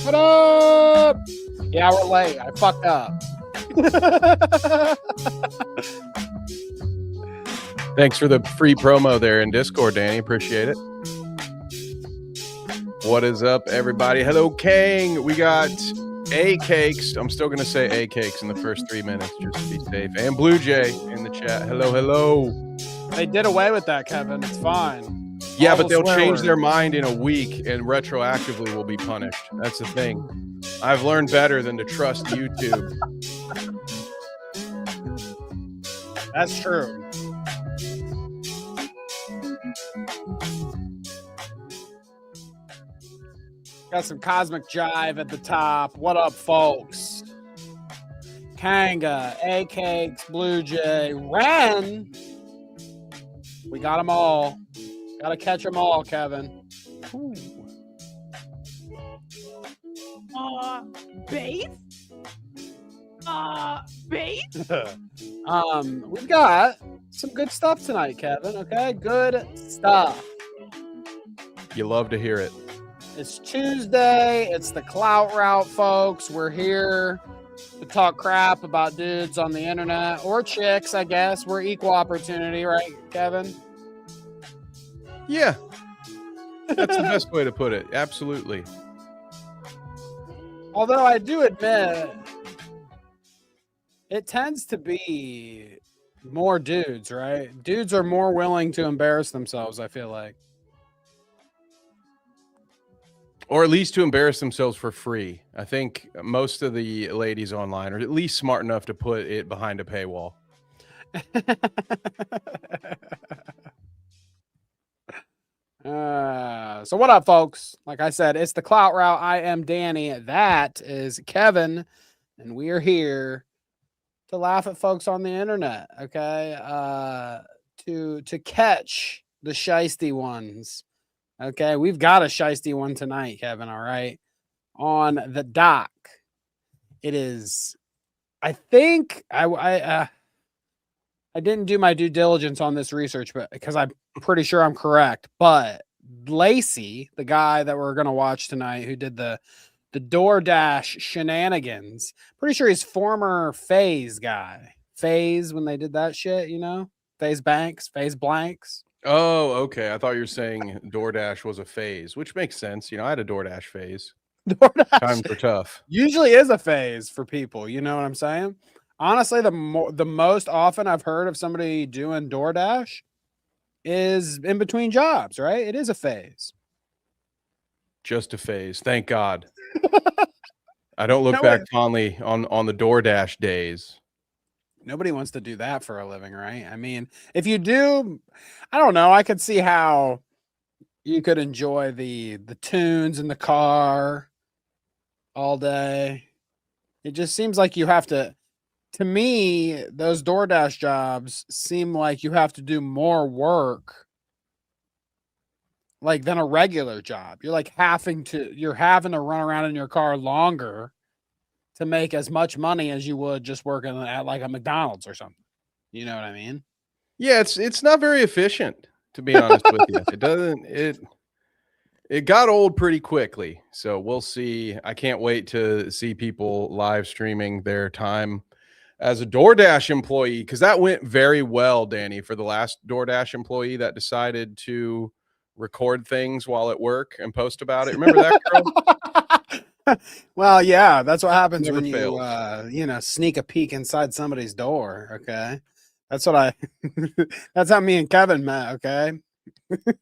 What up? Yeah, we're late. I fucked up. Thanks for the free promo there in Discord, Danny. Appreciate it. What is up, everybody? Hello, Kang. We got A Cakes. I'm still going to say A Cakes in the first 3 minutes just to be safe. And Blue Jay in the chat. Hello, hello. They did away with that, Kevin. It's fine. Yeah, but they'll change their mind in a week and retroactively will be punished. That's the thing. I've learned better than to trust YouTube. That's true. Got some Cosmic Jive at the top. What up, folks? Kanga, A-Cakes, Blue Jay, Ren. We got them all. Got to catch them all, Kevin. Ooh. Base? Base? We've got some good stuff tonight, Kevin, okay? Good stuff. You love to hear it. It's Tuesday. It's the Clout route, folks. We're here to talk crap about dudes on the internet or chicks, I guess. We're equal opportunity, right, Kevin? Yeah. That's the best way to put it. Absolutely. Although I do admit, it tends to be more dudes, right? Dudes are more willing to embarrass themselves, I feel like. Or at least to embarrass themselves for free. I think most of the ladies online are at least smart enough to put it behind a paywall. So what up, folks? Like I said, it's the Clout route. I am Danny. That is Kevin. And we are here to laugh at folks on the internet, okay? To catch the shiesty ones. Okay, we've got a shiesty one tonight, Kevin, all right? On the dock. It is, I think, I didn't do my due diligence on this research, but because I'm pretty sure I'm correct. But Lacy, the guy that we're going to watch tonight, who did the Doordash shenanigans, pretty sure he's former FaZe guy. FaZe, when they did that shit, you know? FaZe Banks, FaZe Blanks. Oh, okay. I thought you were saying DoorDash was a phase, which makes sense. You know, I had a DoorDash phase. DoorDash Times were tough. Usually is a phase for people. You know what I'm saying? Honestly, the most often I've heard of somebody doing DoorDash is in between jobs, right? It is a phase. Just a phase. Thank God. I don't look back fondly on the DoorDash days. Nobody wants to do that for a living, right? I mean, if you do, I don't know. I could see how you could enjoy the tunes in the car all day. It just seems like you have to me, those DoorDash jobs seem like you have to do more work like than a regular job. You're having to run around in your car longer to make as much money as you would just working at like a McDonald's or something. You know what I mean? Yeah, it's not very efficient, to be honest with you. It got old pretty quickly. So we'll see. I can't wait to see people live streaming their time as a DoorDash employee, because that went very well, Danny, for the last DoorDash employee that decided to record things while at work and post about it. Remember that girl? Well, yeah, that's what happens Never when fails. you sneak a peek inside somebody's door. Okay, that's that's how me and Kevin met. Okay,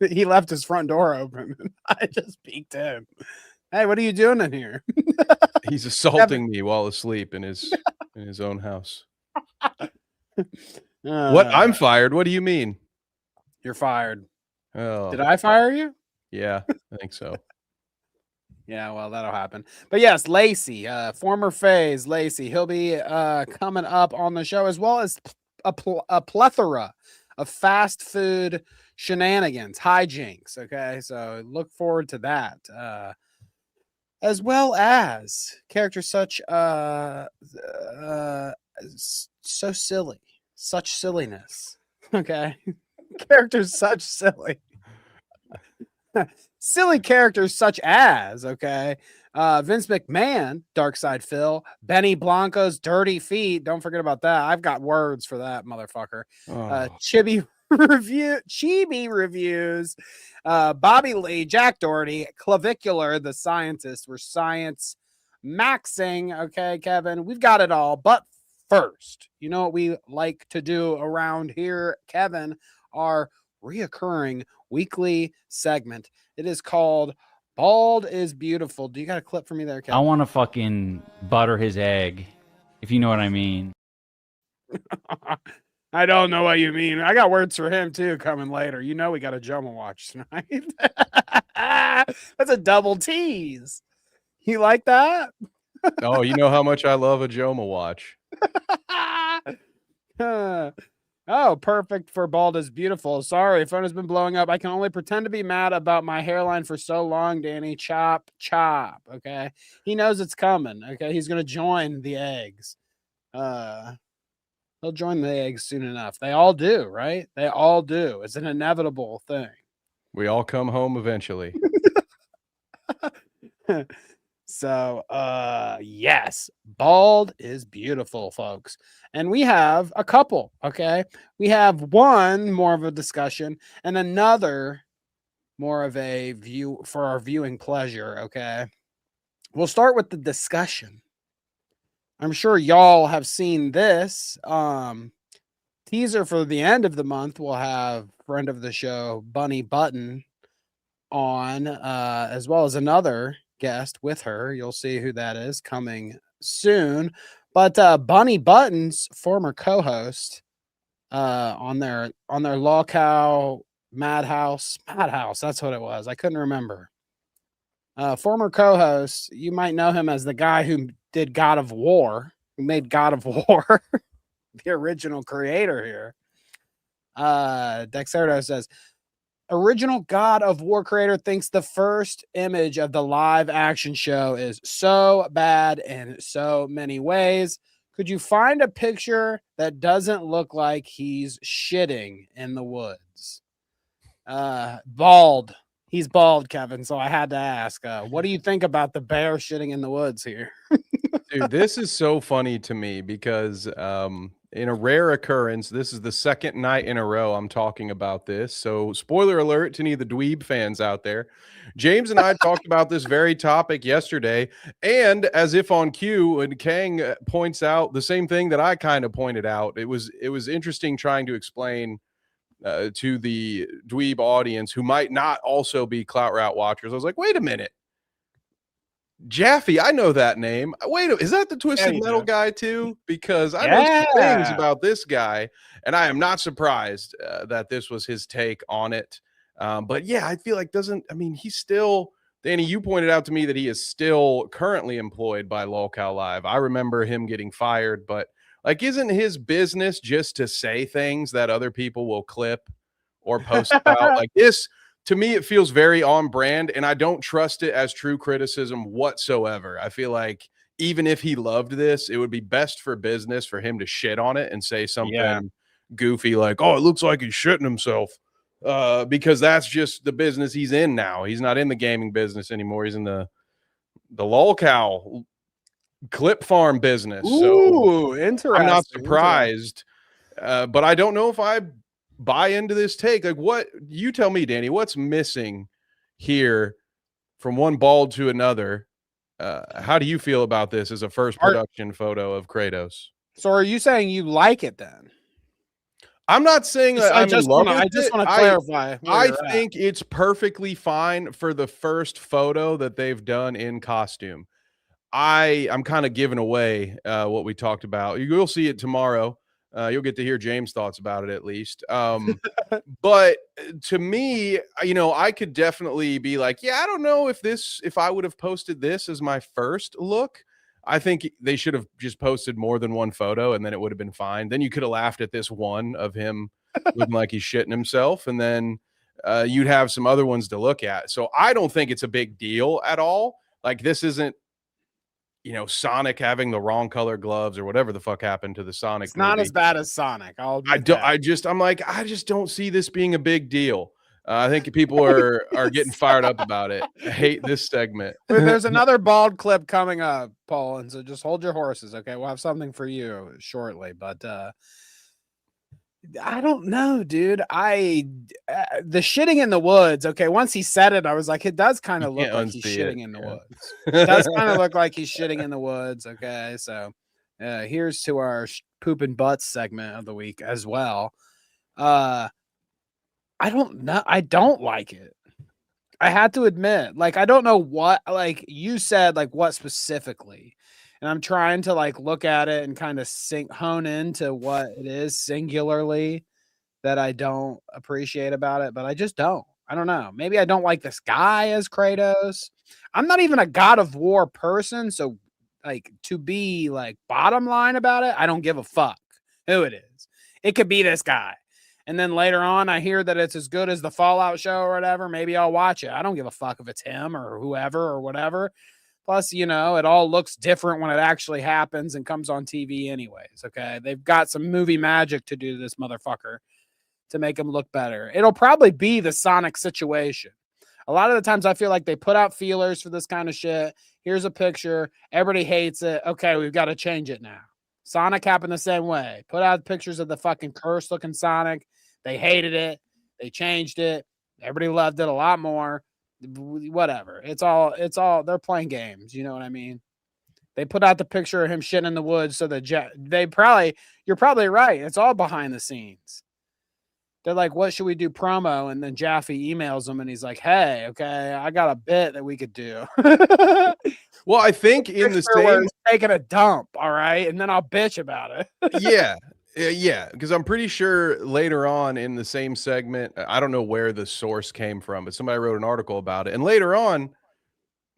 he left his front door open. And I just peeked in. Hey, what are you doing in here? He's assaulting me while asleep in his own house. What? I'm fired. What do you mean? You're fired. Oh, did I fire you? Yeah, I think so. Yeah, well, that'll happen. But yes, Lacy, former FaZe Lacy, he'll be coming up on the show, as well as a plethora of fast food shenanigans, hijinks. Okay, so look forward to that. As well as characters such so silly, such silliness. Okay, characters such silly. Silly characters such as, Vince McMahon, DarkSydePhil, Benny Blanco's Dirty Feet. Don't forget about that. I've got words for that motherfucker. Oh. Chibi Reviews, Bobby Lee, Jack Doherty, Clavicular, the scientist. We're Sciencemaxxing. Okay, Kevin, we've got it all. But first, you know what we like to do around here, Kevin? Our reoccurring weekly segment. It is called Bald is Beautiful. Do you got a clip for me there, Kevin? I want to fucking butter his egg, if you know what I mean. I don't know what you mean. I got words for him too coming later. You know we got a JOMHAWATCH tonight. That's a double tease. You like that? Oh, you know how much I love a JOMHAWATCH. Oh, perfect for Bald is Beautiful. Sorry, phone has been blowing up. I can only pretend to be mad about my hairline for so long, Danny. Chop, chop. Okay. He knows it's coming. Okay. He's gonna join the eggs. He'll join the eggs soon enough. They all do, right? They all do. It's an inevitable thing. We all come home eventually. So, yes, Bald is Beautiful, folks. And we have a couple, okay? We have one more of a discussion and another more of a view for our viewing pleasure, okay? We'll start with the discussion. I'm sure y'all have seen this. Teaser for the end of the month, we'll have friend of the show, Bunny Button, on, as well as another guest with her. You'll see who that is coming soon. But Bunny Button's former co-host on their Lawcow Madhouse, that's what it was. I couldn't remember. Former co-host, you might know him as the guy who did God of War, who made God of War, the original creator here. Dexerto says, original God of War creator thinks the first image of the live action show is so bad in so many ways. Could you find a picture that doesn't look like he's shitting in the woods? Bald. He's bald, Kevin. So I had to ask, what do you think about the bear shitting in the woods here? Dude, this is so funny to me because in a rare occurrence, this is the second night in a row I'm talking about this. So spoiler alert to any of the dweeb fans out there. James and I talked about this very topic yesterday, and as if on cue, and Kang points out the same thing that I kind of pointed out. It was interesting trying to explain to the dweeb audience who might not also be Clout Route watchers. I was like, wait a minute. Jaffe, I know that name. Wait, is that the Twisted Metal guy too? Because I know some things about this guy, and I am not surprised that this was his take on it. But yeah, I feel like he's still, Danny, you pointed out to me that he is still currently employed by Lolcow Live. I remember him getting fired, but like, isn't his business just to say things that other people will clip or post about? Like this, to me, it feels very on brand, and I don't trust it as true criticism whatsoever. I feel like even if he loved this, it would be best for business for him to shit on it and say something goofy like, oh, it looks like he's shitting himself, because that's just the business he's in now. He's not in the gaming business anymore. He's in the Lolcow clip farm business. Ooh, so interesting. I'm not surprised, but I don't know if I buy into this take. Like, what you tell me, Danny, what's missing here from one bald to another? How do you feel about this as a first production photo of Kratos? So are you saying you like it then? I'm not saying that I just want to clarify. I think it's perfectly fine for the first photo that they've done in costume. I'm kind of giving away what we talked about. You'll see it tomorrow. You'll get to hear James' thoughts about it at least. But to me, I could definitely be like, yeah, I don't know if I would have posted this as my first look. I think they should have just posted more than one photo, and then it would have been fine. Then you could have laughed at this one of him looking like he's shitting himself, and then you'd have some other ones to look at. So I don't think it's a big deal at all. Like, this isn't, Sonic having the wrong color gloves or whatever the fuck happened to the Sonic movie. Not as bad as Sonic. I just don't see this being a big deal. I think people are getting fired up about it. I hate this segment. There's another bald clip coming up, Paul, and so just hold your horses, okay? We'll have something for you shortly, but I don't know, dude. The shitting in the woods. Okay, once he said it, I was like, it does kind of look like he's shitting in the woods. It does kind of look like he's shitting in the woods. Okay, so here's to our poop and butts segment of the week as well. I don't know. I don't like it. I had to admit, like, I don't know what, like you said, like what specifically. And I'm trying to like look at it and kind of hone into what it is singularly that I don't appreciate about it, but I just don't. I don't know. Maybe I don't like this guy as Kratos. I'm not even a God of War person, so like to be like bottom line about it, I don't give a fuck who it is. It could be this guy. And then later on, I hear that it's as good as the Fallout show or whatever. Maybe I'll watch it. I don't give a fuck if it's him or whoever or whatever. Plus, you know, it all looks different when it actually happens and comes on TV anyways, okay? They've got some movie magic to do to this motherfucker to make him look better. It'll probably be the Sonic situation. A lot of the times I feel like they put out feelers for this kind of shit. Here's a picture. Everybody hates it. Okay, we've got to change it now. Sonic happened the same way. Put out pictures of the fucking cursed-looking Sonic. They hated it. They changed it. Everybody loved it a lot more. Whatever. It's all they're playing games. You know what I mean? They put out the picture of him shitting in the woods so that you're probably right. It's all behind the scenes. They're like, what should we do promo? And then Jaffe emails him and he's like, hey, okay, I got a bit that we could do. Well, I think in the same taking a dump, all right, and then I'll bitch about it. Yeah, because I'm pretty sure later on in the same segment, I don't know where the source came from, but somebody wrote an article about it. And later on,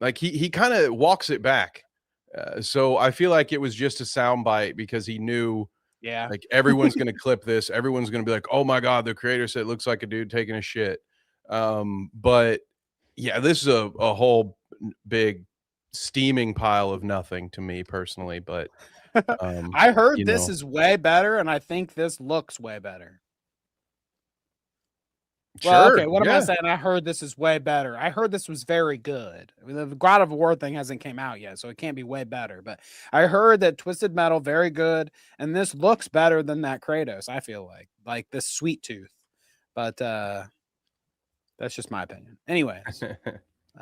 like he kind of walks it back. So I feel like it was just a soundbite because he knew, yeah, like everyone's going to clip this. Everyone's going to be like, oh my God, the creator said it looks like a dude taking a shit. But yeah, this is a whole big steaming pile of nothing to me personally, but I heard this is way better, and I think this looks way better. Well, sure, okay, what am I saying? I heard this is way better. I heard this was very good. I mean, the God of War thing hasn't came out yet, so it can't be way better. But I heard that Twisted Metal, very good, and this looks better than that Kratos, I feel like this Sweet Tooth. But that's just my opinion. Anyways,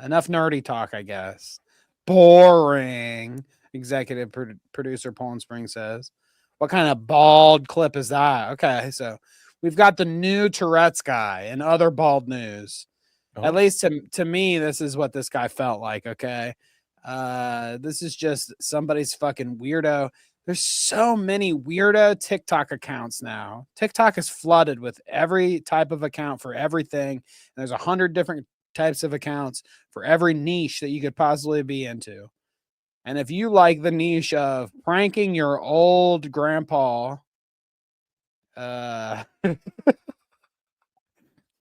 enough nerdy talk, I guess. Boring. Executive producer Poland Spring says. What kind of bald clip is that? Okay, so we've got the new Tourette's guy and other bald news. Oh. At least to me, this is what this guy felt like, okay? This is just somebody's fucking weirdo. There's so many weirdo TikTok accounts now. TikTok is flooded with every type of account for everything. And there's 100 different types of accounts for every niche that you could possibly be into. And if you like the niche of pranking your old grandpa,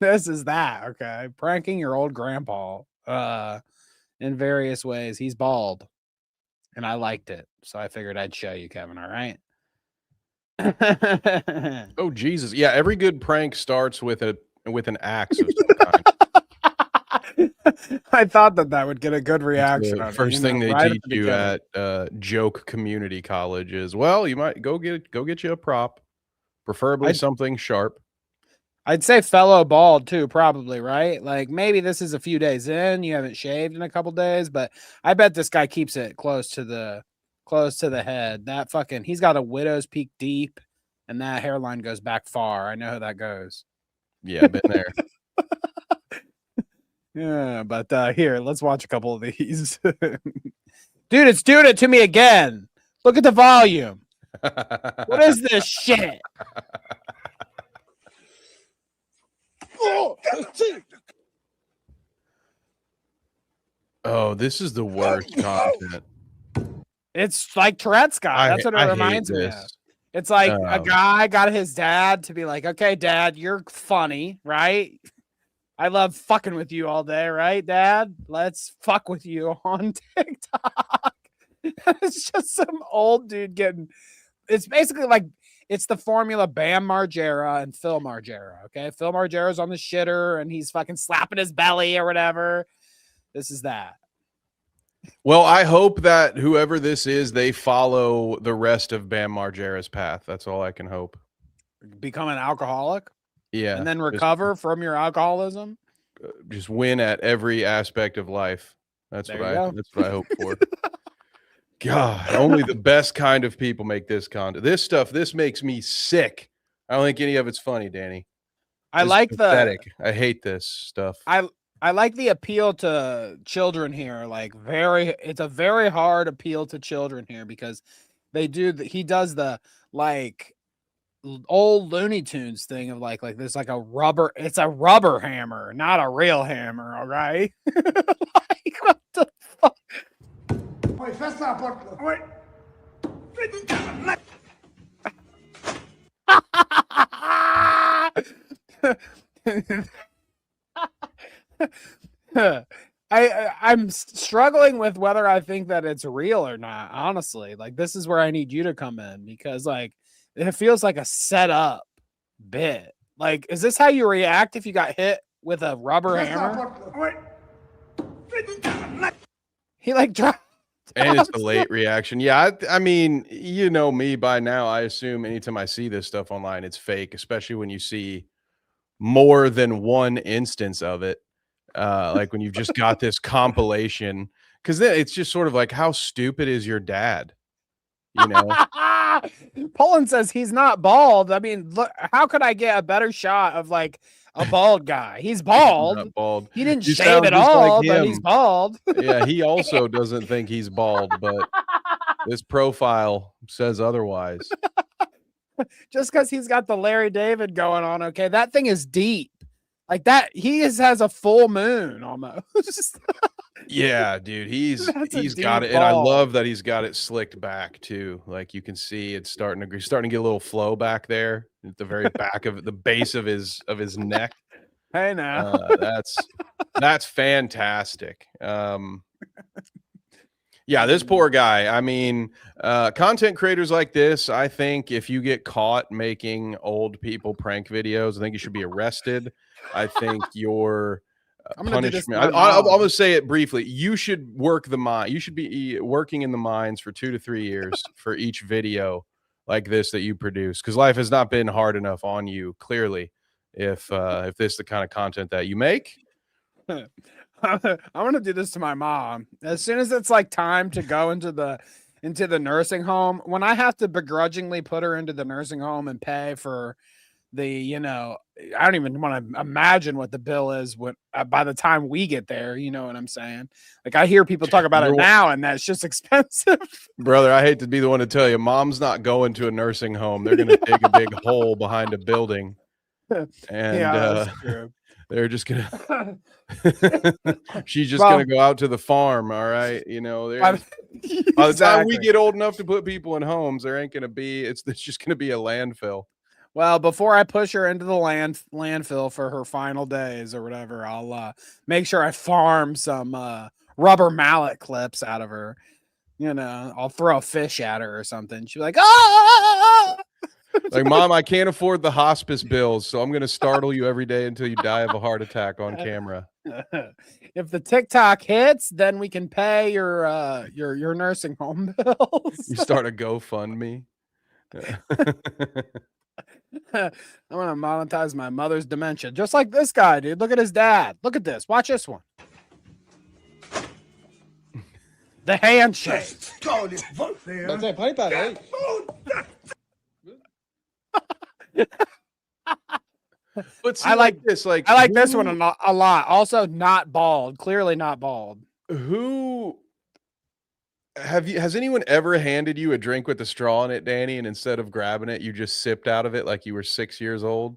this is that, okay? Pranking your old grandpa in various ways. He's bald. And I liked it. So I figured I'd show you, Kevin, all right? Oh, Jesus. Yeah, every good prank starts with an axe of some kind. I thought that would get a good reaction. The first thing they teach you at joke community college is, well, you might go get you a prop, preferably something sharp. I'd say fellow bald too, probably, right? Like maybe this is a few days in, you haven't shaved in a couple days, but I bet this guy keeps it close to the head. That fucking, he's got a widow's peak deep, and that hairline goes back far. I know how that goes. Yeah, been there. Yeah, but here, let's watch a couple of these. Dude, it's doing it to me again. Look at the volume. What is this shit? Oh, this is the worst content. It's like Tourette's guy. That's what it reminds me of. It's like a guy got his dad to be like, okay, Dad, you're funny, right? I love fucking with you all day, right, Dad? Let's fuck with you on TikTok. It's just some old dude getting. It's basically like it's the formula Bam Margera and Phil Margera. Okay, Phil Margera's on the shitter and he's fucking slapping his belly or whatever. This is that. Well, I hope that whoever this is, they follow the rest of Bam Margera's path. That's all I can hope. Become an alcoholic, Yeah, and then recover from your alcoholism. Just win at every aspect of life. That's what I hope for. God, only the best kind of people make this content. This makes me sick. I don't think any of it's funny, Danny. I like pathetic. I hate this stuff. I like the appeal to children here. Like it's a very hard appeal to children here because he does the like old Looney Tunes thing of like there's like it's a rubber hammer, not a real hammer. All right. Like what the fuck? Wait, that's not what. Wait. I'm struggling with whether I think that it's real or not. Honestly, like this is where I need you to come in because like it feels like a set up bit. Like, is this how you react if you got hit with a rubber hammer? He like dropped. And it's the late reaction. Yeah, I mean, you know me by now. I assume anytime I see this stuff online, it's fake, especially when you see more than one instance of it. Like when you've just got this compilation, because then it's just sort of like, how stupid is your dad? You know, Poland says he's not bald. I mean, look, how could I get a better shot of like a bald guy? He's bald. He's not bald. He didn't shave at all, like but he's bald. Yeah, he also doesn't think he's bald, but this profile says otherwise. Just because he's got the Larry David going on, okay, that thing is deep. Like that, has a full moon almost. Yeah, dude, he's got it, and I love that he's got it slicked back too. Like you can see it's starting to get a little flow back there at the very back of the base of his neck. Hey now, that's fantastic. Yeah, this poor guy. I mean, content creators like this, I think if you get caught making old people prank videos, I think you should be arrested. I think your punishment. I'm going to say it briefly. You should work the mine. You should be working in the mines for 2 to 3 years for each video like this that you produce, because life has not been hard enough on you. Clearly, if this is the kind of content that you make. I'm gonna do this to my mom as soon as it's like time to go into the nursing home. When I have to begrudgingly put her into the nursing home and pay for the, I don't even want to imagine what the bill is when by the time we get there. You know what I'm saying? Like I hear people talk about it now, and that's just expensive. Brother, I hate to be the one to tell you, mom's not going to a nursing home. They're gonna dig a big hole behind a building, and that's true. They're just gonna. She's just gonna go out to the farm. All right, by the time we get old enough to put people in homes, there ain't gonna be. It's just gonna be a landfill. Well, before I push her into the landfill for her final days or whatever, I'll make sure I farm some rubber mallet clips out of her. I'll throw a fish at her or something. She'll be like, "Ah!" Like, Mom, I can't afford the hospice bills, so I'm going to startle you every day until you die of a heart attack on camera. If the TikTok hits, then we can pay your nursing home bills. You start a GoFundMe. I'm going to monetize my mother's dementia, just like this guy, dude. Look at his dad. Look at this. Watch this one. The handshake. But see, I like this. Like I like this one a lot. Also, not bald. Clearly, not bald. Who has anyone ever handed you a drink with a straw in it, Danny, and instead of grabbing it, you just sipped out of it like you were 6 years old?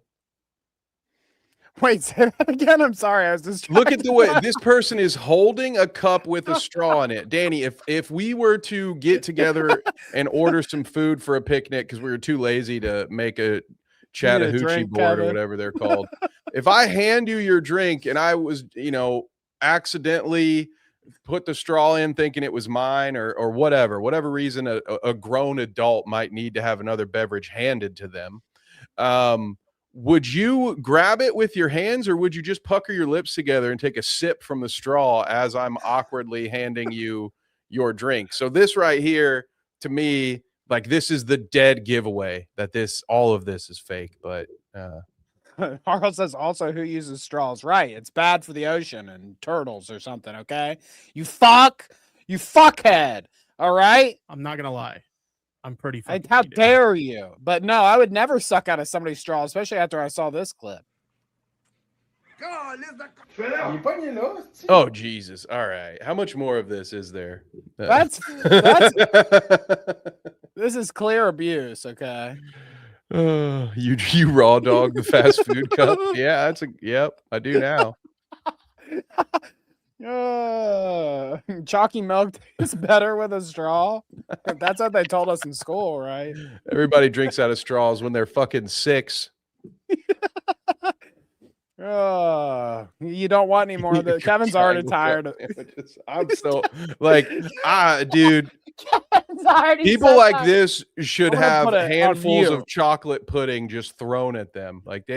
Wait, say that again. I'm sorry. I was just look at the way this person is holding a cup with a straw in it. Danny, if we were to get together and order some food for a picnic because we were too lazy to make a Chattahoochee board or whatever they're called. If I hand you your drink and I was, accidentally put the straw in thinking it was mine or whatever reason a grown adult might need to have another beverage handed to them. Would you grab it with your hands, or would you just pucker your lips together and take a sip from the straw as I'm awkwardly handing you your drink? So this right here, to me, like, this is the dead giveaway that all of this is fake. But Harl says also, who uses straws? Right. It's bad for the ocean and turtles or something. Okay. You fuckhead. All right. I'm not gonna lie. I'm pretty How fucking dare you? But no, I would never suck out of somebody's straw, especially after I saw this clip. oh Jesus! All right, how much more of this is there? That's this is clear abuse. Okay. You raw dog the fast food cup. Yeah, yep, I do now. Chalky milk tastes better with a straw. That's what they told us in school, right? Everybody drinks out of straws when they're fucking 6. You don't want any more of it. Kevin's already tired. I'm so like, dude. People so like tired. this should have handfuls mute. of chocolate pudding just thrown at them. Like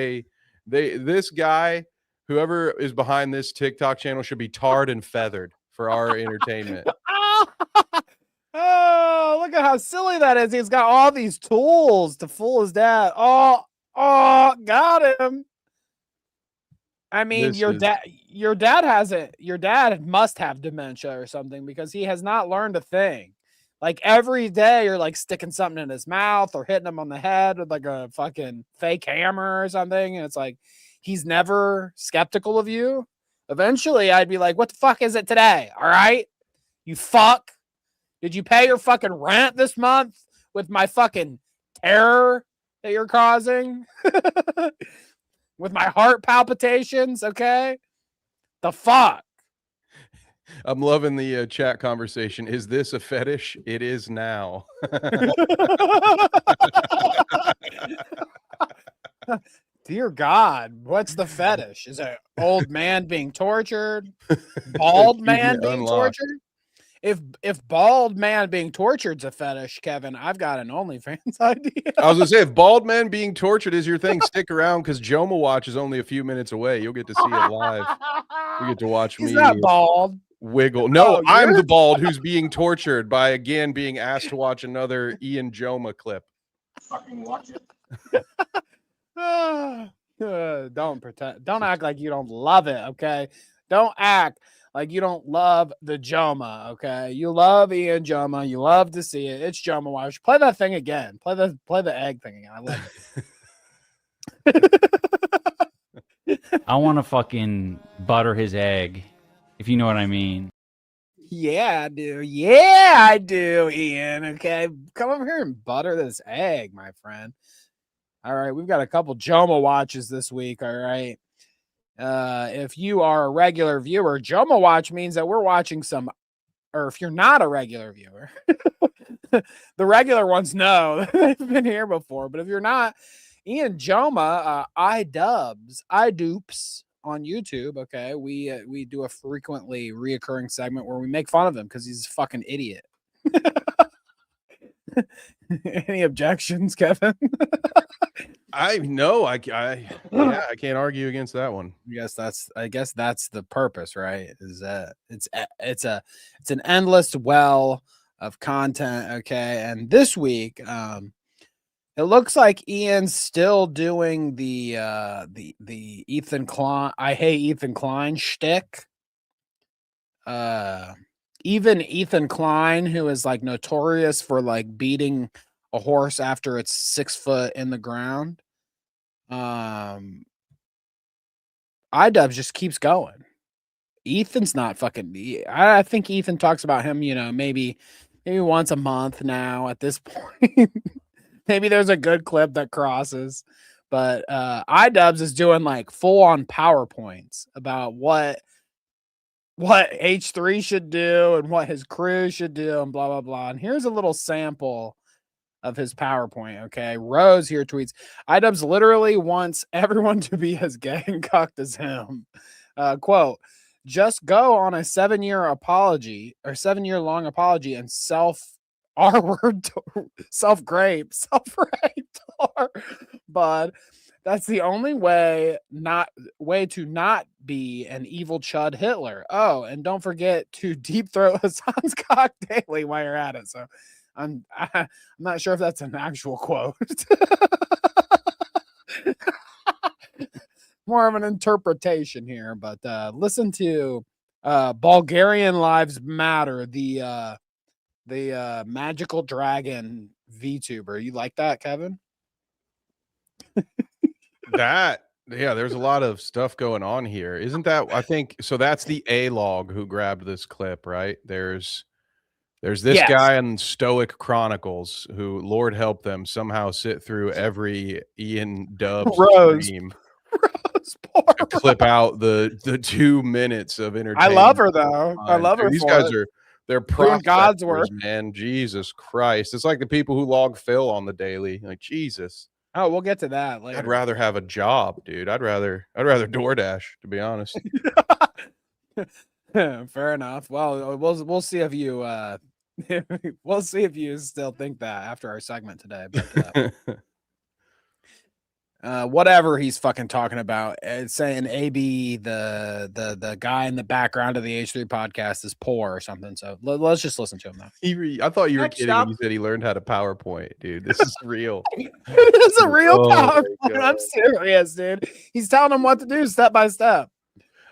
this guy, whoever is behind this TikTok channel, should be tarred and feathered for our entertainment. Oh, look at how silly that is. He's got all these tools to fool his dad. Oh, got him. I mean, your dad has it. Your dad must have dementia or something, because he has not learned a thing. Like, every day you're like sticking something in his mouth or hitting him on the head with like a fucking fake hammer or something. And it's like, he's never skeptical of you. Eventually I'd be like, what the fuck is it today? All right, you fuck. Did you pay your fucking rent this month with my fucking terror that you're causing? With my heart palpitations, okay? The fuck? I'm loving the chat conversation. Is this a fetish? It is now. Dear God, what's the fetish? Is it old man being tortured? Bald man being tortured? If bald man being tortured's a fetish, Kevin, I've got an OnlyFans idea. I was gonna say, if bald man being tortured is your thing, stick around, because JOMHAWATCH is only a few minutes away. You'll get to see it live. You get to watch He's me. not bald. Wiggle. No, I'm the bald who's being tortured by, again, being asked to watch another Ian Joma clip. Fucking watch it. Don't act like you don't love it, okay? Don't act like you don't love the Joma, okay? You love Ian Joma. You love to see it. It's JOMHAWATCH. Play that thing again. Play the egg thing again. I love it. I want to fucking butter his egg, if you know what I mean. Yeah, I do. Yeah, I do, Ian. Okay, come over here and butter this egg, my friend. All right, we've got a couple JOMHAWATCHs this week. All right. If you are a regular viewer, JOMHAWATCH means that we're watching some, or if you're not a regular viewer, the regular ones know they've been here before. But if you're not, Ian Joma, idoops on YouTube. Okay, we do a frequently reoccurring segment where we make fun of him because he's a fucking idiot. Any objections, Kevin? I can't argue against that one. I guess that's the purpose, right? Is that it's an endless well of content. Okay, and this week, it looks like Ian's still doing the Ethan Klein. I hate Ethan Klein shtick. Even Ethan Klein, who is like notorious for like beating a horse after it's 6 foot in the ground. iDubbbz just keeps going. Ethan's not fucking. I think Ethan talks about him, maybe once a month now at this point. Maybe there's a good clip that crosses, but iDubbbz is doing like full on PowerPoints about what H3 should do and what his crew should do and blah, blah, blah. And here's a little sample of his PowerPoint. Okay. Rose here tweets, iDubbbz literally wants everyone to be as gay and cucked as him. Quote, just go on a 7-year apology or 7-year long apology and R-word, self-grape, bud. That's the only way to not be an evil chud Hitler. Oh, and don't forget to deep throat Hassan's cock daily while you're at it. So I'm not sure if that's an actual quote. More of an interpretation here, but listen to Bulgarian Lives Matter, the magical dragon VTuber. You like that, Kevin? There's a lot of stuff going on here. Isn't that, I think so? That's the A-log who grabbed this clip, right? There's this guy in Stoic Chronicles who, Lord help them, somehow sit through every Ian Dubs stream to clip out the 2 minutes of entertainment. I love her though. I love her. These guys they're doing God's work, man. Jesus Christ. It's like the people who log Phil on the daily. Like, Jesus. Oh, we'll get to that later. I'd rather have a job, dude. I'd rather Doordash, to be honest. Fair enough. Well, we'll see if you we'll see if you still think that after our segment today. But whatever he's fucking talking about, saying AB the guy in the background of the H3 podcast is poor or something. So let's just listen to him now. I thought you were kidding when you said he learned how to PowerPoint, dude. This is real. It is a real PowerPoint. I'm serious, dude. He's telling him what to do step by step.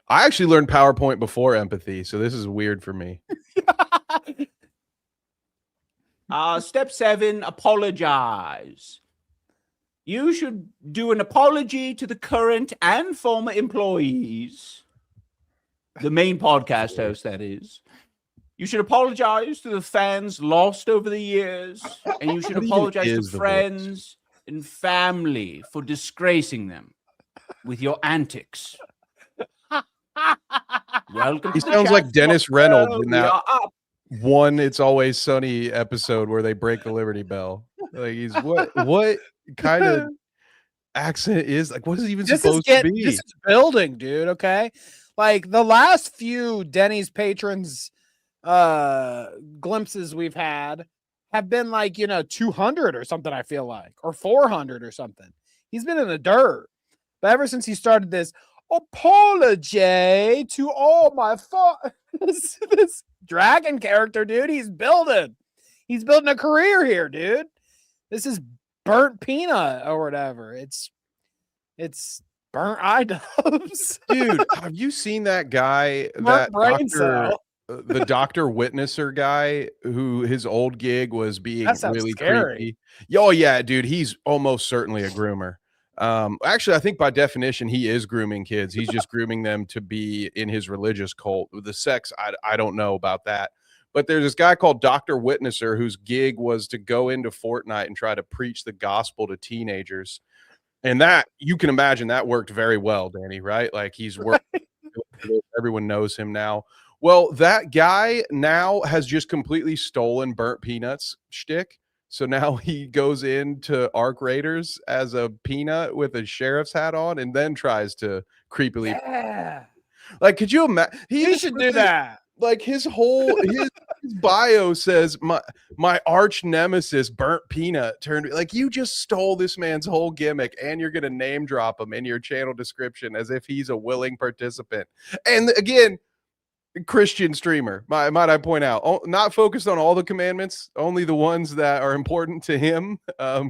I actually learned PowerPoint before empathy, so this is weird for me. Step 7, apologize. You should do an apology to the current and former employees. The main podcast host, that is. You should apologize to the fans lost over the years. And you should apologize to friends and family for disgracing them with your antics. Welcome. He sounds like Dennis Reynolds in that one It's Always Sunny episode where they break the Liberty Bell. Like, he's what kind of accent is, like, what is it even supposed to be? This is building, dude. Okay, like the last few Denny's patrons glimpses we've had have been like 200 or something, I feel like, or 400 or something. He's been in the dirt, but ever since he started this apology to all my this dragon character, dude, he's building a career here, dude. This is burnt peanut or whatever. It's burnt eye dubs. Dude, have you seen that guy, that the Dr. Witnesser guy, who his old gig was being really scary. Creepy? Oh yeah, dude, he's almost certainly a groomer. Actually, I think by definition he is grooming kids. He's just grooming them to be in his religious cult. The sex, I don't know about that. But there's this guy called Dr. Witnesser whose gig was to go into Fortnite and try to preach the gospel to teenagers. And that, you can imagine, that worked very well, Danny, right? Like, he's worked. Everyone knows him now. Well, that guy now has just completely stolen Burnt Peanuts shtick. So now he goes into Arc Raiders as a peanut with a sheriff's hat on and then tries to creepily. Yeah. Like, could you imagine? He should do that. Like, his bio says my arch nemesis Burnt Peanut turned, like, you just stole this man's whole gimmick and you're gonna name drop him in your channel description as if he's a willing participant. And again, Christian streamer, might I point out, not focused on all the commandments, only the ones that are important to him.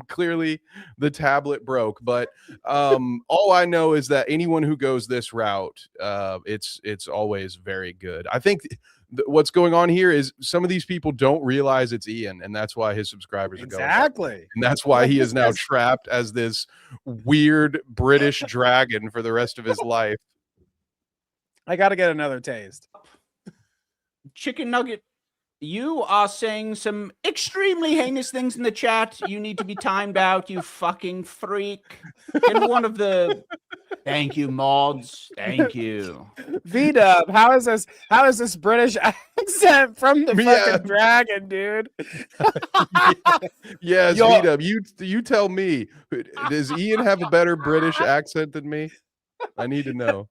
Clearly the tablet broke, but all I know is that anyone who goes this route, it's always very good. I think what's going on here is some of these people don't realize it's Ian, and that's why his subscribers are going up. And that's why he is now trapped as this weird British dragon for the rest of his life. I got to get another taste. Chicken Nugget, you are saying some extremely heinous things in the chat. You need to be timed out, you fucking freak. And one of the thank you mods. Thank you. V-Dub, how is this British accent from the fucking dragon, dude? Yes, V-Dub, you tell me. Does Ian have a better British accent than me? I need to know.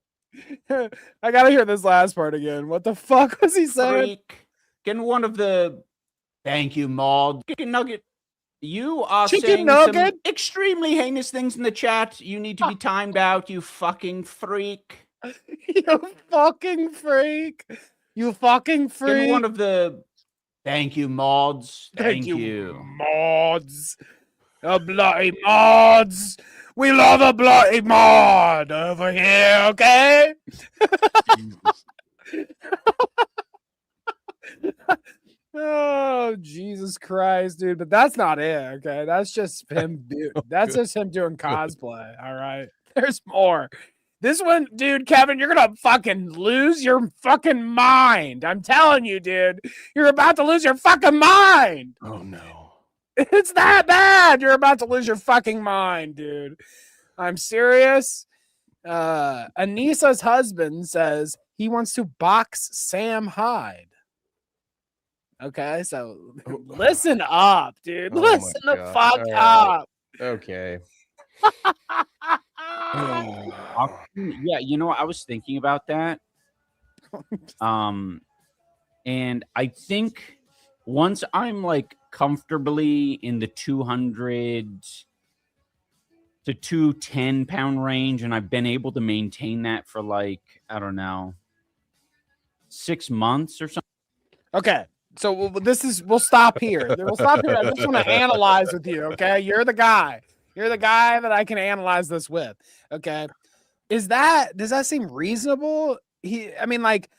I gotta hear this last part again. What the fuck was he saying? Freak. Can one of the thank you, Maud. Chicken Nugget. You are Chicken saying Nugget? some extremely heinous things in the chat. You need to be timed out, you fucking freak. You fucking freak. You fucking freak. Can one of the thank you, mods. Thank you. Mods. A bloody mods. We love a bloody mod over here, okay? Oh, Jesus Christ, dude. But that's not it, okay? That's just him. That's just him doing cosplay, all right? There's more. This one, dude, Kevin, you're gonna fucking lose your fucking mind. I'm telling you, dude. You're about to lose your fucking mind. Oh no. It's that bad. You're about to lose your fucking mind, dude. I'm serious. Anissa's husband says he wants to box Sam Hyde. Okay, so listen up, dude. Oh listen my the gosh. fuck All right. up. Okay. Yeah, you know, I was thinking about that. And I think once I'm like comfortably in the 200 to 210 pound range, and I've been able to maintain that for like, I don't know, 6 months or something. Okay, so we'll stop here. We'll stop here. I just want to analyze with you. Okay, you're the guy. You're the guy that I can analyze this with. Okay, does that seem reasonable? I mean, like,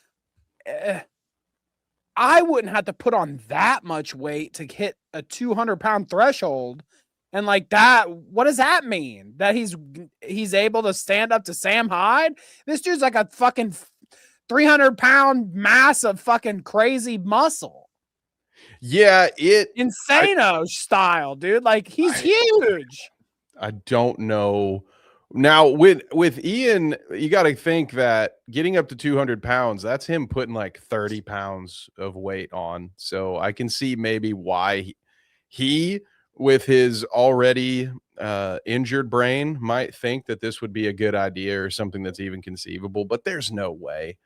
I wouldn't have to put on that much weight to hit a 200-pound threshold. And like that, what does that mean? That he's able to stand up to Sam Hyde? This dude's like a fucking 300-pound mass of fucking crazy muscle. Yeah, Insano style, dude. Like he's huge. I don't know. Now with Ian, you got to think that getting up to 200 pounds, that's him putting like 30 pounds of weight on. So I can see maybe why he with his already injured brain might think that this would be a good idea or something that's even conceivable, but there's no way.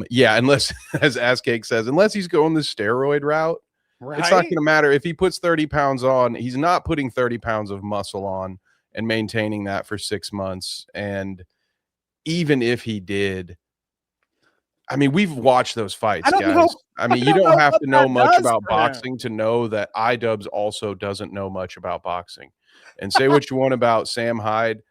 Yeah, unless, as Asscake says, unless he's going the steroid route, Right? It's not going to matter if he puts 30 pounds on. He's not putting 30 pounds of muscle on and maintaining that for 6 months. And even if he did, I mean, we've watched those fights, guys. I mean, you don't have to know much about boxing to know that iDubbbz also doesn't know much about boxing. And say what you want about Sam Hyde,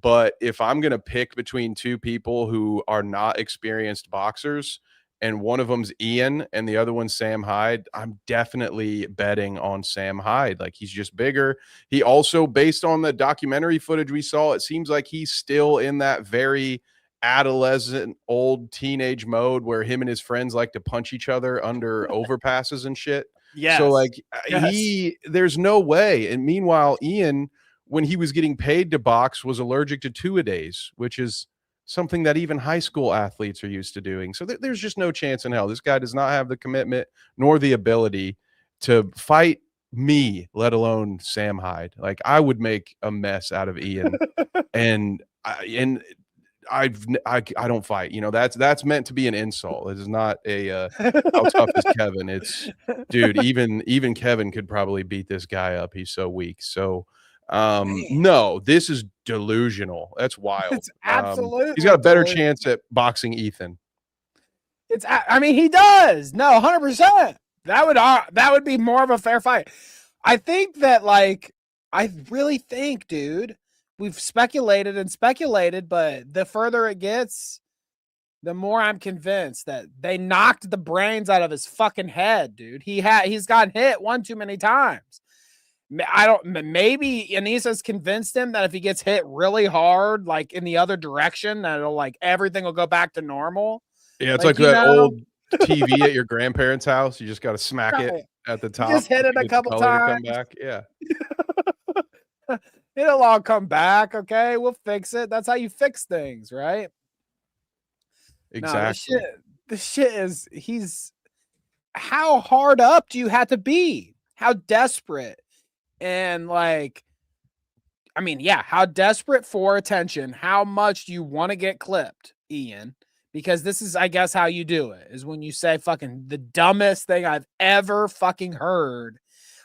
but if I'm going to pick between two people who are not experienced boxers, and one of them's Ian and the other one's Sam Hyde, I'm definitely betting on Sam Hyde. Like, he's just bigger. He also, based on the documentary footage we saw, it seems like he's still in that very adolescent, old teenage mode where him and his friends like to punch each other under overpasses and shit. Yeah. So like there's no way. And meanwhile, Ian, when he was getting paid to box, was allergic to two-a-days, which is something that even high school athletes are used to doing. So there's just no chance in hell. This guy does not have the commitment nor the ability to fight me, let alone Sam Hyde. Like, I would make a mess out of Ian. and I don't fight. You know, that's meant to be an insult. It is not a how tough is Kevin. It's, dude, even Kevin could probably beat this guy up. He's so weak. So no, this is delusional. That's wild. It's absolutely. He's got a better chance at boxing Ethan. I mean, he does. No, 100%. That would be more of a fair fight. I think that, like, I really think, dude, we've speculated and speculated, but the further it gets, the more I'm convinced that they knocked the brains out of his fucking head, dude. He's gotten hit one too many times. Maybe Anissa's convinced him that if he gets hit really hard, like in the other direction, that it'll, like, everything will go back to normal. Yeah, it's like that old TV at your grandparents' house. You just got to smack it at the top. Just hit it a couple times. Come back. Yeah. It'll all come back. Okay, we'll fix it. That's how you fix things, right? Exactly. No, this shit is, how hard up do you have to be? How desperate? And, like, I mean, yeah, how desperate for attention? How much do you want to get clipped? Ian, because this is, I guess, how you do it, is when you say fucking the dumbest thing I've ever fucking heard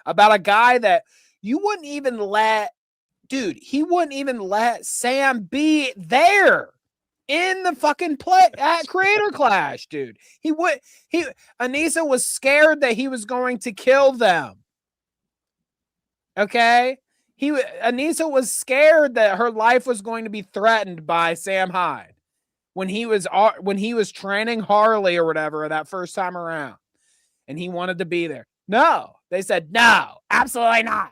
about a guy that you wouldn't even let, dude, he wouldn't even let Sam be there in the fucking play at Creator Clash, dude. Anissa was scared that he was going to kill them. Okay? Anissa was scared that her life was going to be threatened by Sam Hyde when he was training Harley or whatever that first time around, and he wanted to be there. No, they said no, absolutely not.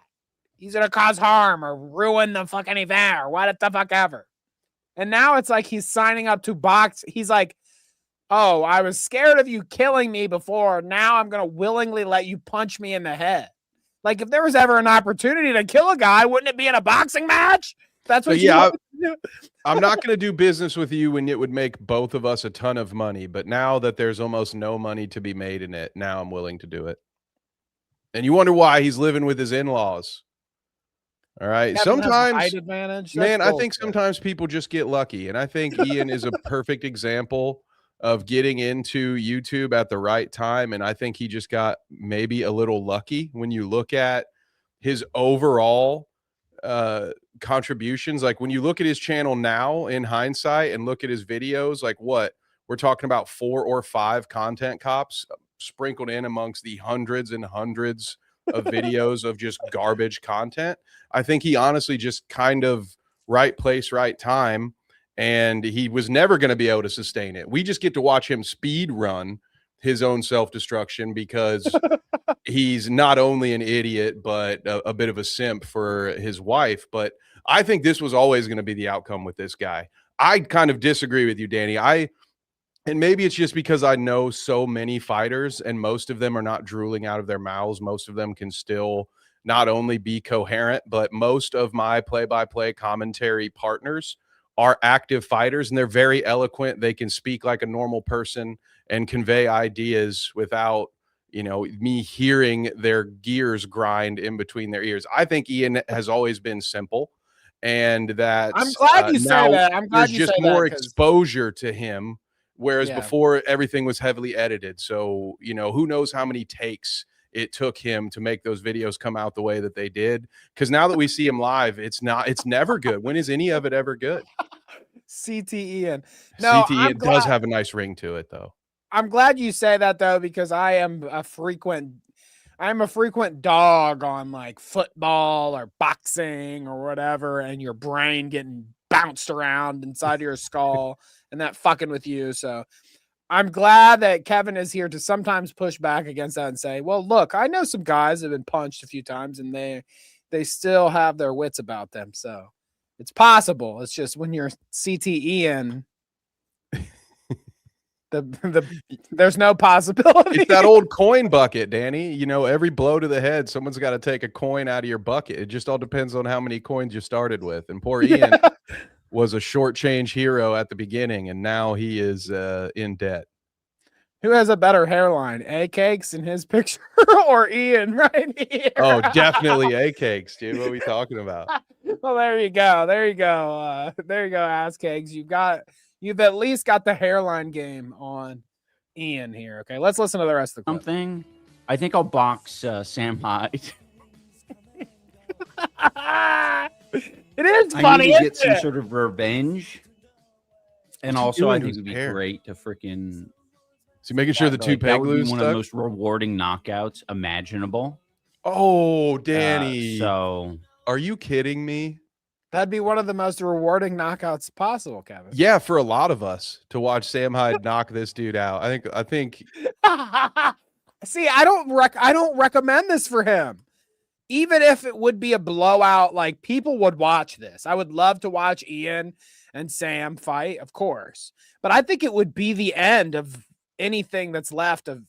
He's gonna cause harm or ruin the fucking event or what the fuck ever. And now it's like he's signing up to box. He's like, oh, I was scared of you killing me before. Now I'm gonna willingly let you punch me in the head. Like, if there was ever an opportunity to kill a guy, wouldn't it be in a boxing match? That's what I'm not going to do business with you when it would make both of us a ton of money. But now that there's almost no money to be made in it, now I'm willing to do it. And you wonder why he's living with his in-laws. All right. Sometimes, height advantage. man, I think sometimes people just get lucky. And I think Ian is a perfect example of getting into YouTube at the right time. And I think he just got maybe a little lucky when you look at his overall contributions. Like when you look at his channel now in hindsight and look at his videos, like what we're talking about, 4 or 5 content cops sprinkled in amongst the hundreds and hundreds of videos of just garbage content. I think he honestly just kind of right place, right time. And he was never going to be able to sustain it. We just get to watch him speed run his own self-destruction because he's not only an idiot, but a bit of a simp for his wife. But I think this was always going to be the outcome with this guy. I kind of disagree with you, Danny. And maybe it's just because I know so many fighters and most of them are not drooling out of their mouths. Most of them can still not only be coherent, but most of my play-by-play commentary partners are active fighters and they're very eloquent. They can speak like a normal person and convey ideas without, me hearing their gears grind in between their ears. I think Ian has always been simple, and that I'm glad you say that. I'm glad there's just more exposure to him, whereas before everything was heavily edited. So, who knows how many takes it took him to make those videos come out the way that they did. Because now that we see him live, it's never good. When is any of it ever good? CT Ian. No, CT does have a nice ring to it, though. I'm glad you say that, though, because I'm a frequent dog on like football or boxing or whatever, and your brain getting bounced around inside your skull and that fucking with you. So I'm glad that Kevin is here to sometimes push back against that and say, well, look, I know some guys have been punched a few times and they still have their wits about them. So it's possible. It's just when you're CT Ian, there's no possibility. It's that old coin bucket, Danny. Every blow to the head, someone's got to take a coin out of your bucket. It just all depends on how many coins you started with. And poor Ian was a short change hero at the beginning, and now he is in debt. Who has a better hairline, A-Cakes in his picture or Ian right here? Oh, definitely A-Cakes, dude. What are we talking about? Well, there you go. There you go, Ass Cakes. You've at least got the hairline game on Ian here. Okay, let's listen to the rest of the clip. Something. I think I'll box Sam Hyde. It is funny. I need to get some sort of revenge. And also, I think it'd be great to freaking. So making sure the two peg glues one of the most rewarding knockouts imaginable. Oh, Danny. So are you kidding me? That'd be one of the most rewarding knockouts possible, Kevin. Yeah, for a lot of us to watch Sam Hyde knock this dude out. I think. See, I don't recommend this for him. Even if it would be a blowout, like people would watch this. I would love to watch Ian and Sam fight, of course. But I think it would be the end of anything that's left of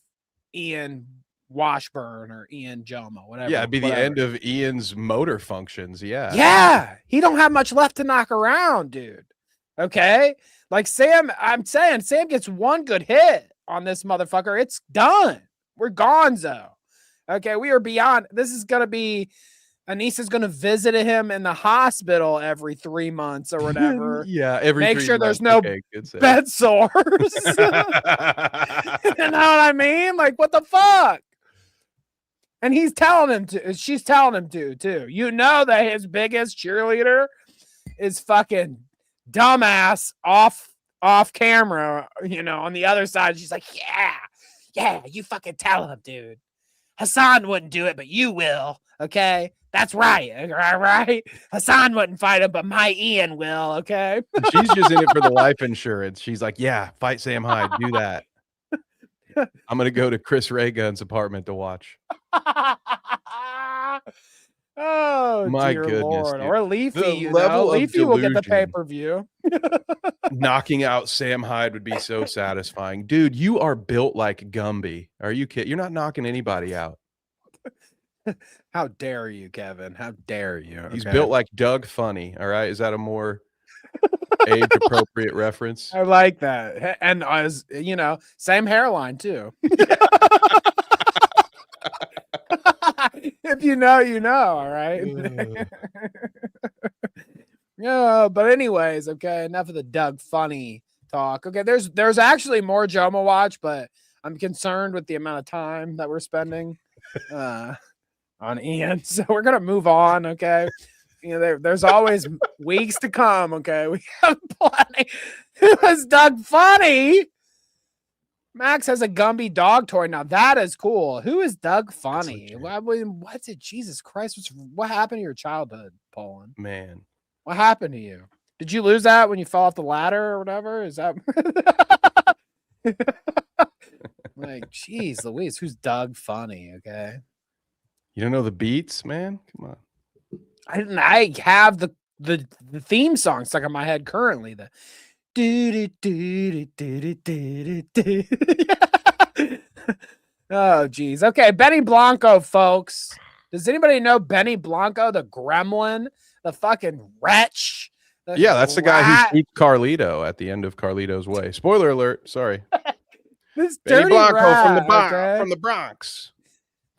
Ian Washburn or Ian Joma, whatever. Yeah, it'd be the end of Ian's motor functions. Yeah. Yeah. He don't have much left to knock around, dude. Okay. Like Sam, I'm saying Sam gets one good hit on this motherfucker. It's done. We're gonzo. Okay. We are beyond. This is going to be Anissa's going to visit him in the hospital every 3 months or whatever. Yeah, every Make 3 sure there's months. no Okay, good save. bed sores. You know what I mean? Like, what the fuck? And he's telling him to, she's telling him to, too. You know that his biggest cheerleader is fucking dumbass off camera, you know, on the other side. She's like, yeah, you fucking tell him, dude. Hassan wouldn't do it, but you will. Okay, that's right. All right, Hassan wouldn't fight him, but my Ian will. Okay. She's just in it for the life insurance. She's like, yeah, fight Sam Hyde. Do that. I'm gonna go to Chris Ray Gun's apartment to watch. Oh, My dear goodness, Lord. dude. Or Leafy, The you level know. of Leafy will get the delusion. pay-per-view. Knocking out Sam Hyde would be so satisfying. Dude, you are built like Gumby. Are you kidding? You're not knocking anybody out. How dare you, Kevin? How dare you? He's okay? built like Doug Funny. All right. Is that a more age appropriate reference? I like that. And as you know, same hairline too. If you know, you know. All right. Yeah, but anyways, okay. Enough of the Doug Funny talk. Okay, there's actually more JOMHAWATCH, but I'm concerned with the amount of time that we're spending on Ian. So we're gonna move on. Okay. You know, there's always weeks to come. Okay, we have plenty. It was Doug Funny. Max has a Gumby dog toy now. That is cool. Who is Doug Funny? What's it? Jesus Christ! What happened to your childhood, Poland? Man, what happened to you? Did you lose that when you fell off the ladder or whatever? Is that like, geez, Louise? Who's Doug Funny? Okay, you don't know the beats, man. Come on. I have the theme song stuck in my head currently. The oh geez. Okay, Benny Blanco, folks. Does anybody know Benny Blanco, the gremlin, the fucking wretch? Yeah, that's the guy who shoots Carlito at the end of Carlito's Way. Spoiler alert. Sorry. This Benny dirty Blanco rat, from the Bronx.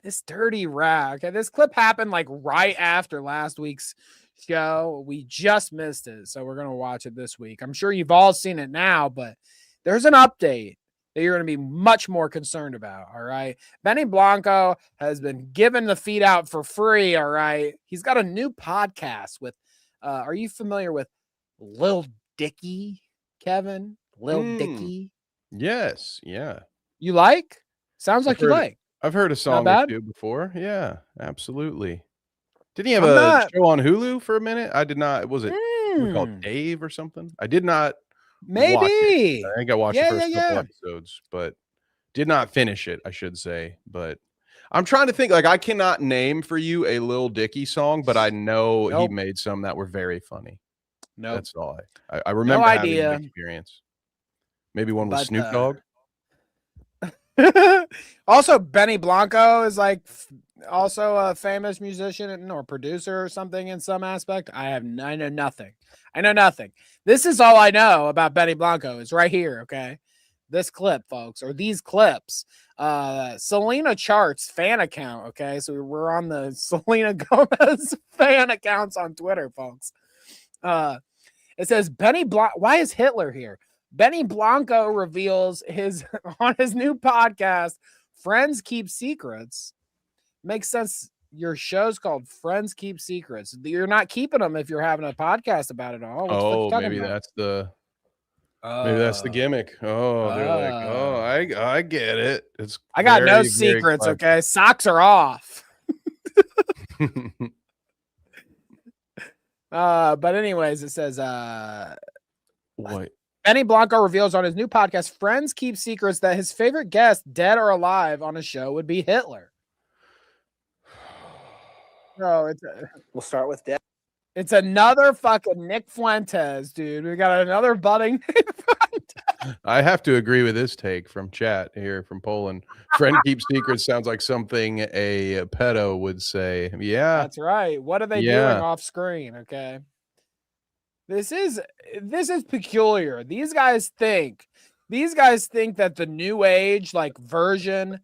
This dirty rat. Okay, this clip happened like right after last week's show. We just missed it, so we're gonna watch it this week. I'm sure you've all seen it now, but there's an update that you're gonna be much more concerned about. All right, Benny Blanco has been given the feed out for free. All right, he's got a new podcast with. Are you familiar with Lil Dicky, Kevin? Lil Dicky. Yes. Yeah. You like? Sounds like you like. I've heard a song or two before. Yeah, absolutely. Didn't he have a show on Hulu for a minute? I did not. Was it called Dave or something? I did not. Maybe. Watch it. I think I watched the first couple episodes, but did not finish it, I should say. But I'm trying to think. Like, I cannot name for you a Lil Dicky song, but I know he made some that were very funny. No, that's all. I remember having an experience. Maybe one with Snoop Dogg. Also, Benny Blanco is like also a famous musician or producer or something in some aspect. I know nothing. I know nothing. This is all I know about Benny Blanco is right here. Okay, this clip, folks, or these clips. Selena Charts fan account. Okay, so we're on the Selena Gomez fan accounts on Twitter, folks. It says Benny Blanco. Why is Hitler here? Benny Blanco reveals on his new podcast, Friends Keep Secrets. Makes sense. Your show's called Friends Keep Secrets. You're not keeping them if you're having a podcast about it all. Maybe that's the gimmick. Oh, they're like, oh, I get it. I got no secrets. Okay, socks are off. But anyways, it says what? Benny Blanco reveals on his new podcast, Friends Keep Secrets, that his favorite guest, dead or alive, on his show would be Hitler. No, we'll start with death. It's another fucking Nick Fuentes, dude. We got another budding Nick Fuentes. I have to agree with this take from chat here from Poland. Friend Keep Secrets sounds like something a pedo would say. Yeah. That's right. What are they doing off screen? Okay. This is peculiar. These guys think that the new age like version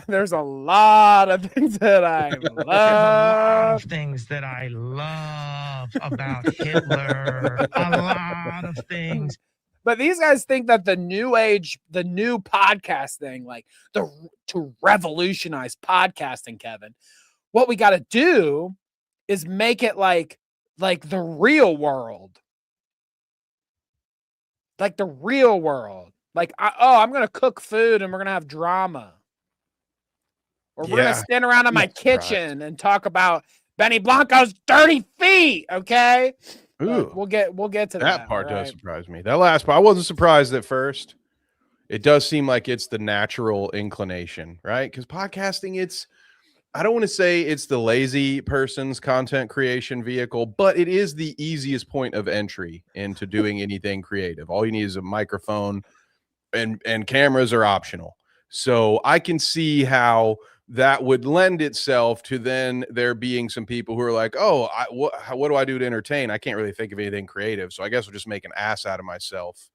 There's a lot of things that I There's a lot love. of things that I love about Hitler. A lot of things. But these guys think that the new age, the new podcast thing, like to revolutionize podcasting, Kevin, what we got to do is make it like the real world. Like the real world. Like, I'm going to cook food and we're going to have drama. Or we're going to stand around in my kitchen and talk about Benny Blanco's dirty feet, okay? Ooh, we'll get to that. Part right? does surprise me. That last part, I wasn't surprised at first. It does seem like it's the natural inclination, right? Because podcasting, I don't want to say it's the lazy person's content creation vehicle, but it is the easiest point of entry into doing anything creative. All you need is a microphone, and cameras are optional. So I can see how that would lend itself to then there being some people who are like, oh, what do I do to entertain? I can't really think of anything creative, so I guess I'll just make an ass out of myself,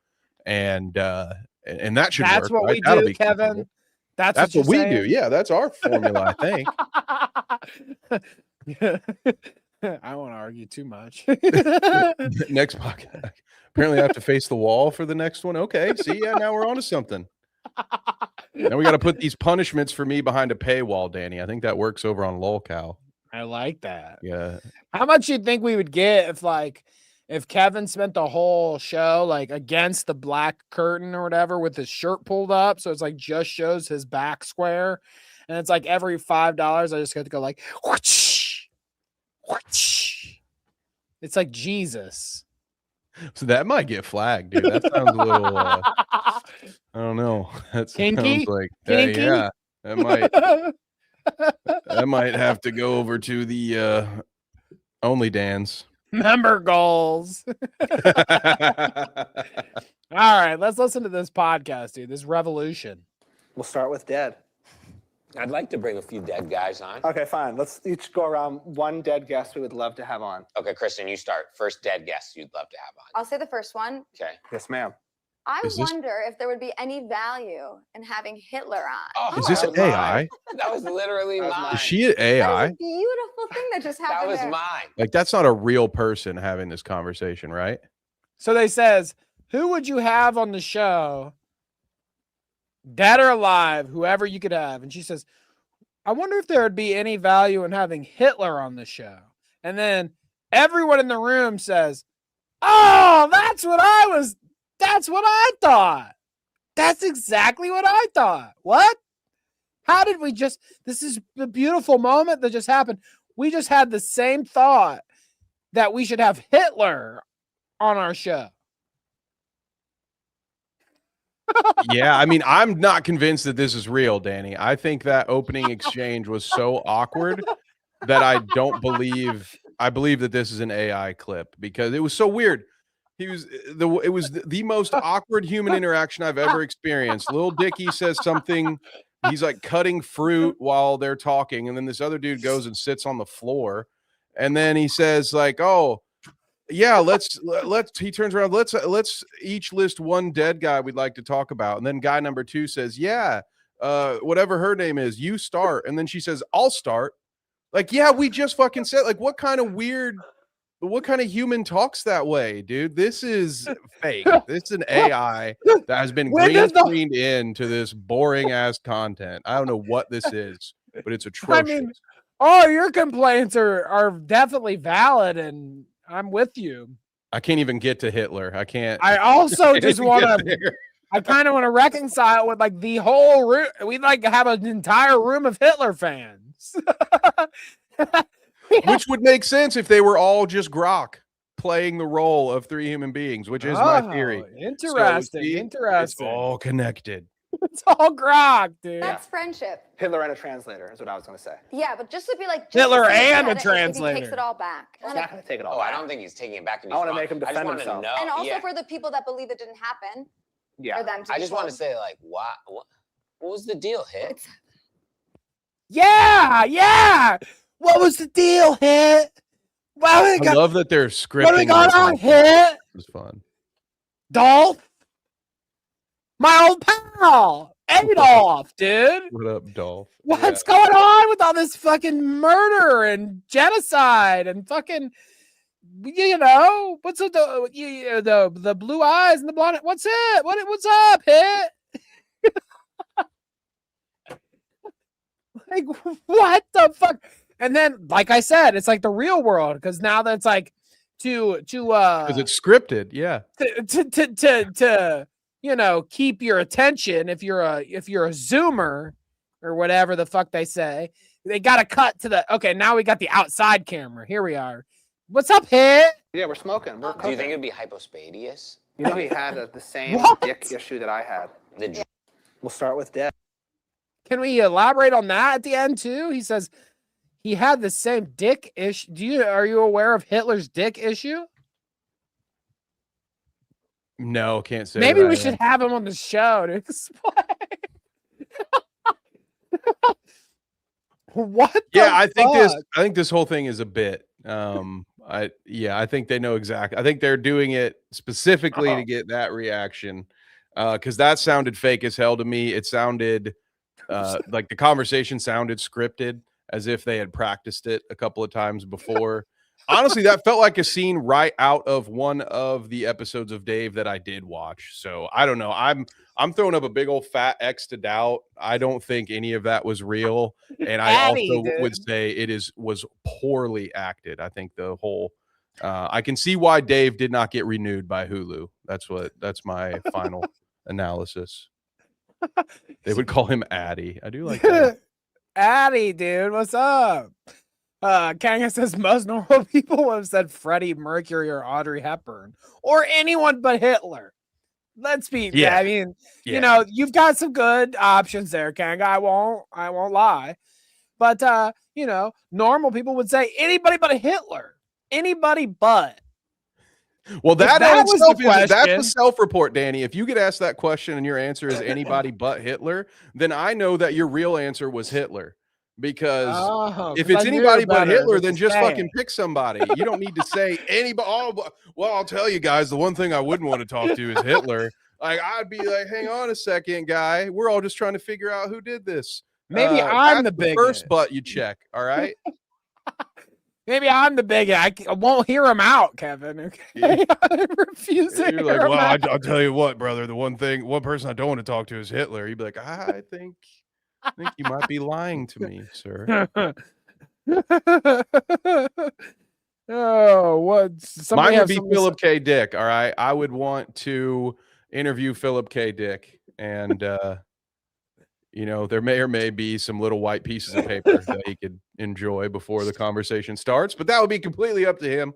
and that should That's work. what right? we That'll do, be Kevin. That's what we do. Yeah, that's our formula, I think. I won't argue too much. Next podcast. Apparently, I have to face the wall for the next one. Okay, see, yeah, now we're on to something. Now we got to put these punishments for me behind a paywall, Danny. I think that works over on LolCow. I like that. Yeah. How much you think we would get if Kevin spent the whole show like against the black curtain or whatever with his shirt pulled up, so it's like just shows his back square, and it's like every $5 I just get to go like whoosh, whoosh. It's like Jesus. So that might get flagged, dude. That sounds a little I don't know. That Kinky? sounds like Kinky? yeah. That might have to go over to the Only Dans. Member goals. All right, let's listen to this podcast, dude. This revolution. We'll start with dead. I'd like to bring a few dead guys on. Okay, fine. Let's each go around one dead guest we would love to have on. Okay, Kristen, you start. First dead guest you'd love to have on. I'll say the first one. Okay. Yes, ma'am. I Is this- wonder if there would be any value in having Hitler on. Is this that was AI? That was literally That was mine. Is she an That AI? is a beautiful thing that just That happened was there. mine. Like that's not a real person having this conversation, right? So they says, who would you have on the show, dead or alive, whoever you could have? And she says, I wonder if there would be any value in having Hitler on the show. And then everyone in the room says, oh, that's what I thought. That's exactly what I thought. What? How did we just, this is the beautiful moment that just happened. We just had the same thought that we should have Hitler on our show. Yeah, I mean, I'm not convinced that this is real, Danny. I think that opening exchange was so awkward that I believe that this is an AI clip because it was so weird. It was the most awkward human interaction I've ever experienced. Lil Dicky says something, he's like cutting fruit while they're talking, and then this other dude goes and sits on the floor, and then he says like, "Oh, yeah, let's he turns around, let's each list one dead guy we'd like to talk about." And then guy number 2 says, "Yeah, whatever her name is, you start." And then she says, "I'll start." Like, yeah, we just fucking said, like, what kind of human talks that way, dude? This is fake. This is an AI that has been green screened into this boring ass content. I don't know what this is, but it's atrocious. I mean, all your complaints are definitely valid, and I'm with you. I can't even get to Hitler. I can't. I also can't just even want get to, there. I kind of want to reconcile with like the whole room. We'd like to have an entire room of Hitler fans. Which would make sense if they were all just Grok playing the role of 3 human beings, which is my theory. Interesting. See, Interesting. It's all connected. It's all grok, dude. That's friendship. Hitler and a translator is what I was going to say. Yeah, but just to be like Hitler just to say and that a if he translator. takes it all back. He's not going to take it all Oh, back. I don't think he's taking it back. I want to make him defend himself. Know. And also yeah. for the people that believe it didn't happen, Yeah. for them to I be just want to told. say, like, what was the deal, Hit? Yeah. What was the deal, Hit? Well, we I got, love that they're scripting. what do we got on, this. Hit? It was fun. Dolph? My old pal. Adolf, dude. What up, Dolph? What's going on with all this fucking murder and genocide and fucking, what's the blue eyes and the blonde? What's it? What's up, Hit? Like, what the fuck? And then, like I said, it's like the real world, because now that's like because it's scripted, yeah. To keep your attention, if you're a zoomer or whatever the fuck they say, they got to cut to okay, now we got the outside camera. Here we are. What's up, Hit? Yeah, we're smoking. We're Do you think it'd be hypospadias? You know, he had the same dick issue that I had. We'll start with death. Can we elaborate on that at the end too? He says he had the same dick issue. Are you aware of Hitler's dick issue? No, can't say. Maybe we should have him on the show to explain. What? I think this whole thing is a bit. I think they know exactly. I think they're doing it specifically to get that reaction, because that sounded fake as hell to me. It sounded like the conversation sounded scripted, as if they had practiced it a couple of times before. Honestly, that felt like a scene right out of one of the episodes of Dave that I did watch. So I don't know. I'm throwing up a big old fat X to doubt. I don't think any of that was real, and I would say was poorly acted. I think the whole. I can see why Dave did not get renewed by Hulu. That's my final analysis. They would call him Addy. I do like that. Addy, dude, what's up? Kanga says most normal people would have said Freddie Mercury or Audrey Hepburn or anyone but Hitler. Let's be. Yeah. I mean, you've got some good options there, Kanga. I won't lie, but normal people would say anybody but a Hitler. Anybody but. Well, that was the question. That's a self-report, Danny. If you get asked that question and your answer is anybody but Hitler, then I know that your real answer was Hitler. Because if it's anybody but Hitler, then just fucking pick somebody. You don't need to say anybody. Oh, well, I'll tell you guys, the one thing I wouldn't want to talk to is Hitler. Like, I'd be like, hang on a second, guy. We're all just trying to figure out who did this. Maybe I'm the bigot. First butt you check, all right? Maybe I'm the bigot. I won't hear him out, Kevin. Okay, I refuse to. You're like, well, I'll tell you what, brother. The one person I don't want to talk to is Hitler. You'd be like, I think you might be lying to me, sir. What? Mine would be Philip K. Dick. All right, I would want to interview Philip K. Dick, and there may or may be some little white pieces of paper that he could enjoy before the conversation starts, but that would be completely up to him.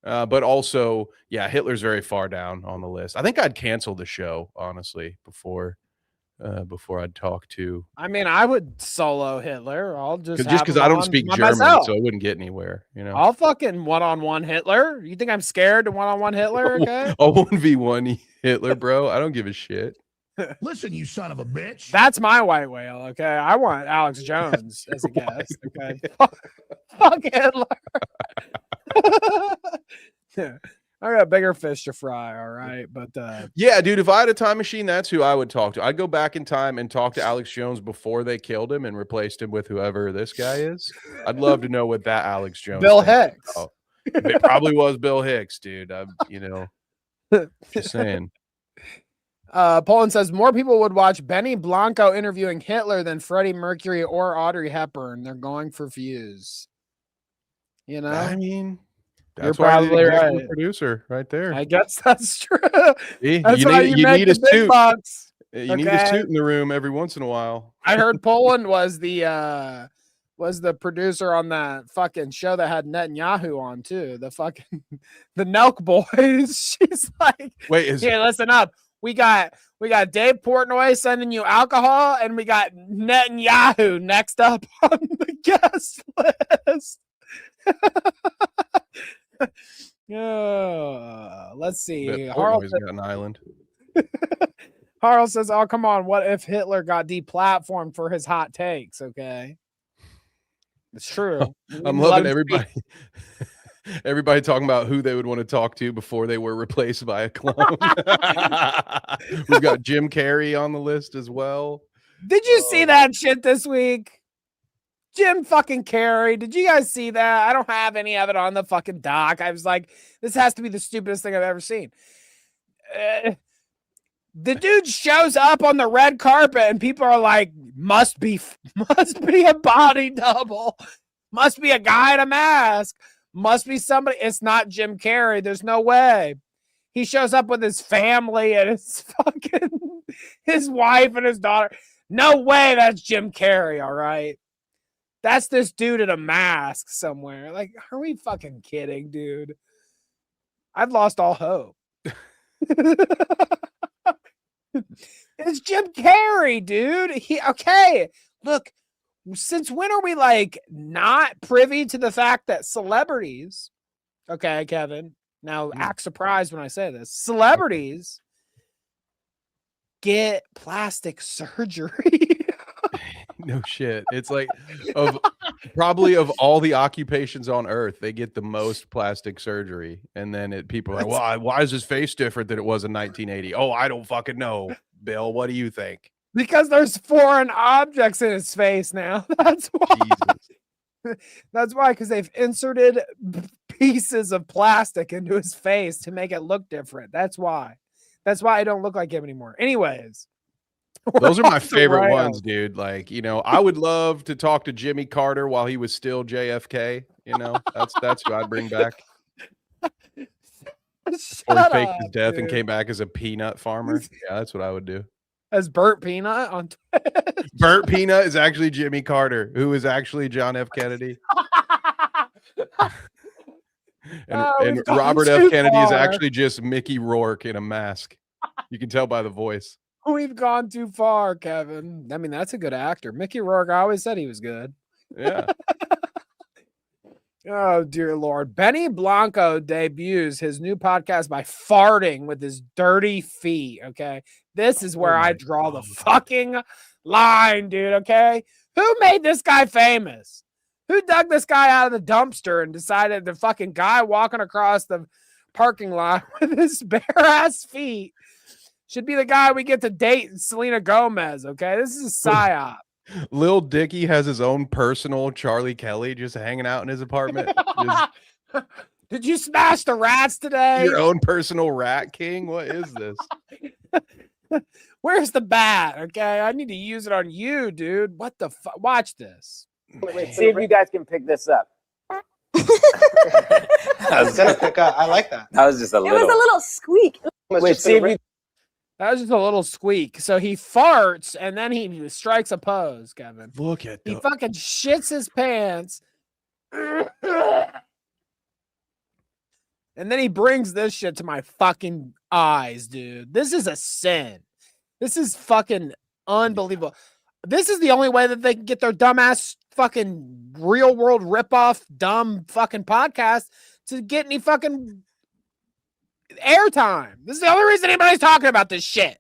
But also, Hitler's very far down on the list. I think I'd cancel the show, honestly, before I'd talk to. I mean, I would solo Hitler. I'll just because I don't speak German, so I wouldn't get anywhere. I'll fucking one-on-one Hitler. You think I'm scared to one-on-one Hitler? Okay, I'll 1v1 Hitler, bro. I don't give a shit. Listen, you son of a bitch. That's my white whale. Okay, I want Alex Jones as a guest. Okay, fuck Hitler. I got bigger fish to fry, all right. But dude, if I had a time machine, that's who I would talk to. I'd go back in time and talk to Alex Jones before they killed him and replaced him with whoever this guy is. I'd love to know what that Alex Jones. Bill Hicks. It probably was Bill Hicks, dude. Just saying. Poland says more people would watch Benny Blanco interviewing Hitler than Freddie Mercury or Audrey Hepburn. They're going for views. I mean. You're probably right. Producer right there. I guess that's true. That's why you need a suit. Bucks. You need a suit in the room every once in a while. I heard Poland was the producer on that fucking show that had Netanyahu on too. The Nelk Boys. She's like, wait, listen up. We got Dave Portnoy sending you alcohol, and we got Netanyahu next up on the guest list. Let's see. Harl's got an island. Harl says, "Oh, come on! What if Hitler got deplatformed for his hot takes?" Okay, it's true. I'm loving everybody. Everybody talking about who they would want to talk to before they were replaced by a clone. We've got Jim Carrey on the list as well. Did you see that shit this week? Jim fucking Carrey. Did you guys see that? I don't have any of it on the fucking doc. I was like, this has to be the stupidest thing I've ever seen. The dude shows up on the red carpet and people are like, must be a body double. Must be a guy in a mask. Must be somebody. It's not Jim Carrey. There's no way. He shows up with his family and his wife and his daughter. No way that's Jim Carrey, all right? That's this dude in a mask somewhere. Like, are we fucking kidding, dude? I've lost all hope. It's Jim Carrey, dude. Okay, look, since when are we like not privy to the fact that celebrities, okay, Kevin, now act surprised when I say this, celebrities get plastic surgery. No shit. It's like probably of all the occupations on earth, they get the most plastic surgery. And then people are like, why is his face different than it was in 1980? Oh, I don't fucking know. Bill, what do you think? Because there's foreign objects in his face now. That's why. Jesus. That's why, because they've inserted pieces of plastic into his face to make it look different. That's why. That's why I don't look like him anymore. Anyways. Those are my favorite ones, dude. Like, I would love to talk to Jimmy Carter while he was still JFK. That's who I'd bring back. Or he faked his death and came back as a peanut farmer. Yeah, that's what I would do. As Burt Peanut on Twitch. Burt Peanut is actually Jimmy Carter, who is actually John F. Kennedy. and Robert F. Kennedy is actually just Mickey Rourke in a mask. You can tell by the voice. We've gone too far, Kevin. I mean, that's a good actor. Mickey Rourke, I always said he was good. Yeah. Oh, dear Lord. Benny Blanco debuts his new podcast by farting with his dirty feet, okay? This is where I draw the fucking line, dude, okay? Who made this guy famous? Who dug this guy out of the dumpster and decided the fucking guy walking across the parking lot with his bare-ass feet should be the guy we get to date Selena Gomez, okay? This is a psyop. Lil Dicky has his own personal Charlie Kelly just hanging out in his apartment. Did you smash the rats today? Your own personal rat king? What is this? Where's the bat? Okay, I need to use it on you, dude. What the fuck? Watch this. Wait, see if you guys can pick this up. I was gonna pick up. I like that. That was just a little. It was a little squeak. Wait, see if you. That was just a little squeak. So he farts and then he strikes a pose, Kevin. Look at He fucking shits his pants. And then he brings this shit to my fucking eyes, dude. This is a sin. This is fucking unbelievable. This is the only way that they can get their dumbass fucking real world ripoff dumb fucking podcast to get any fucking airtime. This is the only reason anybody's talking about this shit.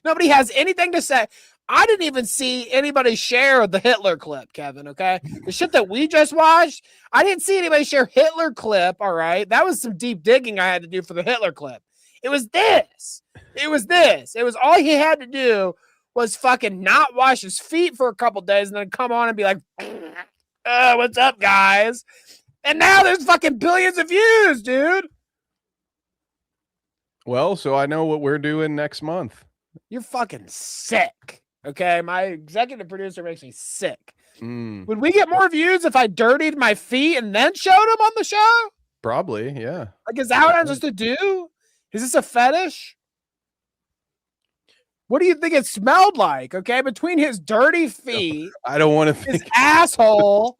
Nobody has anything to say. I didn't even see anybody share the Hitler clip, Kevin, okay? The shit that we just watched, I didn't see anybody share Hitler clip, all right? That was some deep digging I had to do for the Hitler clip. It was this. It was this. It was all he had to do was fucking not wash his feet for a couple days and then come on and be like, what's up, guys? And now there's fucking billions of views, dude. Well, so I know what we're doing next month. You're fucking sick. Okay, my executive producer makes me sick. Would we get more views if I dirtied my feet and then showed them on the show? Probably, yeah. Like, is that what I'm supposed to do? Is this a fetish? What do you think it smelled like? Okay, between his dirty feet, I don't want to his asshole,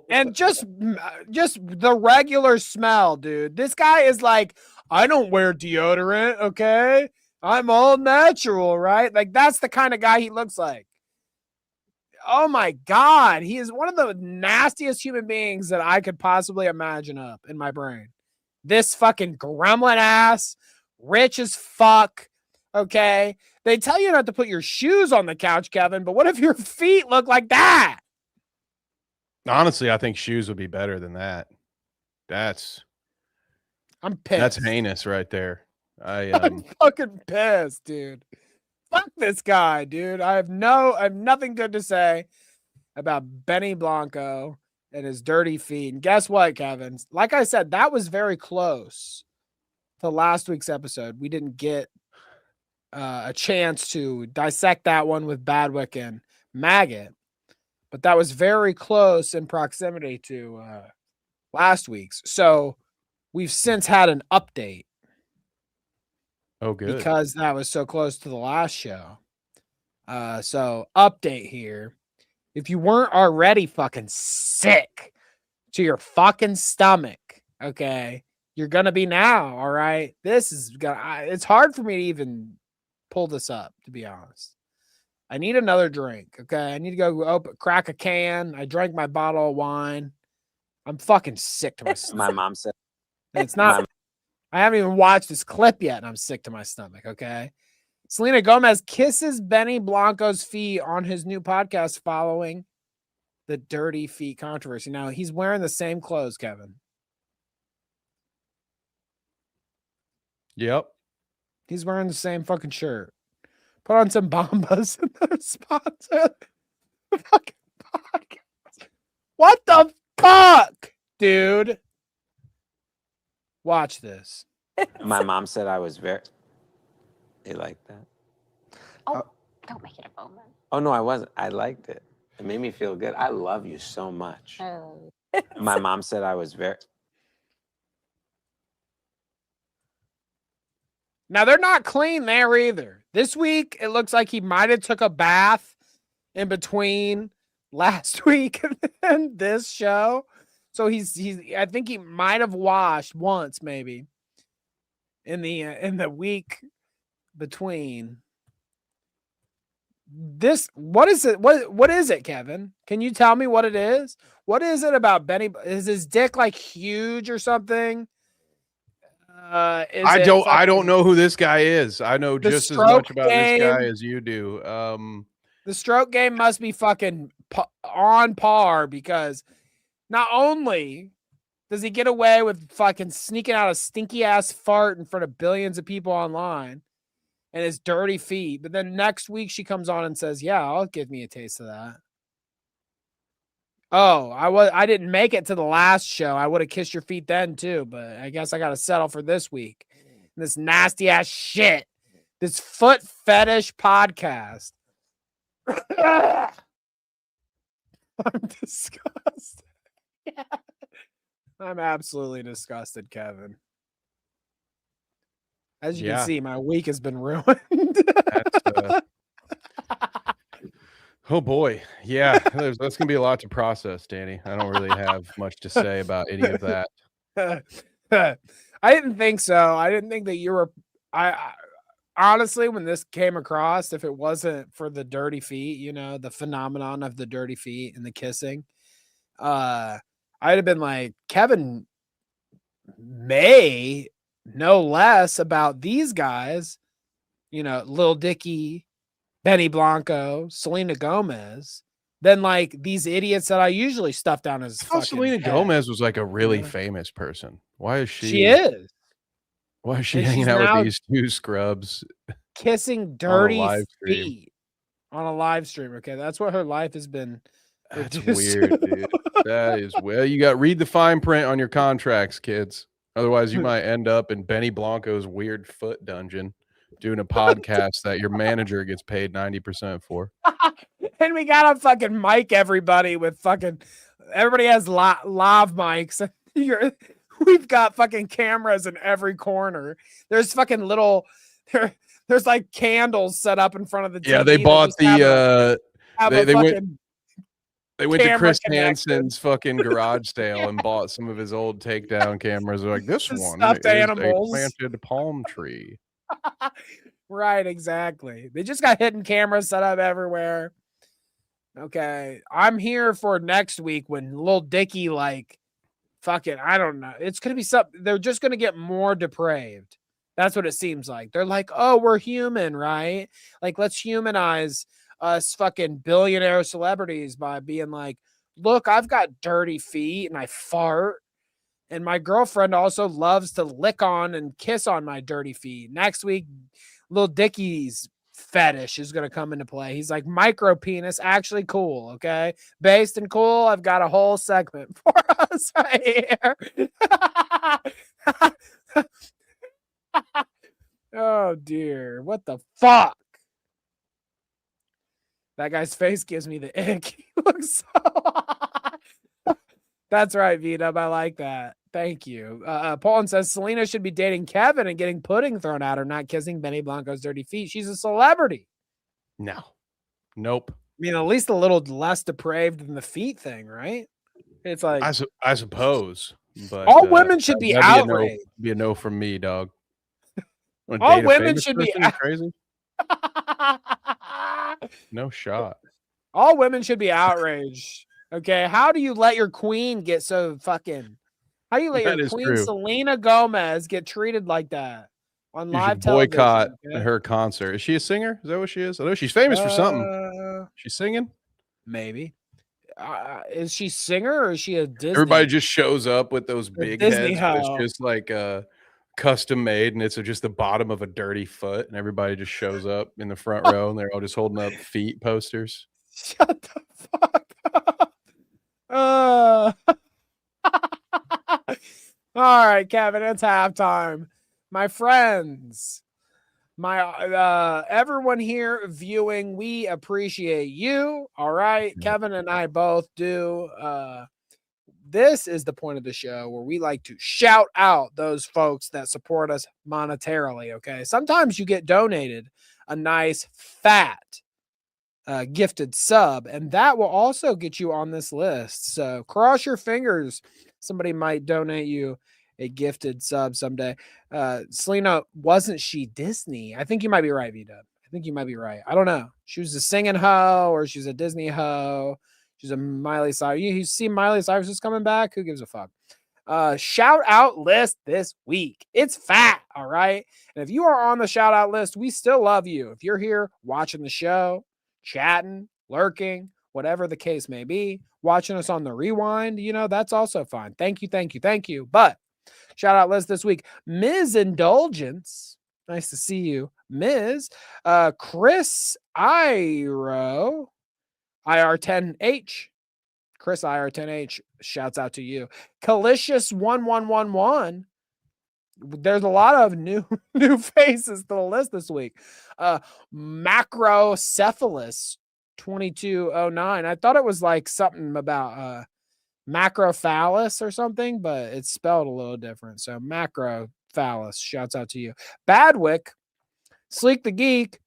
and just the regular smell, dude. This guy is like, I don't wear deodorant. Okay. I'm all natural, right? Like, that's the kind of guy he looks like. Oh my God. He is one of the nastiest human beings that I could possibly imagine up in my brain. This fucking gremlin ass, rich as fuck. Okay. They tell you not to put your shoes on the couch, Kevin, but what if your feet look like that? Honestly, I think shoes would be better than that. I'm pissed. That's heinous right there. I'm fucking pissed, dude. Fuck this guy, dude. I have nothing good to say about Benny Blanco and his dirty feet. And guess what, Kevin? Like I said, that was very close to last week's episode. We didn't get a chance to dissect that one with Badwick and Maggot, but that was very close in proximity to last week's. So we've since had an update. Oh, good. Because that was so close to the last show. So update here. If you weren't already fucking sick to your fucking stomach, okay, you're gonna be now. All right. This is gonna. It's hard for me to even pull this up, to be honest. I need another drink. Okay, I need to go crack a can. I drank my bottle of wine. I'm fucking sick to my stomach. My mom said It's not. I haven't even watched this clip yet, and I'm sick to my stomach. Okay. Selena Gomez kisses Benny Blanco's feet on his new podcast following the dirty feet controversy. Now he's wearing the same clothes, Kevin. Yep. He's wearing the same fucking shirt. Put on some Bombas and they're sponsor the fucking podcast. What the fuck, dude? Watch this. my mom said I was very. You like that? Oh, don't make it a moment. Oh no, I wasn't. I liked it. It made me feel good. I love you so much. Oh. My mom said I was very. Now they're not clean there either. This week it looks like he might have took a bath in between last week and this show. So he's I think he might have washed once maybe in the week between. This what is it? What is it, Kevin? Can you tell me what it is? What is it about Benny? Is his dick like huge or something? I don't know who this guy is. I know just as much about this guy as you do. The stroke game must be fucking on par, because not only does he get away with fucking sneaking out a stinky ass fart in front of billions of people online and his dirty feet, but then next week she comes on and says, "Yeah, I'll give me a taste of that." Oh, I didn't make it to the last show. I would have kissed your feet then too, but I guess I got to settle for this week. This nasty ass shit. This foot fetish podcast. I'm disgusted. Yeah. I'm absolutely disgusted, Kevin. As you can see, my week has been ruined. Oh boy. Yeah, that's going to be a lot to process, Danny. I don't really have much to say about any of that. I didn't think so. I didn't think that you were I honestly, when this came across, if it wasn't for the dirty feet, you know, the phenomenon of the dirty feet and the kissing, I'd have been like, Kevin may know less about these guys, you know, Lil Dicky, Benny Blanco, Selena Gomez, than like these idiots that I usually stuff down his fucking Selena head. Gomez was like a really famous person. Why is she? She is. Why is she And hanging she's out now with these two scrubs? Kissing dirty live stream. feet on a live stream. Okay, that's what her life has been. That's reduced weird, to. dude. That is well. You got read the fine print on your contracts, kids. Otherwise, you might end up in Benny Blanco's weird foot dungeon doing a podcast that your manager gets paid 90% for. And we gotta fucking mic everybody with fucking. Everybody has lav mics. We've got fucking cameras in every corner. There's fucking little. There's like candles set up in front of the TV. Yeah, they bought the. They went to Chris Hansen's fucking garage sale and bought some of his old takedown cameras. They're like, this one stuffed is animals. a planted palm tree. Right, exactly. They just got hidden cameras set up everywhere. Okay, I'm here for next week when Lil Dicky, like, fucking, I don't know. It's gonna be something. They're just gonna get more depraved. That's what it seems like. They're like, oh, we're human, right? Like, let's humanize us fucking billionaire celebrities by being like, look, I've got dirty feet and I fart And my girlfriend also loves to lick on and kiss on my dirty feet. Next week, little Dickie's fetish is going to come into play. He's like, micro penis, actually cool. Okay. Based and cool. I've got a whole segment for us right here. Oh, dear. What the fuck? That guy's face gives me the ick. He looks so... That's right, V-Dub. I like that. Thank you. Paulin says Selena should be dating Kevin and getting pudding thrown at her, not kissing Benny Blanco's dirty feet. She's a celebrity. No. Nope. I mean, at least a little less depraved than the feet thing, right? It's like I suppose. But all women should be outraged. Be a no from me, dog. All women should be crazy. No shot. All women should be outraged. Okay, how do you let your queen get so fucking? How do you let your queen Selena Gomez get treated like that on live television? Boycott her concert. Is she a singer? Is that what she is? I know she's famous for something. She's singing. Maybe. Is she singer or is she a Disney? Everybody just shows up with those big heads. It's just like custom made, and it's just the bottom of a dirty foot, and everybody just shows up in the front row, and they're all just holding up feet posters. Shut the fuck up. All right, Kevin, it's halftime. My friends, my everyone here viewing, we appreciate you. All right, Kevin and I both do. This is the point of the show where we like to shout out those folks that support us monetarily. Okay, sometimes you get donated a nice fat gifted sub, and that will also get you on this list. So cross your fingers, somebody might donate you a gifted sub someday. Selena, wasn't she Disney? I think you might be right, V-Dub. I think you might be right. I don't know. She was a singing hoe or she's a Disney hoe. She's a Miley Cyrus. You see Miley Cyrus is coming back? Who gives a fuck? Shout out list this week. It's fat, all right? And if you are on the shout out list, we still love you. If you're here watching the show, chatting, lurking, whatever the case may be, watching us on the rewind, that's also fine. Thank you. But shout out list this week, Ms. Indulgence. Nice to see you, Ms. Chris Iro, IR10H. Chris IR10H, shouts out to you. Calicious1111. There's a lot of new faces to the list this week. Macrocephalus 2209. I thought it was like something about macrophallus or something, but it's spelled a little different. So macrophallus, shouts out to you. Badwick, Sleek the Geek,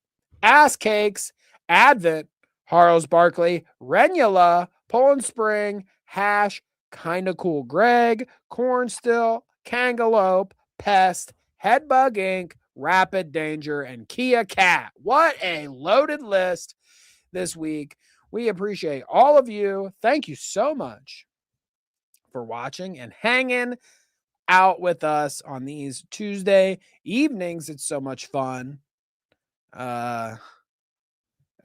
Ass Cakes, Advent, Harles Barkley, Renula, Poland Spring, Hash, Kinda Cool Greg, Cornstill, Kangalope, Pest, Headbug Inc., Rapid Danger, and Kia Cat. What a loaded list this week. We appreciate all of you. Thank you so much for watching and hanging out with us on these Tuesday evenings. It's so much fun.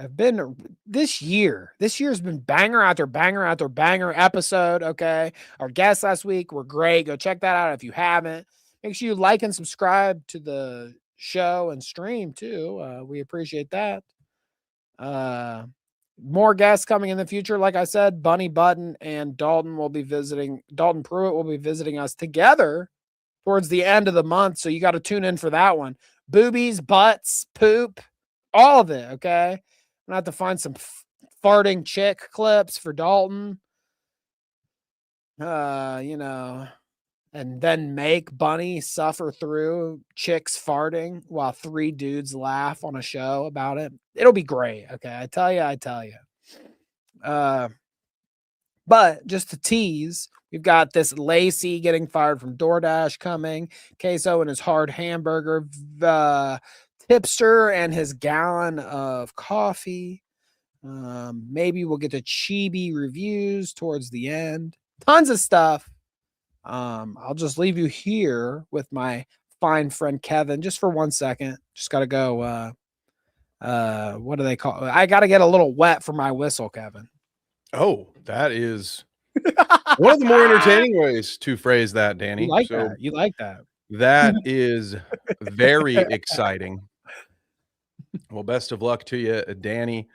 I've been this year's been banger after banger episode. Okay. Our guests last week were great. Go check that out if you haven't. Make sure you like and subscribe to the show and stream too. We appreciate that. More guests coming in the future. Like I said, Bunny Button and Dalton Pruitt will be visiting us together towards the end of the month. So you got to tune in for that one. Boobies, butts, poop, all of it. Okay. I'm gonna have to find some farting chick clips for Dalton. And then make Bunny suffer through chicks farting while 3 dudes laugh on a show about it. It'll be great. Okay. I tell you. But just to tease, we've got this Lacy getting fired from DoorDash coming, CaseOh and his hard hamburger, Tipster and his gallon of coffee. Maybe we'll get to Chibi Reviews towards the end. Tons of stuff. I'll just leave you here with my fine friend Kevin just for 1 second. Just got to go. What do they call it? I got to get a little wet for my whistle, Kevin. Oh, that is One of the more entertaining ways to phrase that, Danny. You like that. You like that. That is very exciting. Well, best of luck to you, Danny.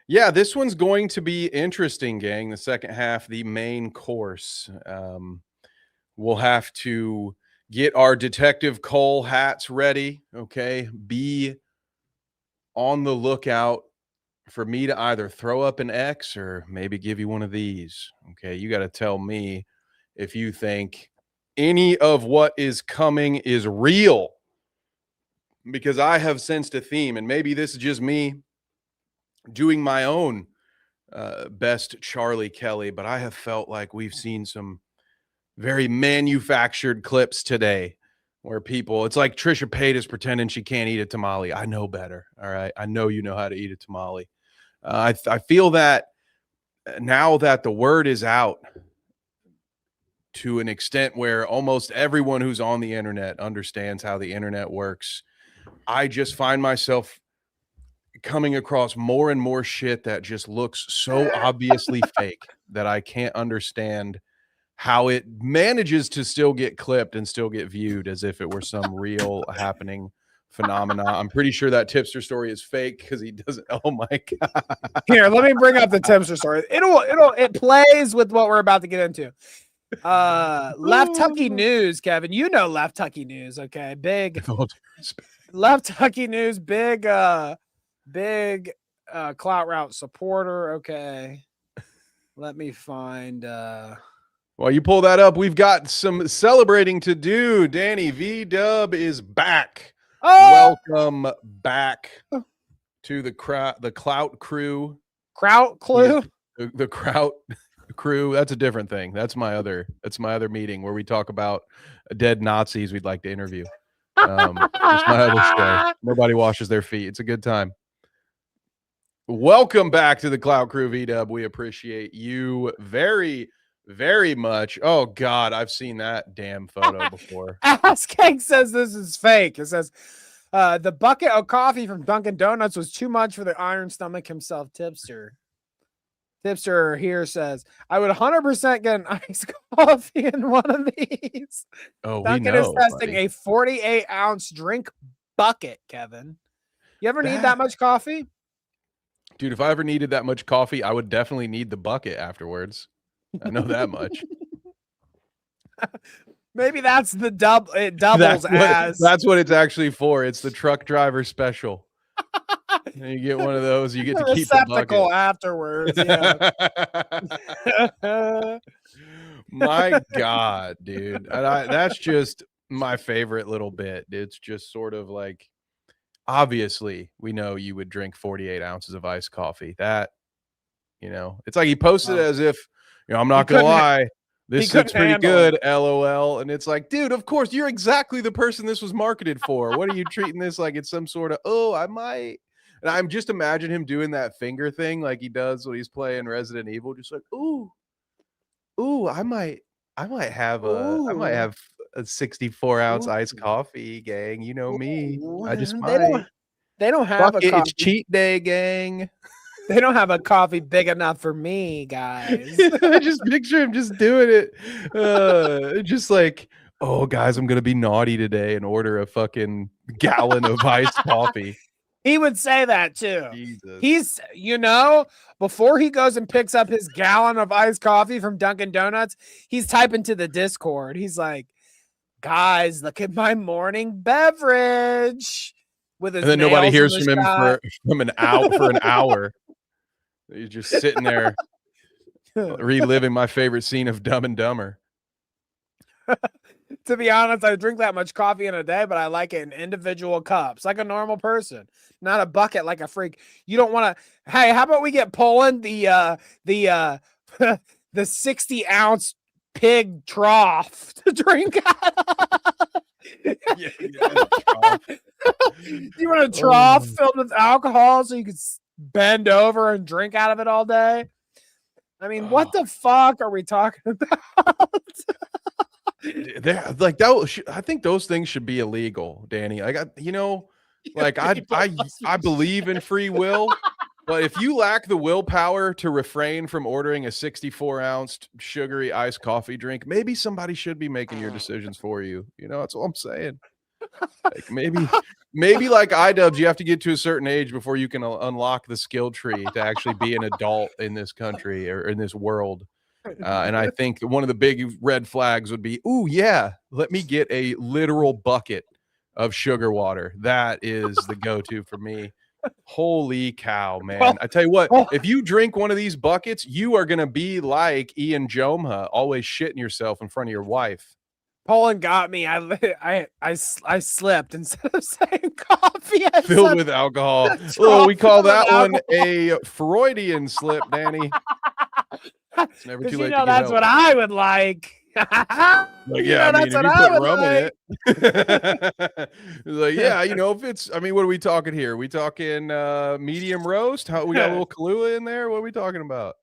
Yeah, this one's going to be interesting, gang. The second half, the main course. We'll have to get our Detective Cole hats ready. Okay. Be on the lookout for me to either throw up an X or maybe give you one of these. Okay. You got to tell me if you think any of what is coming is real, because I have sensed a theme, and maybe this is just me doing my own best Charlie Kelly, but I have felt like we've seen some very manufactured clips today where people, it's like Trisha Paytas pretending she can't eat a tamale. I know better. All right. I know you know how to eat a tamale. I feel that now that the word is out to an extent where almost everyone who's on the internet understands how the internet works, I just find myself coming across more and more shit that just looks so obviously fake that I can't understand how it manages to still get clipped and still get viewed as if it were some real happening phenomena. I'm pretty sure that tipster story is fake because he doesn't. Oh my God. Here, let me bring up the tipster story. It plays with what we're about to get into. Left Tucky News, Kevin. You know Left Tucky News, okay? Big Left Tucky News, big Clout Route supporter. Okay. Let me find While you pull that up, we've got some celebrating to do. Danny, V-Dub is back. Oh! Welcome back to the Clout crew. Kraut Clue? The Kraut crew. That's a different thing. That's my other meeting where we talk about dead Nazis we'd like to interview. It's my other show. Nobody washes their feet. It's a good time. Welcome back to the Clout crew, V-Dub. We appreciate you very, very much. Oh God, I've seen that damn photo before. Askeg says this is fake. It says the bucket of coffee from Dunkin' Donuts was too much for the iron stomach himself, Tipster. Tipster here says, I would 100% get an iced coffee in one of these. Oh, Dunkin' is testing a 48-ounce drink bucket, Kevin. You ever need that much coffee? Dude, if I ever needed that much coffee, I would definitely need the bucket afterwards. I know that much. Maybe that's the it doubles that's what it's actually for. It's the truck driver special. And you get one of those, you get to keep the bucket afterwards. Yeah. My God, dude. That's just my favorite little bit. It's just sort of like, obviously, we know you would drink 48 ounces of iced coffee. That, it's like he posted as if, I'm not going to lie, this looks pretty good, LOL. And it's like, dude, of course, you're exactly the person this was marketed for. What are you treating this like it's some sort of, I might. And I'm just imagining him doing that finger thing like he does when he's playing Resident Evil, just like, I might have a 64-ounce iced coffee, gang. You know me. I just might. They don't have a coffee. It's cheat day, gang. They don't have a coffee big enough for me, guys. I just picture him just doing it. Just like, oh, guys, I'm going to be naughty today and order a fucking gallon of iced coffee. He would say that too. Jesus. He's, before he goes and picks up his gallon of iced coffee from Dunkin' Donuts, he's typing to the Discord. He's like, guys, look at my morning beverage. With his and then nobody hears from him for an hour. He's just sitting there reliving my favorite scene of Dumb and Dumber. To be honest, I drink that much coffee in a day, but I like it in individual cups, like a normal person, not a bucket like a freak. You don't want to. Hey, how about we get Poland the 60-ounce pig trough to drink out of? You want a trough filled with alcohol so you can bend over and drink out of it all day? I mean, what the fuck are we talking about? Like that, I think those things should be illegal, Danny. Like I believe in free will, But if you lack the willpower to refrain from ordering a 64-ounce sugary iced coffee drink, maybe somebody should be making your decisions for you. You know, that's all I'm saying. Like maybe like iDubbbz, you have to get to a certain age before you can unlock the skill tree to actually be an adult in this country or in this world. And I think one of the big red flags would be, ooh, yeah, let me get a literal bucket of sugar water. That is the go-to for me. Holy cow, man. I tell you what, if you drink one of these buckets, you are going to be like Ian JOMHA, always shitting yourself in front of your wife. Poland got me. I slipped. Instead of saying coffee, I filled said with alcohol. Oh, we call that one a Freudian slip, Danny. It's never too late to get that's help. what I would like. Like, yeah, I mean, if you put rum in it, it's like, yeah, you know, if it's, I mean, what are we talking here? We talking medium roast? How we got a little Kahlua in there? What are we talking about?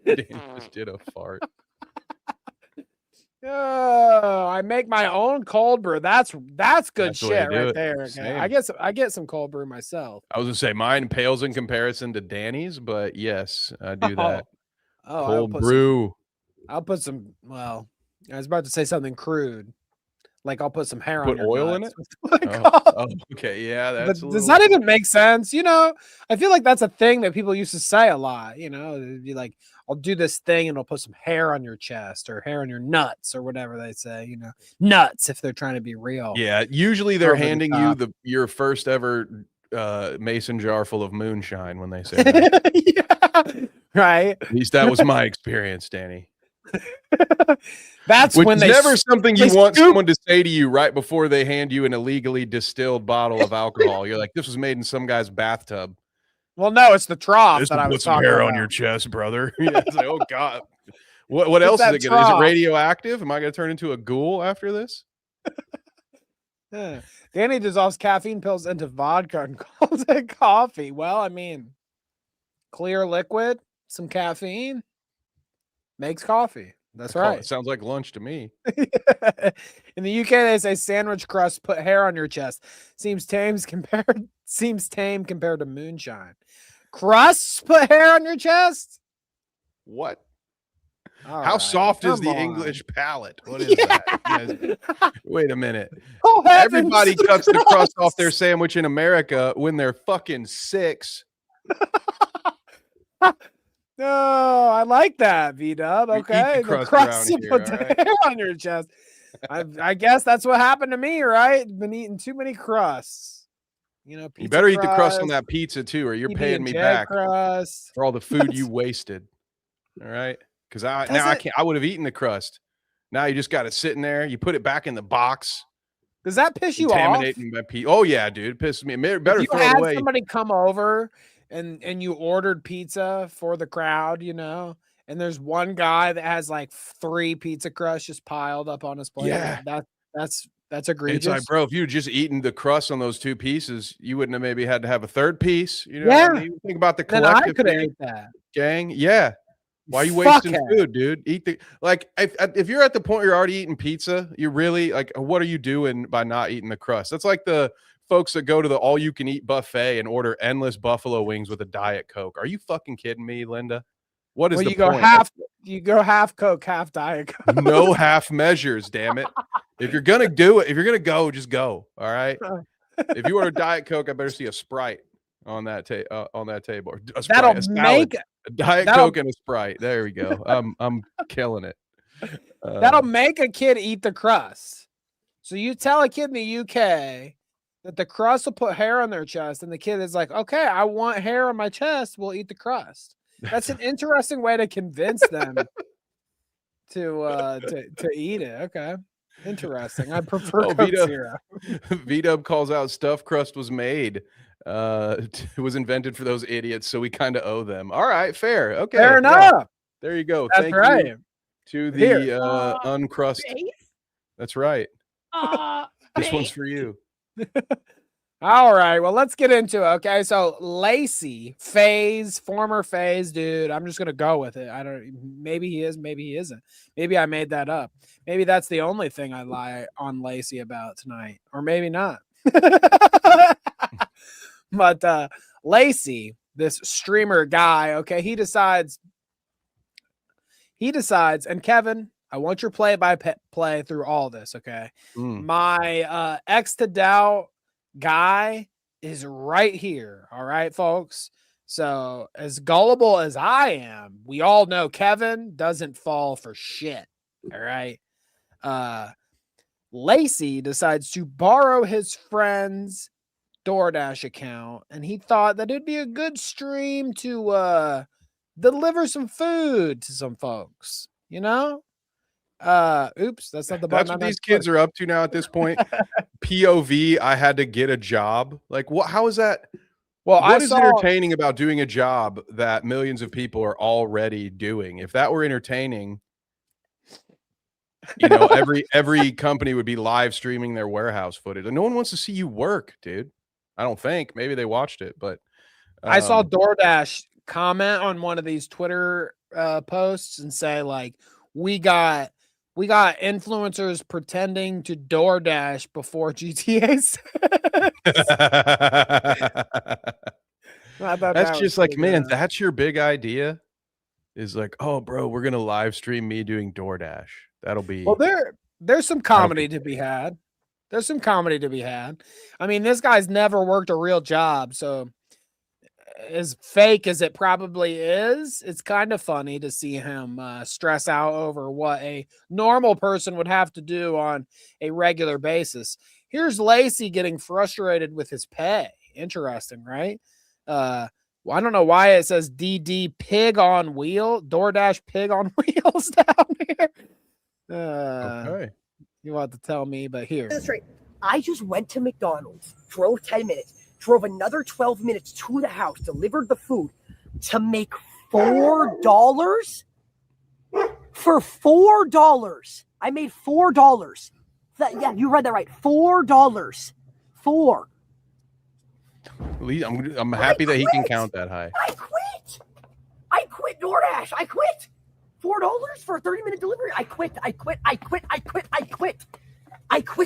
Danny just did a fart. Oh, I make my own cold brew. That's good That's the way shit to do right it. there. Okay? I get some cold brew myself. I was gonna say mine pales in comparison to Danny's, but yes, I do that. Oh, Cold brew. I'll put some. Well, I was about to say something crude, like I'll put some hair on Put your oil in nuts. it. Oh, okay, yeah, that's. Does that even make sense? You know, I feel like that's a thing that people used to say a lot. You know, it'd be like, I'll do this thing and I'll put some hair on your chest or hair on your nuts or whatever they say. You know, nuts if they're trying to be real. Yeah, usually they're Over the handing you top. your first ever mason jar full of moonshine when they say that. Yeah, right. At least that was my experience, Danny. That's Which when is they never something you want scoop- someone to say to you right before they hand you an illegally distilled bottle of alcohol. You're like, this was made in some guy's bathtub. Well, no, it's the trough This that will I put was some talking hair about. on your chest, brother. Yeah, it's like, oh god. What It's else is that it gonna? Is it trough. radioactive? Am I gonna turn into a ghoul after this? Yeah. Danny dissolves caffeine pills into vodka and calls it coffee. Well, I mean, clear liquid, some caffeine makes coffee. That's right. It sounds like lunch to me. In the UK, they say sandwich crust put hair on your chest. Seems tame compared to moonshine. Crusts put hair on your chest? What? All How right, soft is come the on. English palate? What is that? You guys- wait a minute. Oh, Everybody heavens cuts the crust off Christ. their sandwich in America when they're fucking 6. No, I like that, V-Dub. We eat the Okay, crust crust around to here, put the all right? hair on your chest. I guess that's what happened to me, right? Been eating too many crusts. You know, You better eat the crust on crust, that pizza too, or you're PB paying and me J back crust. for all the food you wasted. All right, because I can't. I would have eaten the crust. Now you just got it sitting there. You put it back in the box. Does that piss you off? Contaminating my pizza. Oh yeah, dude, it pisses me. Better If you throw it had away. somebody come over and you ordered pizza for the crowd, you know, and there's one guy that has like 3 pizza crusts just piled up on his plate. Yeah. That's egregious. It's like, bro, if you had just eaten the crust on those 2 pieces, you wouldn't have maybe had to have a 3rd piece. You know what I mean? Think about the Then I collective could have thing, ate that. gang. Yeah. Why are you Fuck wasting it. food, dude? Eat the like if you're at the point where you're already eating pizza, you're really like, what are you doing by not eating the crust? That's like the folks that go to the all-you-can-eat buffet and order endless buffalo wings with a Diet Coke. Are you fucking kidding me, Linda? What is Well, the you go point? half Coke, half Diet Coke. No half measures, damn it. If you're gonna do it, if you're gonna go, just go. All right. If you order Diet Coke, I better see a Sprite on that table. A Sprite, That'll a salad, make a Diet that'll- Coke and a Sprite. There we go. I'm killing it. that'll make a kid eat the crust. So you tell a kid in the UK that the crust will put hair on their chest, and the kid is like, "Okay, I want hair on my chest. We'll eat the crust." That's an interesting way to convince them to eat it. Okay, interesting. I prefer Oh, Coke Vito. Zero. V-Dub calls out stuffed crust was made. It was invented for those idiots, so we kind of owe them. All right, fair. Okay, Fair yeah. enough. There you go. That's Thank right. you to the Here. uncrust. That's right. This one's for you. All right, well, let's get into it. Okay, so Lacy, former FaZe dude. I'm just gonna go with it. I don't. Maybe he is. Maybe he isn't. Maybe I made that up. Maybe that's the only thing I lie on Lacy about tonight, or maybe not. But Lacy, this streamer guy, okay, he decides, and Kevin, I want your play-by-play through all this, okay? My X to Doubt guy is right here, all right, folks? So as gullible as I am, we all know Kevin doesn't fall for shit, all right? Lacy decides to borrow his friend's DoorDash account, and he thought that it'd be a good stream to deliver some food to some folks, you know? Oops, that's not the button. That's what these kids are up to now at this point. POV, I had to get a job. Like, what? How is that? Well, what is entertaining about doing a job that millions of people are already doing? If that were entertaining, you know, every company would be live streaming their warehouse footage. And no one wants to see you work, dude. I don't think. Maybe they watched it, but I saw DoorDash comment on one of these Twitter posts and say, like, we got influencers pretending to DoorDash before GTA 6. That's just like, man, that's your big idea, is like, oh, bro, we're gonna live stream me doing DoorDash. That'll be well. There's some comedy to be had. There's some comedy to be had. I mean, this guy's never worked a real job, so as fake as it probably is, it's kind of funny to see him stress out over what a normal person would have to do on a regular basis. Here's Lacy getting frustrated with his pay. Interesting, right? Well, I don't know why it says DD Pig on Wheel, DoorDash Pig on Wheels down here. Okay. You want to tell me, but here. That's right. I just went to McDonald's, drove 10 minutes, drove another 12 minutes to the house, delivered the food to make $4 for $4. I made $4. Yeah, you read that right. $4. I'm happy that he can count that high. I quit DoorDash. I quit. $4 for a 30-minute delivery. I quit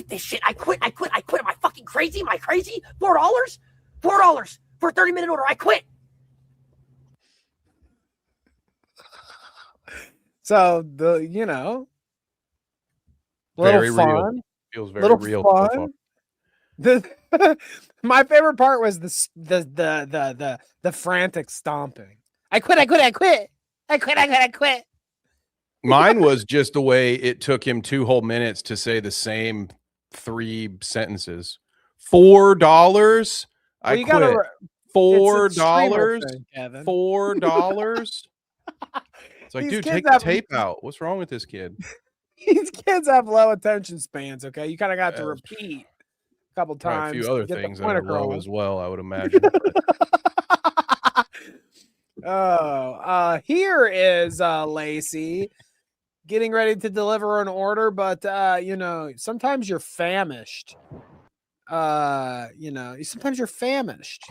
this shit. I quit. Am I fucking crazy? Am I crazy? $4 for a 30-minute order. I quit. So little very fun. Real. Feels very little real. Fun. My favorite part was the frantic stomping. I quit. Mine was just the way it took him 2 whole minutes to say the same 3 sentences. $4. I quit. $4. $4. It's like, dude, take the tape out. What's wrong with this kid? These kids have low attention spans. Okay, you kind of got to repeat a couple times. A few other things that are low as well, I would imagine. Here is Lacy getting ready to deliver an order, but sometimes you're famished. Sometimes you're famished.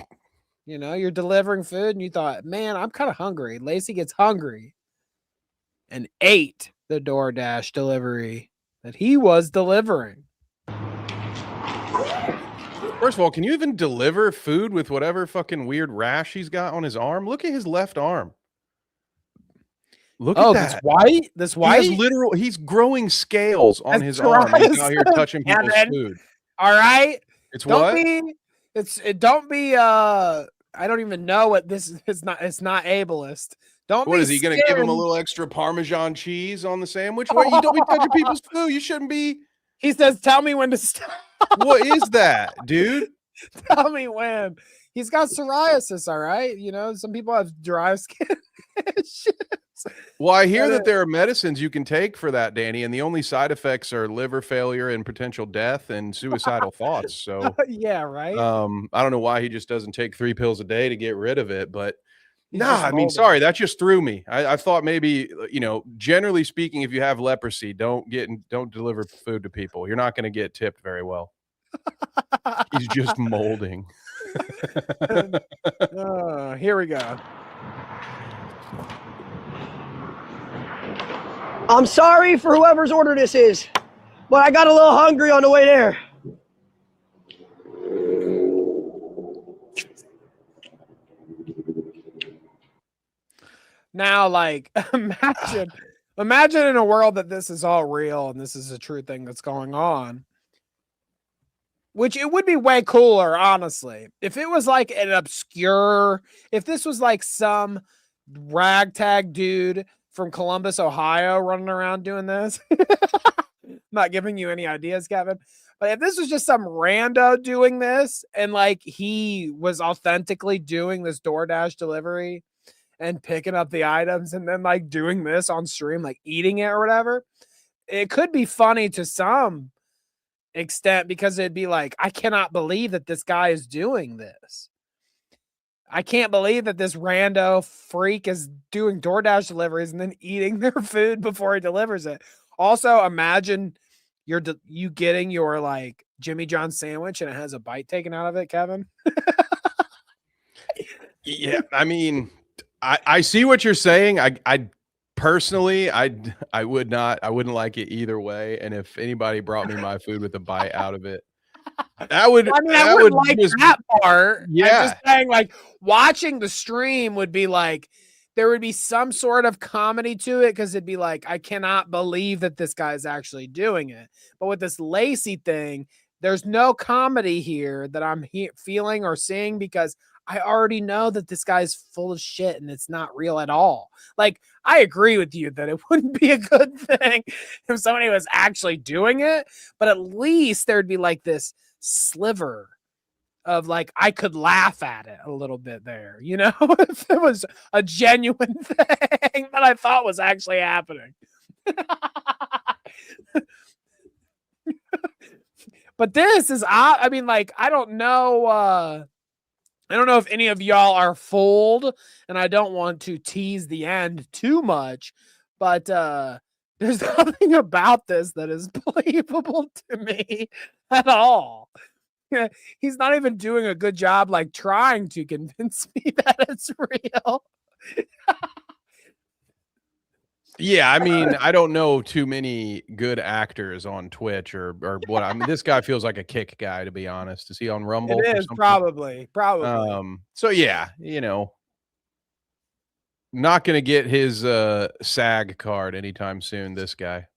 You're delivering food and you thought, man, I'm kind of hungry. Lacy gets hungry and ate the DoorDash delivery that he was delivering. First of all, can you even deliver food with whatever fucking weird rash he's got on his arm? Look at his left arm. Look at that. This white? He's growing scales on his arm. He's out here touching people's food. All right. It's don't be I don't even know what this is. It's not ableist. What is he going to give him a little extra Parmesan cheese on the sandwich? What? You don't be touching people's food. You shouldn't be. He says, tell me when to stop. What is that, dude? Tell me when. He's got psoriasis, all right? Some people have dry skin issues. Well, I hear that there are medicines you can take for that, Danny, and the only side effects are liver failure and potential death and suicidal thoughts. So yeah, right. I don't know why he just doesn't take 3 pills a day to get rid of it, but I mean, sorry, that just threw me. I thought maybe, generally speaking, if you have leprosy, don't deliver food to people. You're not going to get tipped very well. He's just molding. Here we go. I'm sorry for whoever's order this is, but I got a little hungry on the way there. Now, like, imagine in a world that this is all real and this is a true thing that's going on. Which it would be way cooler, honestly. If it was like an obscure, if this was like some ragtag dude from Columbus, Ohio running around doing this. Not giving you any ideas, Kevin. But if this was just some rando doing this and like he was authentically doing this DoorDash delivery and picking up the items and then like doing this on stream, like eating it or whatever, it could be funny to some extent because it'd be like, I cannot believe that this guy is doing this. I can't believe that this rando freak is doing DoorDash deliveries and then eating their food before he delivers it. Also, imagine you getting your like Jimmy John sandwich and it has a bite taken out of it, Kevin. Yeah, I mean, I see what you're saying. I personally, I wouldn't like it either way. And if anybody brought me my food with a bite out of it, that would. I mean, I wouldn't like that part. Yeah, I'm just saying, like, watching the stream would be like, there would be some sort of comedy to it because it'd be like, I cannot believe that this guy's actually doing it. But with this Lacy thing, there's no comedy here that I'm feeling or seeing because I already know that this guy's full of shit and it's not real at all. Like, I agree with you that it wouldn't be a good thing if somebody was actually doing it, but at least there'd be like this sliver of like, I could laugh at it a little bit there, you know, if it was a genuine thing that I thought was actually happening. But this is, I mean, like, I don't know if any of y'all are fooled, and I don't want to tease the end too much, but there's nothing about this that is believable to me at all. He's not even doing a good job, like trying to convince me that it's real. Yeah, I mean, I don't know too many good actors on Twitch or what. I mean, this guy feels like a Kick guy, to be honest. Is he on Rumble? It is probably. So yeah, you know, not gonna get his SAG card anytime soon. This guy.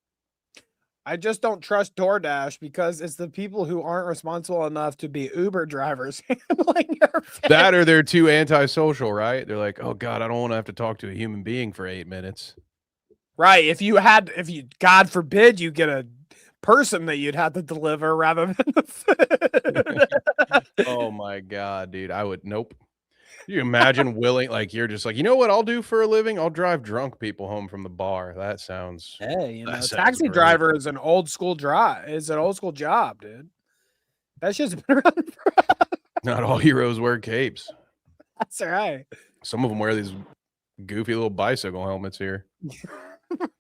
I just don't trust DoorDash because it's the people who aren't responsible enough to be Uber drivers handling your family. That or they're too antisocial, right? They're like, oh God, I don't want to have to talk to a human being for 8 minutes. Right. If you God forbid you get a person that you'd have to deliver rather than the food. Oh my God, dude. I would nope. You imagine like you're just like, you know what I'll do for a living? I'll drive drunk people home from the bar. That sounds hey, taxi driver is an old school job, dude. That's just been around not all heroes wear capes. That's all right. Some of them wear these goofy little bicycle helmets here.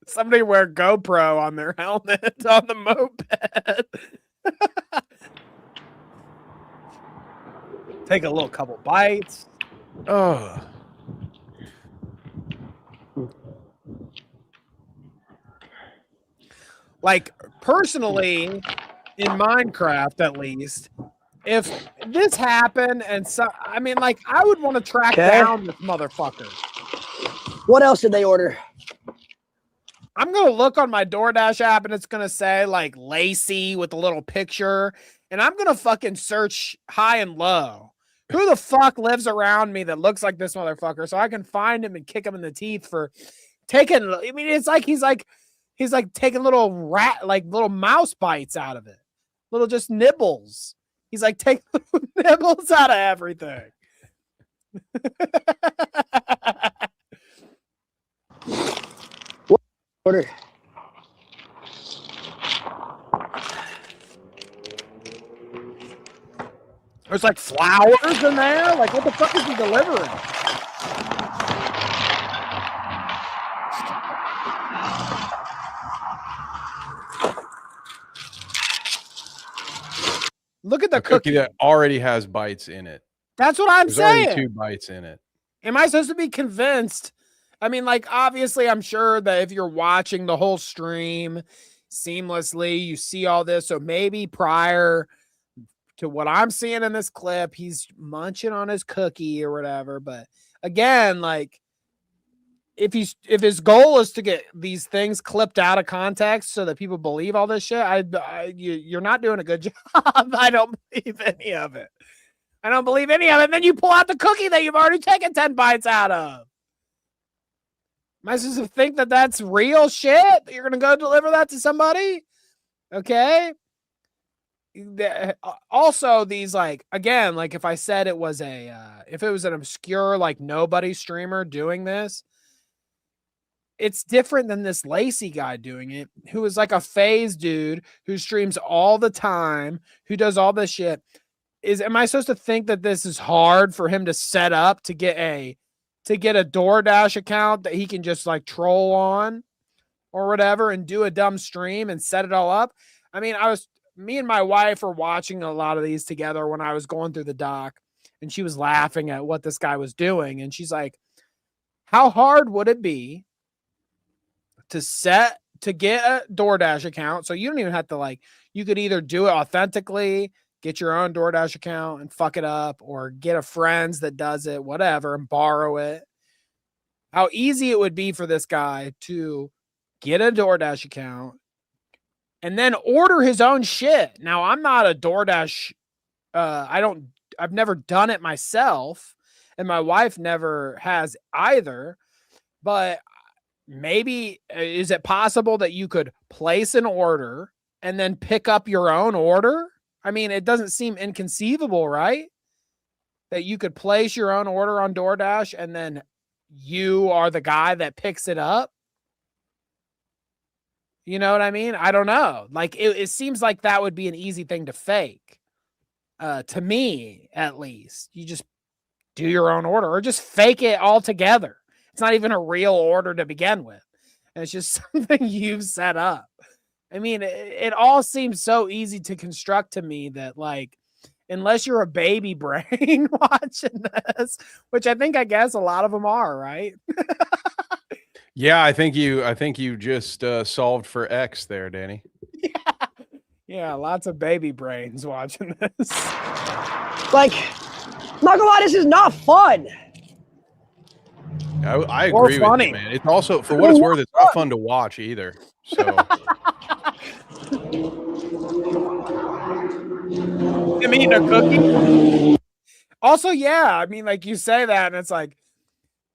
Somebody wear GoPro on their helmet on the moped. Take a little couple bites. Oh. Like, personally, in Minecraft at least, if this happened and so, I mean, like, I would want to track down this motherfucker. What else did they order? I'm going to look on my DoorDash app and it's going to say like Lacy with a little picture. And I'm going to fucking search high and low. Who the fuck lives around me that looks like this motherfucker? So I can find him and kick him in the teeth for taking, I mean, it's like he's like taking little little mouse bites out of it. Little just nibbles. He's like taking nibbles out of everything. What order? There's like flowers in there. Like, what the fuck is he delivering? Look at the cookie that already has bites in it. That's what I'm saying. Already 2 bites in it. Am I supposed to be convinced? I mean, like, obviously, I'm sure that if you're watching the whole stream seamlessly, you see all this. So maybe prior to what I'm seeing in this clip, he's munching on his cookie or whatever. But again, like, if his goal is to get these things clipped out of context so that people believe all this shit, you're not doing a good job. I don't believe any of it. I don't believe any of it. And then you pull out the cookie that you've already taken 10 bites out of. Am I supposed to think that that's real shit? That you're going to go deliver that to somebody? Okay. Also, these, like, again, like if I said it was if it was an obscure, like, nobody streamer doing this, it's different than this Lacy guy doing it, who is like a phase dude who streams all the time, who does all this shit. Am I supposed to think that this is hard for him to set up to get a Doordash account that he can just like troll on or whatever and do a dumb stream and set it all up? I mean, me and my wife were watching a lot of these together when I was going through the doc, and she was laughing at what this guy was doing. And she's like, how hard would it be to get a Doordash account? So you don't even have to, like, you could either do it authentically, get your own Doordash account and fuck it up, or get a friend's that does it, whatever, and borrow it. How easy it would be for this guy to get a Doordash account and then order his own shit. Now, I'm not a Doordash. I've never done it myself, and my wife never has either, but maybe is it possible that you could place an order and then pick up your own order? I mean, it doesn't seem inconceivable, right? That you could place your own order on DoorDash and then you are the guy that picks it up. You know what I mean? I don't know. Like, it seems like that would be an easy thing to fake. To me, at least. You just do your own order or just fake it altogether. It's not even a real order to begin with. And it's just something you've set up. I mean, it all seems so easy to construct to me that, like, unless you're a baby brain watching this, which I guess a lot of them are, right? Yeah, I think you just solved for X there, Danny. Yeah, lots of baby brains watching this. Like, not gonna lie, this is not fun. I agree with you, man. It's also, for what it's worth, it's not fun to watch either. So him eating a cookie. Also, yeah, I mean, like, you say that, and it's like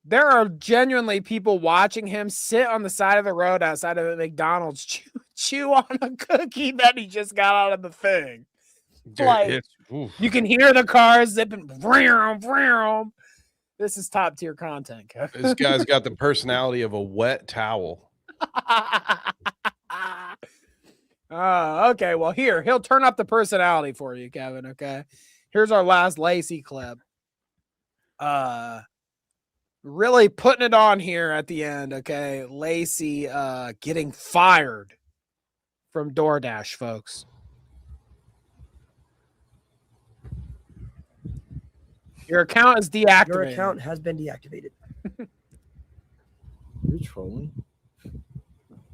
there are genuinely people watching him sit on the side of the road outside of a McDonald's, chew on a cookie that he just got out of the thing. Dude, like, you can hear the cars zipping. Vroom, vroom. This is top tier content, Kevin. This guy's got the personality of a wet towel. Okay, well, he'll turn up the personality for you, Kevin. Okay, here's our last Lacy clip. Really putting it on here at the end. Okay, Lacy getting fired from DoorDash, folks. Your account is deactivated. Your account has been deactivated. You're trolling.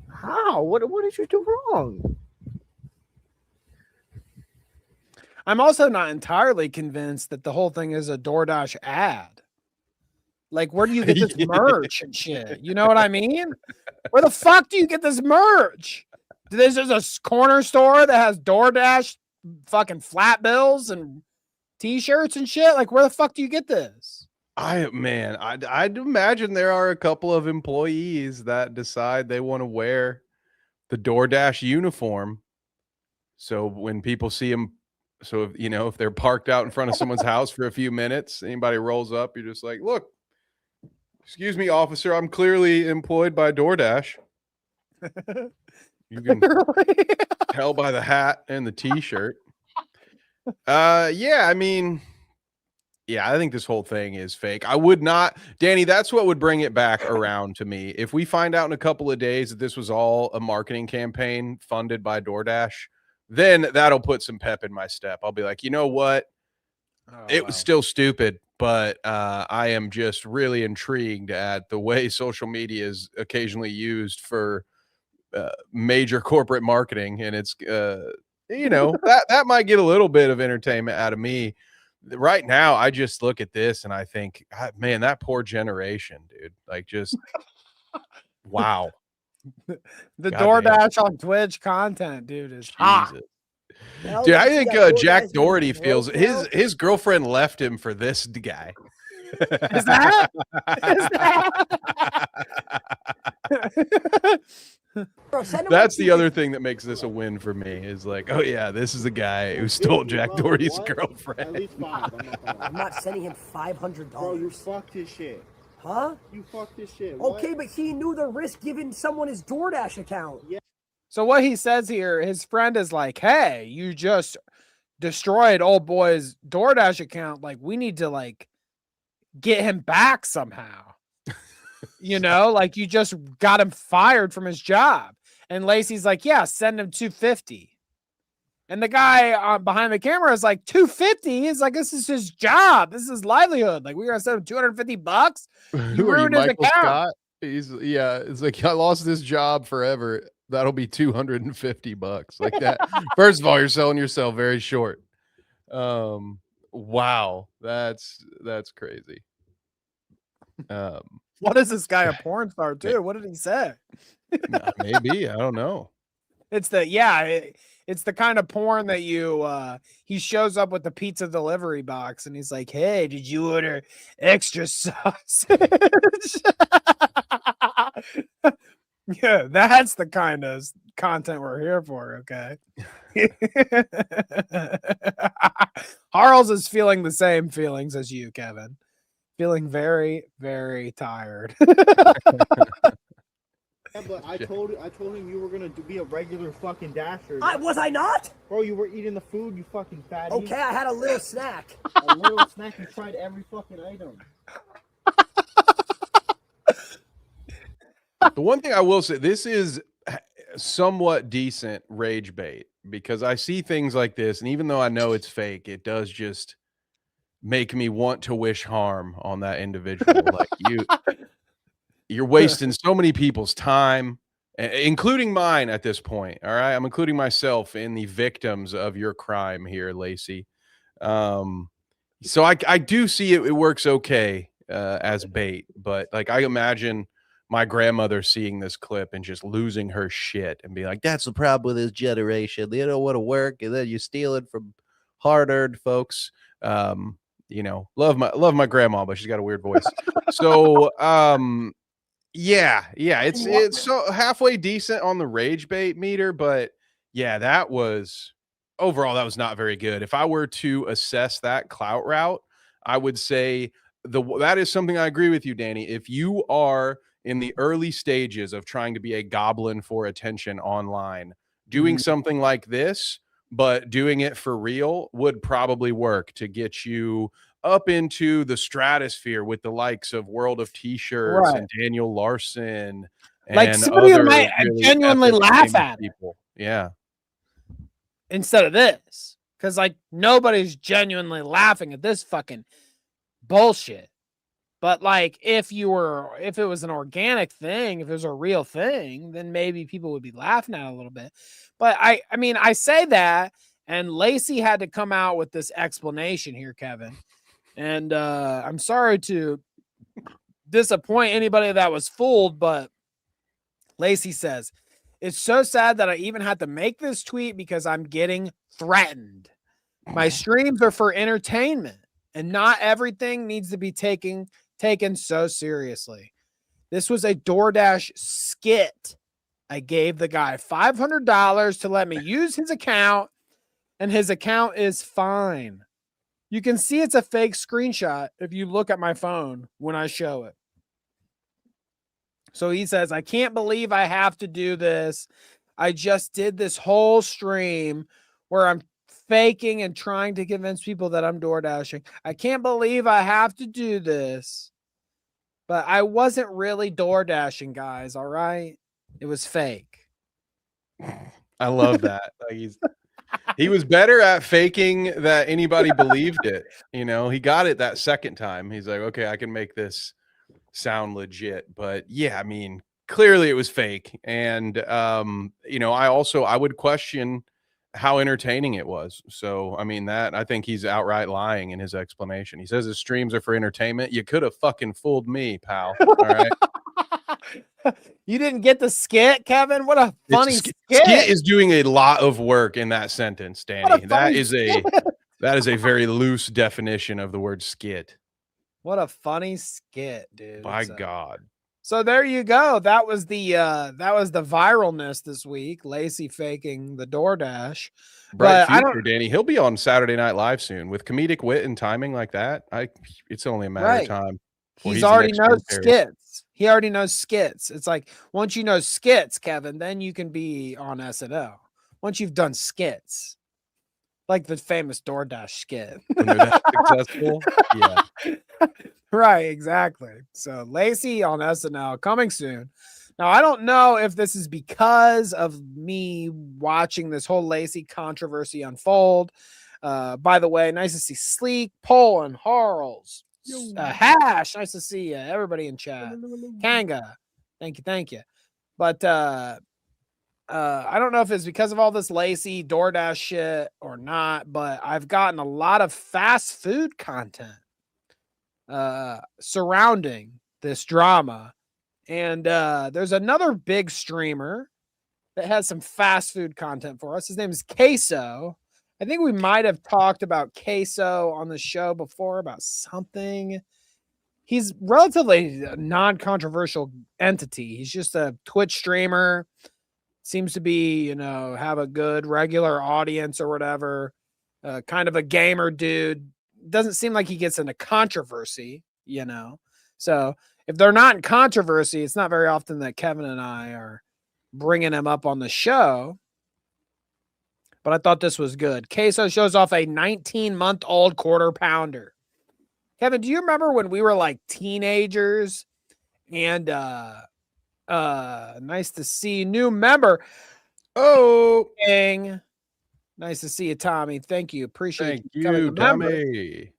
How? What did you do wrong? I'm also not entirely convinced that the whole thing is a DoorDash ad. Like, where do you get this merch and shit? You know what I mean? Where the fuck do you get this merch? This is a corner store that has DoorDash fucking flat bills and t-shirts and shit. Like, where the fuck do you get this? I'd imagine there are a couple of employees that decide they want to wear the DoorDash uniform. So when people see them, so if, you know, if they're parked out in front of someone's house for a few minutes, anybody rolls up, you're just like, look, excuse me, officer, I'm clearly employed by DoorDash. You can tell by the hat and the t-shirt. Yeah, I mean, yeah, I think this whole thing is fake. I would not, Danny, that's what would bring it back around to me. If we find out in a couple of days that this was all a marketing campaign funded by DoorDash, then that'll put some pep in my step. I'll be like, you know what? It was still stupid, but I am just really intrigued at the way social media is occasionally used for major corporate marketing. And it's, you know, that might get a little bit of entertainment out of me. Right now, I just look at this and I think, God, man, that poor generation, dude. Like, just Wow. The God damn. DoorDash on Twitch content, dude, is hot. Jesus. Hell, Dude, you I see think that Jack DoorDash Doherty being feels broke now? his girlfriend left him for this guy. Is that? Is that? Bro, send him That's like the other thing that makes this a win for me is like, oh yeah, this is a guy who stole Jack Doherty's girlfriend. At least 5. I'm not sending him $500. Bro, you fucked his shit. Huh? You fucked his shit. Okay, but he knew the risk giving someone his DoorDash account. Yeah. So what he says here, his friend is like, hey, you just destroyed old boy's DoorDash account. Like, we need to like get him back somehow. You know, like you just got him fired from his job. And Lacy's like, yeah, send him $250. And the guy behind the camera is like, $250? He's like, this is his job. This is his livelihood. Like, we're gonna send him $250. Who You are you, ruined his Michael account. Scott? It's like I lost this job forever. That'll be $250. Like that. First of all, you're selling yourself very short. Wow, that's crazy. What is this guy, a porn star too? What did he say? Maybe, I don't know. It's the it's the kind of porn that you he shows up with the pizza delivery box and he's like, hey, did you order extra sausage? Yeah, that's the kind of content we're here for. Okay. Harles is feeling the same feelings as you, Kevin. Feeling very, very tired. Yeah, but I told him you were gonna be a regular fucking dasher. Was I not? Bro, you were eating the food, you fucking fatty. Okay, I had a little snack. A little snack. You tried every fucking item. The one thing I will say, this is somewhat decent rage bait because I see things like this, and even though I know it's fake, it does just make me want to wish harm on that individual. Like you're wasting so many people's time, including mine at this point. All right, I'm including myself in the victims of your crime here, Lacy. So I do see it works okay as bait, but like I imagine my grandmother seeing this clip and just losing her shit and be like, that's the problem with this generation. They don't want to work, and then you steal it from hard-earned folks. You know, love my grandma, but she's got a weird voice. So yeah, it's so halfway decent on the rage bait meter, but yeah, that was overall that was not very good. If I were to assess that clout route, I would say that is something I agree with you, Danny. If you are in the early stages of trying to be a goblin for attention online, doing something like this, but doing it for real would probably work to get you up into the stratosphere with the likes of World of T-Shirts and Daniel Larson. And like somebody who might really genuinely epic laugh famous at people. Yeah. instead of this. Because like nobody's genuinely laughing at this fucking bullshit. But like if it was an organic thing, if it was a real thing, then maybe people would be laughing at it a little bit. But I mean, I say that, and Lacy had to come out with this explanation here, Kevin. And I'm sorry to disappoint anybody that was fooled, but Lacy says, it's so sad that I even had to make this tweet because I'm getting threatened. My streams are for entertainment, and not everything needs to be taken so seriously. This was a DoorDash skit. I gave the guy $500 to let me use his account, and his account is fine. You can see it's a fake screenshot if you look at my phone when I show it. So he says, I can't believe I have to do this. I just did this whole stream where I'm faking and trying to convince people that I'm DoorDashing. I can't believe I have to do this. But I wasn't really DoorDashing, guys, all right? It was fake. I love that. Like he was better at faking that anybody believed it. You know, he got it that second time. He's like, okay, I can make this sound legit. But yeah, I mean, clearly it was fake. And you know, I would question how entertaining it was. So I mean, that I think he's outright lying in his explanation. He says his streams are for entertainment. You could have fucking fooled me, pal. All right. You didn't get the skit, Kevin? What a funny skit. Skit is doing a lot of work in that sentence, Danny. That is a very loose definition of the word skit. What a funny skit, dude. By God. So there you go. That was the viralness this week. Lacy faking the DoorDash. Bright future, Danny. He'll be on Saturday Night Live soon with comedic wit and timing like that. It's only a matter of time. He's already knows skits. He already knows skits. It's like once you know skits, Kevin, then you can be on SNL. Once you've done skits, like the famous DoorDash skit. When they're that successful, yeah. Right, exactly. So Lacy on SNL coming soon. Now, I don't know if this is because of me watching this whole Lacy controversy unfold. By the way, nice to see Sleek, Pole, and Harls. Hash, nice to see you. Everybody in chat. Kanga, thank you. But I don't know if it's because of all this Lacy DoorDash shit or not, but I've gotten a lot of fast food content surrounding this drama. And there's another big streamer that has some fast food content for us. His name is CaseOh. I think we might have talked about CaseOh on the show before about something. He's relatively a non-controversial entity. He's just a Twitch streamer. Seems to be, have a good regular audience or whatever. Kind of a gamer dude. Doesn't seem like he gets into controversy, So if they're not in controversy, it's not very often that Kevin and I are bringing him up on the show. But I thought this was good. CaseOh shows off a 19-month-old quarter pounder. Kevin, do you remember when we were like teenagers? And nice to see new member. Oh, dang. Nice to see you, Tommy. Thank you. Appreciate you, Tommy.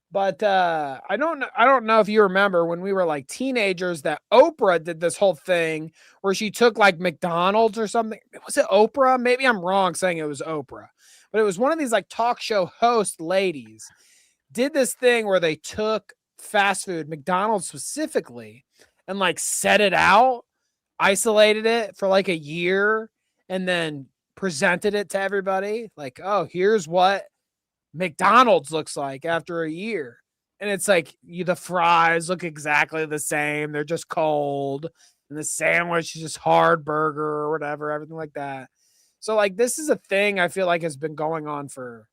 But I don't know if you remember when we were like teenagers that Oprah did this whole thing where she took like McDonald's or something. Was it Oprah? Maybe I'm wrong saying it was Oprah, but it was one of these like talk show host ladies did this thing where they took fast food, McDonald's specifically, and like set it out, isolated it for like a year, and then presented it to everybody. Like, oh, here's what McDonald's looks like after a year. And it's like the fries look exactly the same. They're just cold. And the sandwich is just hard burger or whatever, everything like that. So like this is a thing I feel like has been going on for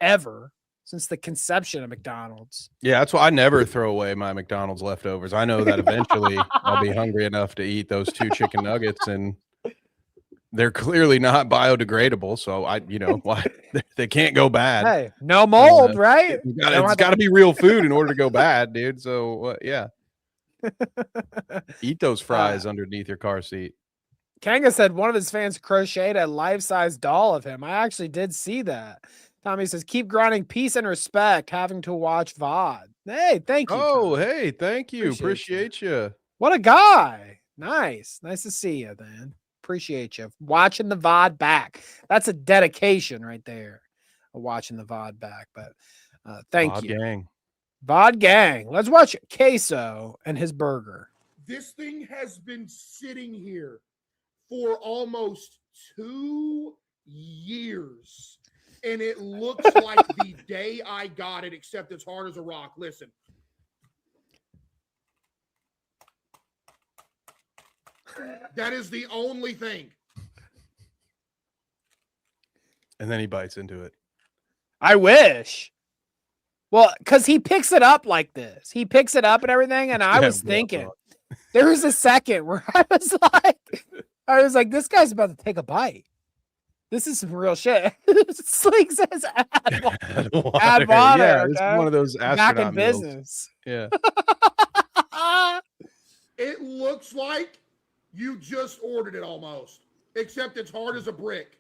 ever since the conception of McDonald's. Yeah, that's why I never throw away my McDonald's leftovers. I know that eventually I'll be hungry enough to eat those 2 chicken nuggets, and they're clearly not biodegradable, so why they can't go bad. Hey, no mold, right? It's got to be real food in order to go bad, dude. So yeah, eat those fries underneath your car seat. Kanga said one of his fans crocheted a life-size doll of him. I actually did see that. Tommy says, "Keep grinding, peace and respect. Having to watch VOD." Hey, thank you. Oh, Tommy. Hey, thank you. Appreciate you. What a guy. Nice to see you, man. Appreciate you watching the VOD back. That's a dedication right there, watching the VOD back. But thank VOD you, gang. VOD gang. Let's watch CaseOh and his burger. This thing has been sitting here for almost 2 years, and it looks like the day I got it, except it's hard as a rock. Listen. That is the only thing. And then he bites into it. I wish. Well, because he picks it up like this. He picks it up and everything. And I was thinking, there was a second where I was like, this guy's about to take a bite. This is some real shit. Sleek says add water. Add water. Yeah, it's one of those astronaut back in meals. business. Yeah. It looks like you just ordered it almost, except it's hard as a brick.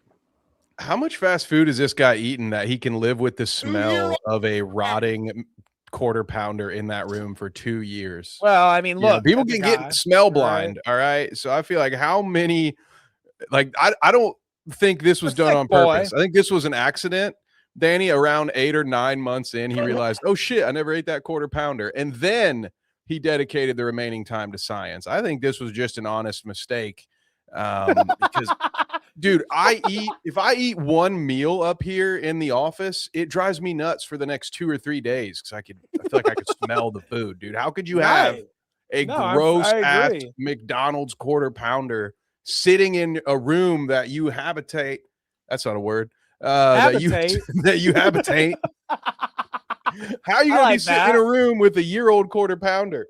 How much fast food is this guy eating that he can live with the smell of a rotting quarter pounder in that room for 2 years? Well, I mean, look, people can get smell blind. All right. So I feel like how many, like, I don't think this was done on purpose. I think this was an accident. Danny, around 8 or 9 months in, he realized, oh shit, I never ate that quarter pounder. And then he dedicated the remaining time to science. I think this was just an honest mistake. Because dude, if I eat one meal up here in the office, it drives me nuts for the next 2 or 3 days because I feel like I could smell the food, dude. How could you have a gross ass McDonald's quarter pounder sitting in a room that you habitate? That's not a word. That you habitate. How are you gonna be sitting in a room with a year-old quarter pounder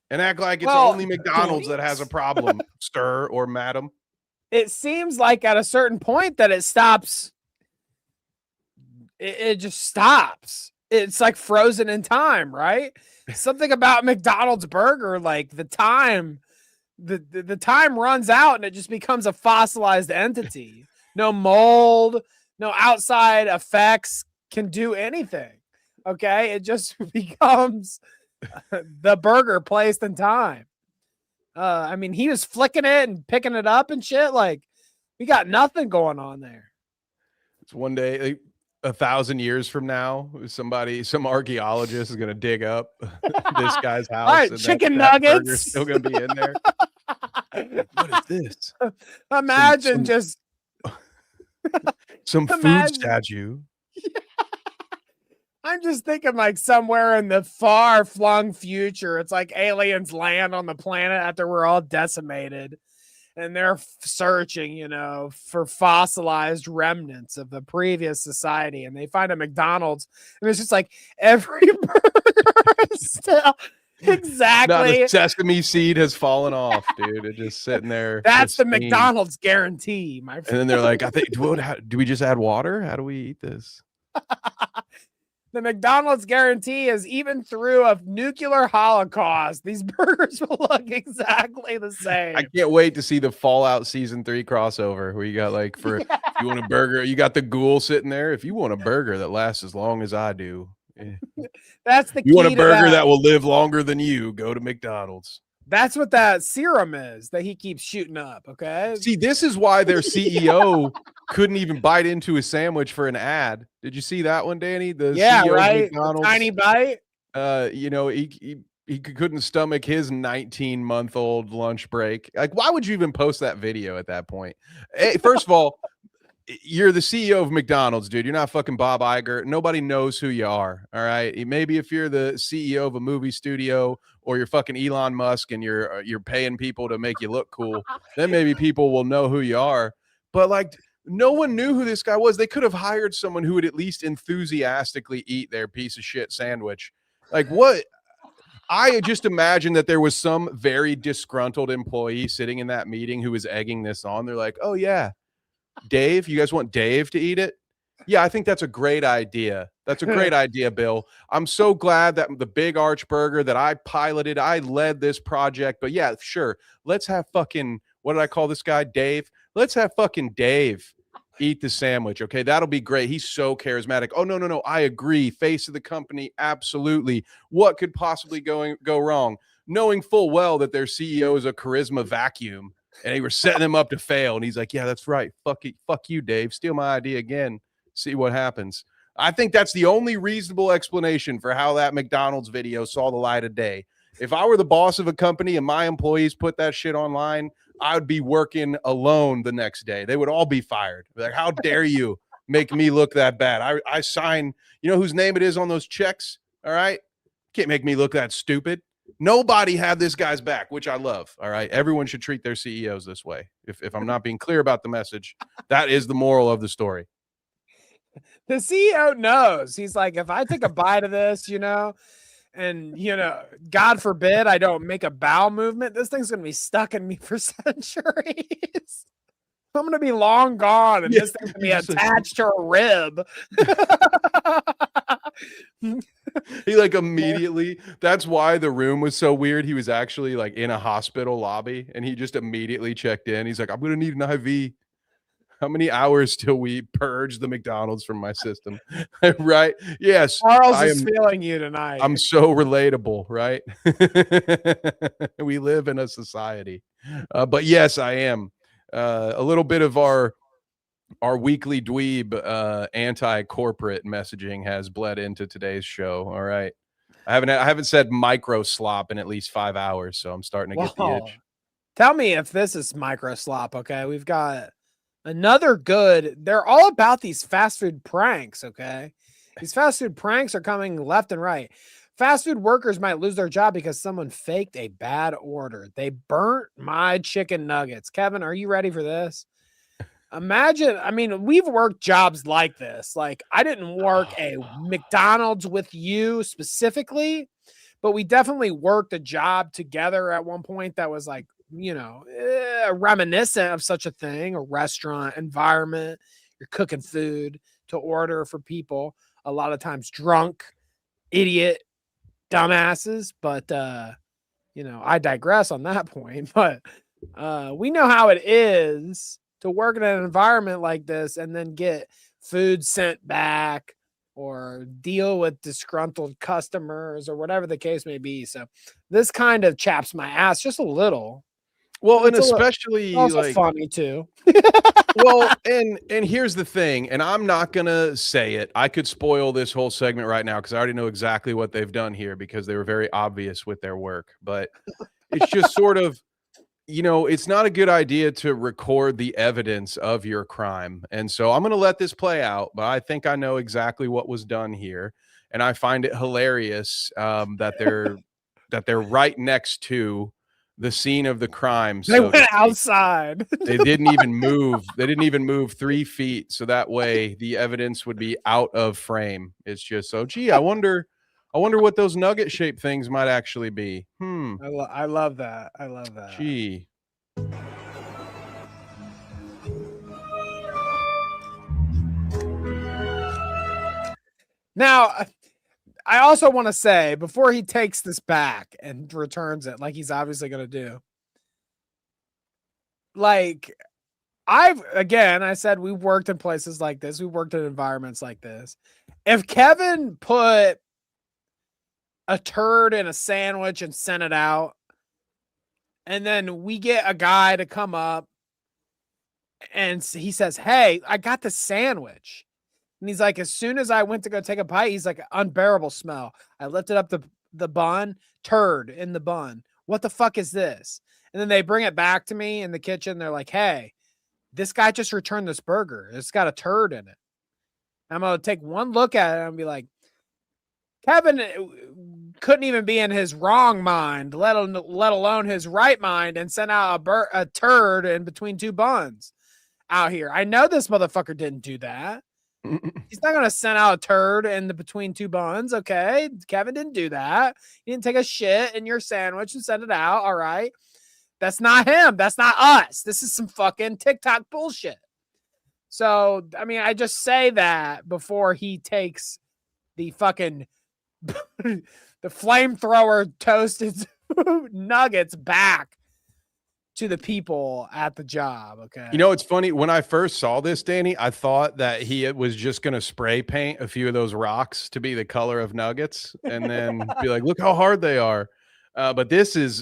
and act like it's only McDonald's that has a problem, sir or madam? It seems like at a certain point that it stops. It just stops. It's like frozen in time, right? Something about McDonald's burger, like the time runs out and it just becomes a fossilized entity. No mold, no outside effects can do anything. Okay, it just becomes the burger placed in time. I mean, he was flicking it and picking it up and shit. Like, we got nothing going on there. It's one day, like, 1,000 years from now, some archaeologist is gonna dig up this guy's house. All right, and chicken that nuggets burger's still gonna be in there. What is this? Imagine just some food statue. I'm just thinking like somewhere in the far flung future, it's like aliens land on the planet after we're all decimated and they're searching, for fossilized remnants of the previous society. And they find a McDonald's and it's just like every burger is still exactly. Not a sesame seed has fallen off, dude. It's just sitting there. That's the McDonald's guarantee, my friend. And then they're like, do we just add water? How do we eat this? The McDonald's guarantee is even through a nuclear holocaust, these burgers will look exactly the same. I can't wait to see the Fallout Season 3 crossover where you got if you want a burger, you got the ghoul sitting there. If you want a burger that lasts as long as I do, that's the key. You want a burger that will live longer than you, go to McDonald's. That's what that serum is that he keeps shooting up. Okay. See, this is why their CEO couldn't even bite into a sandwich for an ad. Did you see that one, Danny? The CEO right. of McDonald's, tiny bite. He couldn't stomach his 19-month-old lunch break. Like, why would you even post that video at that point? Hey, first of all, you're the CEO of McDonald's, dude. You're not fucking Bob Iger. Nobody knows who you are. All right. Maybe if you're the CEO of a movie studio or you're fucking Elon Musk and you're paying people to make you look cool, then maybe people will know who you are. But no one knew who this guy was. They could have hired someone who would at least enthusiastically eat their piece of shit sandwich. Like, what? I just imagine that there was some very disgruntled employee sitting in that meeting who was egging this on. They're like, oh yeah, Dave, you guys want Dave to eat it? Yeah, I think that's a great idea. That's a great idea, Bill. I'm so glad that the Big Arch Burger that I piloted, I led this project. But yeah, sure. Let's have fucking, what did I call this guy? Dave. Let's have fucking Dave eat the sandwich. Okay, that'll be great. He's so charismatic. Oh, no. I agree. Face of the company. Absolutely. What could possibly go wrong? Knowing full well that their CEO is a charisma vacuum. And they were setting him up to fail. And he's like, yeah, that's right. Fuck you, Dave. Steal my idea again. See what happens. I think that's the only reasonable explanation for how that McDonald's video saw the light of day. If I were the boss of a company and my employees put that shit online, I would be working alone the next day. They would all be fired. Like, how dare you make me look that bad? I sign, you know whose name it is on those checks? All right. Can't make me look that stupid. Nobody had this guy's back, which I love. All right. Everyone should treat their CEOs this way. If I'm not being clear about the message, that is the moral of the story. The CEO knows. He's like, if I take a bite of this, and God forbid I don't make a bowel movement, this thing's gonna be stuck in me for centuries. I'm gonna be long gone, and this thing's gonna be attached to a rib. He immediately, that's why the room was so weird. He was actually in a hospital lobby and he just immediately checked in. He's like, I'm gonna need an IV. How many hours till we purge the McDonald's from my system? Right? Yes. Charles is feeling you tonight. I'm so relatable, right? We live in a society. But yes, I am. A little bit of our weekly dweeb anti-corporate messaging has bled into today's show. All right. I haven't said micro slop in at least 5 hours, so I'm starting to get the itch. Tell me if this is micro slop, okay? We've got another good. They're all about these fast food pranks, okay? These fast food pranks are coming left and right. Fast food workers might lose their job because someone faked a bad order. They burnt my chicken nuggets. Kevin, are you ready for this? Imagine, I mean, we've worked jobs like this. Like, I didn't work a McDonald's with you specifically, but we definitely worked a job together at one point that was like, you know, reminiscent of such a thing, a restaurant environment. You're cooking food to order for people, a lot of times drunk, idiot, dumbasses. But, you know, I digress on that point. But we know how it is to work in an environment like this and then get food sent back or deal with disgruntled customers or whatever the case may be. So this kind of chaps my ass just a little. Well, and It's especially also like funny too. well, and here's the thing, and I'm not gonna say it. I could spoil this whole segment right now because I already know exactly what they've done here because they were very obvious with their work. But it's just sort of, you know, it's not a good idea to record the evidence of your crime. And so I'm gonna let this play out, but I think I know exactly what was done here, and I find it hilarious that they're right next to the scene of the crime. They went outside. They didn't even move. They didn't even move 3 feet. So that way the evidence would be out of frame. It's just so, gee, I wonder what those nugget shaped things might actually be. I love that. I love that. Gee. Now, I also want to say before he takes this back and returns it, like he's obviously going to do. Like, I said we worked in places like this. We worked in environments like this. If Kevin put a turd in a sandwich and sent it out, and then we get a guy to come up and he says, "Hey, I got the sandwich." And he's like, as soon as I went to go take a bite, he's like, unbearable smell. I lifted up the bun, turd in the bun. What the fuck is this? And then they bring it back to me in the kitchen. They're like, hey, this guy just returned this burger. It's got a turd in it. I'm going to take one look at it and be like, Kevin couldn't even be in his wrong mind, let alone his right mind, and send out a turd in between two buns out here. I know this motherfucker didn't do that. He's not going to send out a turd in the between two buns. Okay. Kevin didn't do that. He didn't take a shit in your sandwich and send it out. All right. That's not him. That's not us. This is some fucking TikTok bullshit. So, I mean, I just say that before he takes the fucking the flamethrower toasted nuggets back to the people at the job. Okay. You know, it's funny. When I first saw this, Danny, I thought that he was just going to spray paint a few of those rocks to be the color of nuggets and then be like, look how hard they are. But this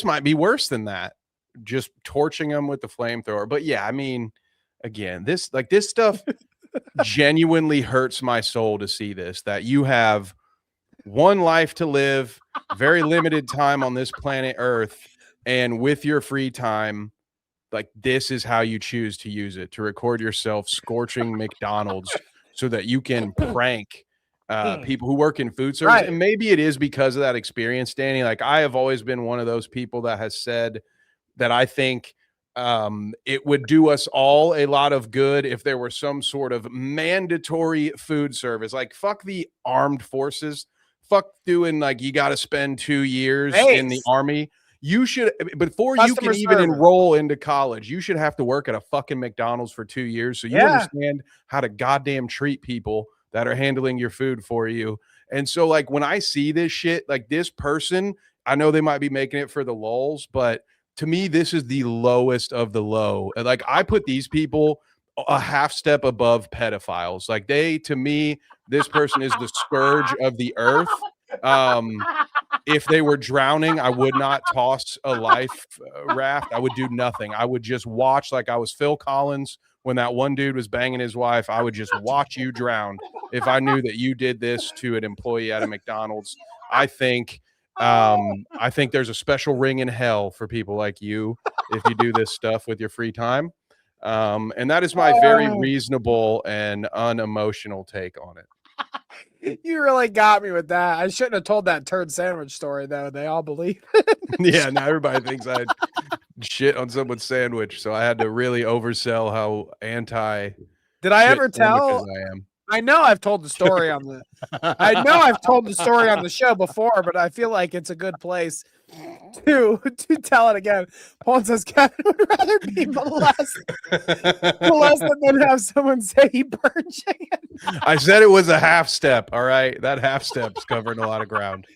might be worse than that. Just torching them with the flamethrower. But yeah, I mean, again, this stuff genuinely hurts my soul to see this, that you have one life to live, very limited time on this planet Earth. And with your free time, like, this is how you choose to use it, to record yourself scorching McDonald's so that you can prank people who work in food service. Right. And maybe it is because of that experience, Danny. Like, I have always been one of those people that has said that I think it would do us all a lot of good if there were some sort of mandatory food service. Like, fuck the armed forces. Fuck doing, like, you got to spend 2 years in the army. You should, before you can even enroll into college, you should have to work at a fucking McDonald's for 2 years. So you understand how to goddamn treat people that are handling your food for you. And so, like, when I see this shit, like, this person, I know they might be making it for the lulz, but to me, this is the lowest of the low. Like, I put these people a half step above pedophiles. Like, to me, this person is the scourge of the earth. If they were drowning, I would not toss a life raft. I would do nothing. I would just watch, like I was Phil Collins when that one dude was banging his wife. I would just watch you drown if I knew that you did this to an employee at a McDonald's. I think there's a special ring in hell for people like you if you do this stuff with your free time. And that is my very reasonable and unemotional take on it. You really got me with that. I shouldn't have told that turd sandwich story, though. They all believe it. Yeah, now everybody thinks I shit on someone's sandwich, so I had to really oversell how anti. Did I ever tell? I am. I know I've told the story on the. I know I've told the story on the show before, but I feel like it's a good place to tell it again. Paul says Kevin would rather be molested than have someone say he burned chicken. I said it was a half step. All right, that half step's covering a lot of ground.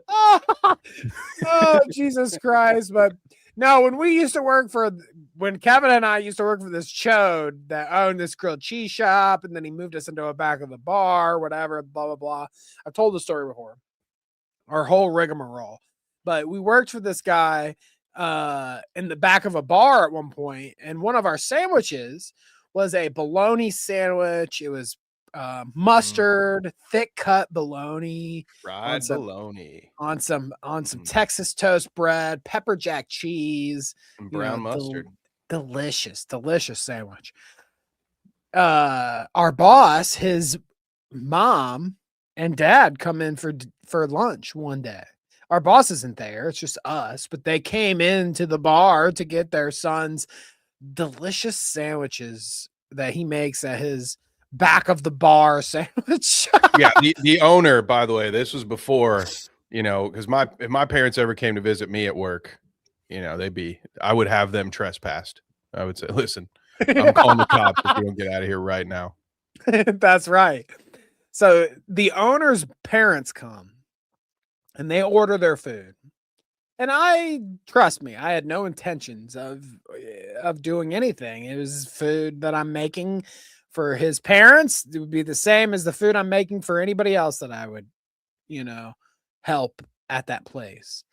Oh, Jesus Christ! But no, when Kevin and I used to work for this chode that owned this grilled cheese shop, and then he moved us into a back of the bar, whatever, blah blah blah. I've told the story before. Our whole rigmarole, but we worked for this guy in the back of a bar at one point, and one of our sandwiches was a bologna sandwich. It was mustard, thick cut bologna, fried bologna on some Texas toast bread, pepper jack cheese, and brown mustard. Delicious sandwich. Our boss, his mom and dad come in for lunch one day. Our boss isn't there. It's just us, but they came into the bar to get their son's delicious sandwiches that he makes at his back of the bar sandwich shop. Yeah, the owner, by the way, this was before, because if my parents ever came to visit me at work, I would have them trespassed. I would say, listen, I'm calling the cops if you don't get out of here right now. That's right. So the owner's parents come and they order their food. And trust me, I had no intentions of doing anything. It was food that I'm making for his parents. It would be the same as the food I'm making for anybody else that I would, help at that place.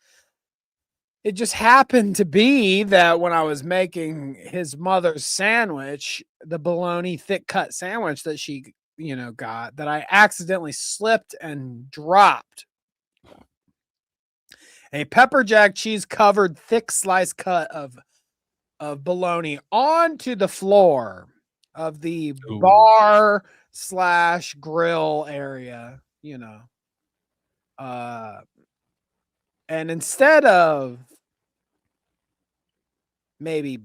It just happened to be that when I was making his mother's sandwich, the bologna thick cut sandwich that she, got, that I accidentally slipped and dropped a pepper jack cheese covered thick slice cut of bologna onto the floor of the bar / grill area, and instead of maybe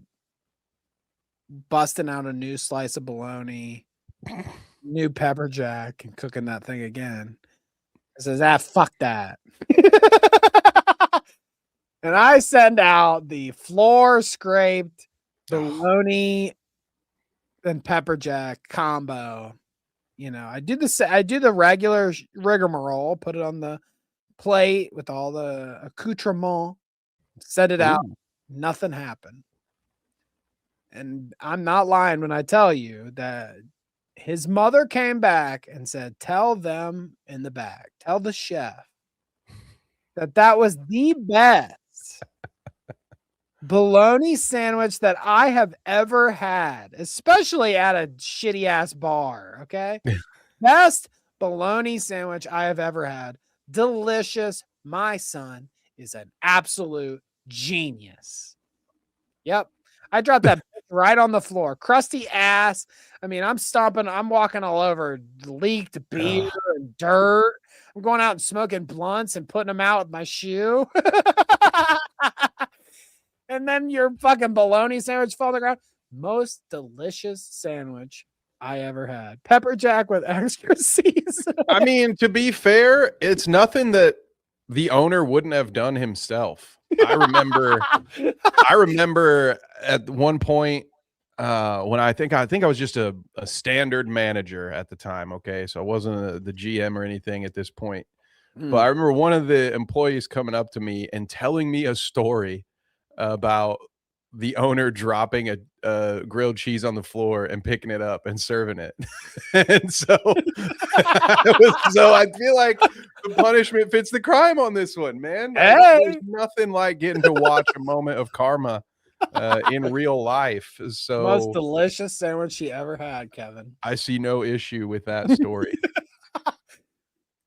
busting out a new slice of bologna, new pepper jack, and cooking that thing again, it says, fuck that. And I send out the floor scraped bologna and pepper jack combo. I do the regular rigmarole, put it on the plate with all the accoutrement, set it out. Nothing happened. And I'm not lying when I tell you that his mother came back and said, tell them in the back, tell the chef that was the best bologna sandwich that I have ever had, especially at a shitty ass bar. Okay. Best bologna sandwich I have ever had. Delicious. My son is an absolute genius. Yep. I dropped that right on the floor. Crusty ass. I mean, I'm stomping, I'm walking all over leaked beer and dirt. I'm going out and smoking blunts and putting them out with my shoe. And then your fucking bologna sandwich fall on the ground. Most delicious sandwich I ever had. Pepper jack with extra seasoning. I mean, to be fair, it's nothing that the owner wouldn't have done himself. I remember at one point when I think I was just a standard manager at the time. Okay, so I wasn't the GM or anything at this point. But I remember one of the employees coming up to me and telling me a story about the owner dropping a grilled cheese on the floor and picking it up and serving it. And so I feel like the punishment fits the crime on this one, man. There's nothing like getting to watch a moment of karma in real life. So most delicious sandwich she ever had, Kevin. I see no issue with that story.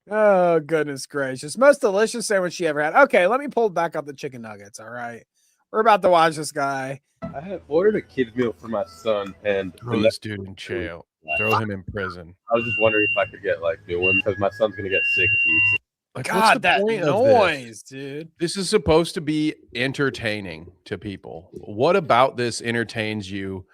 Oh, goodness gracious. Most delicious sandwich she ever had. Okay, let me pull back up the chicken nuggets. All right. We're about to watch this guy. I had ordered a kid's meal for my son, and Throw this dude in jail. Throw him in prison. I was just wondering if I could get like new ones because my son's gonna get sick if he eats it. Like, God, what's the that point of noise, this? dude. This is supposed to be entertaining to people. What about this entertains you?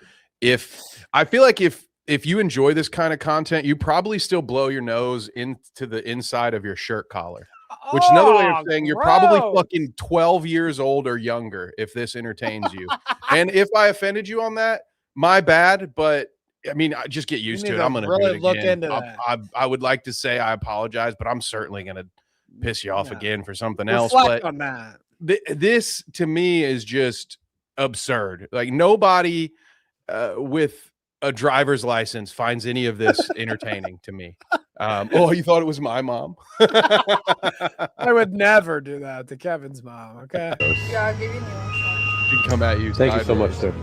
I feel like if you enjoy this kind of content, you probably still blow your nose into the inside of your shirt collar. Which another way of saying you're probably fucking 12 years old or younger if this entertains you. And if I offended you on that, my bad. But I mean, I just get used to it. I'm going to really do look it again. into that. I would like to say I apologize, but I'm certainly going to piss you off again for something else. Reflect But on that. This to me is just absurd. Like nobody with a driver's license finds any of this entertaining to me. Oh, you thought it was my mom? I would never do that to Kevin's mom. Okay. Yeah, I'll give you one. She'd come at you. Thank you so much, sir.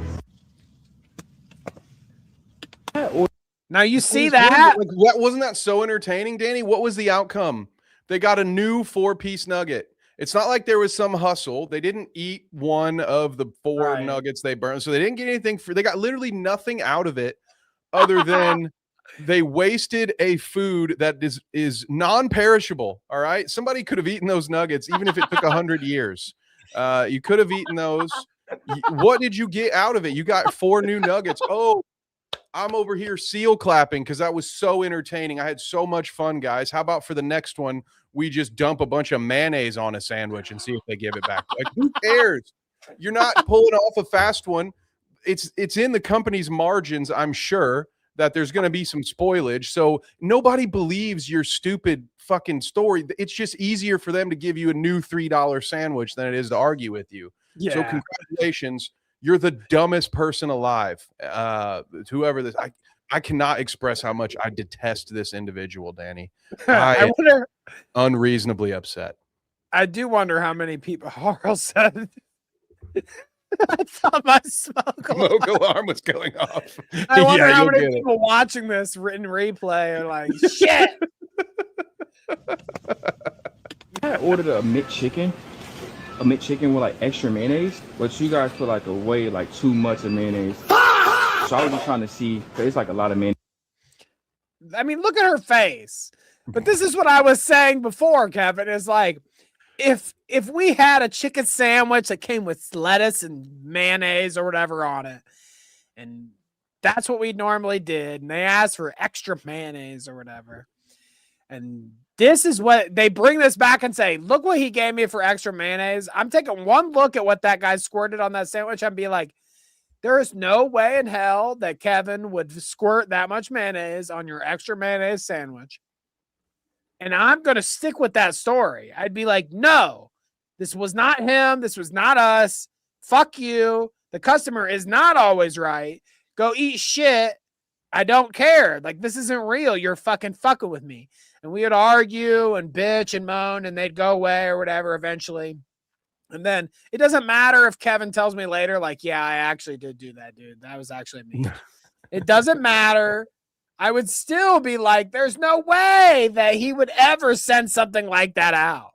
Now you see that? Like, wasn't that so entertaining, Danny? What was the outcome? They got a new 4-piece nugget. It's not like there was some hustle. They didn't eat one of the 4 nuggets they burned. So they didn't get anything they got literally nothing out of it other than they wasted a food that is non-perishable. All right. Somebody could have eaten those nuggets, even if it took 100 years. You could have eaten those. What did you get out of it? You got 4 new nuggets. Oh, I'm over here seal clapping because that was so entertaining. I had so much fun, guys. How about for the next one, we just dump a bunch of mayonnaise on a sandwich and see if they give it back? Like, who cares? You're not pulling off a fast one. It's in the company's margins, I'm sure, that there's going to be some spoilage. So nobody believes your stupid fucking story. It's just easier for them to give you a new $3 sandwich than it is to argue with you. Yeah. So congratulations. You're the dumbest person alive. Whoever this, I cannot express how much I detest this individuel, Danny. I wonder, unreasonably upset. I do wonder how many people Harl said. I thought my smoke alarm was going off. I wonder how many people watching this written replay are like, shit. I ordered a McChicken with like extra mayonnaise, but you guys put like way like too much of mayonnaise. So I was just trying to see, it's like a lot of mayonnaise. I mean, look at her face. But this is what I was saying before, Kevin, is like, if we had a chicken sandwich that came with lettuce and mayonnaise or whatever on it, and that's what we normally did, and they asked for extra mayonnaise or whatever, and this is what they bring this back and say, look what he gave me for extra mayonnaise. I'm taking one look at what that guy squirted on that sandwich and be like, there is no way in hell that Kevin would squirt that much mayonnaise on your extra mayonnaise sandwich. And I'm going to stick with that story. I'd be like, no, this was not him. This was not us. Fuck you. The customer is not always right. Go eat shit. I don't care. Like, this isn't real. You're fucking with me. And we would argue and bitch and moan, and they'd go away or whatever eventually. And then it doesn't matter if Kevin tells me later, like, yeah, I actually did do that, dude. That was actually me. It doesn't matter. I would still be like, there's no way that he would ever send something like that out.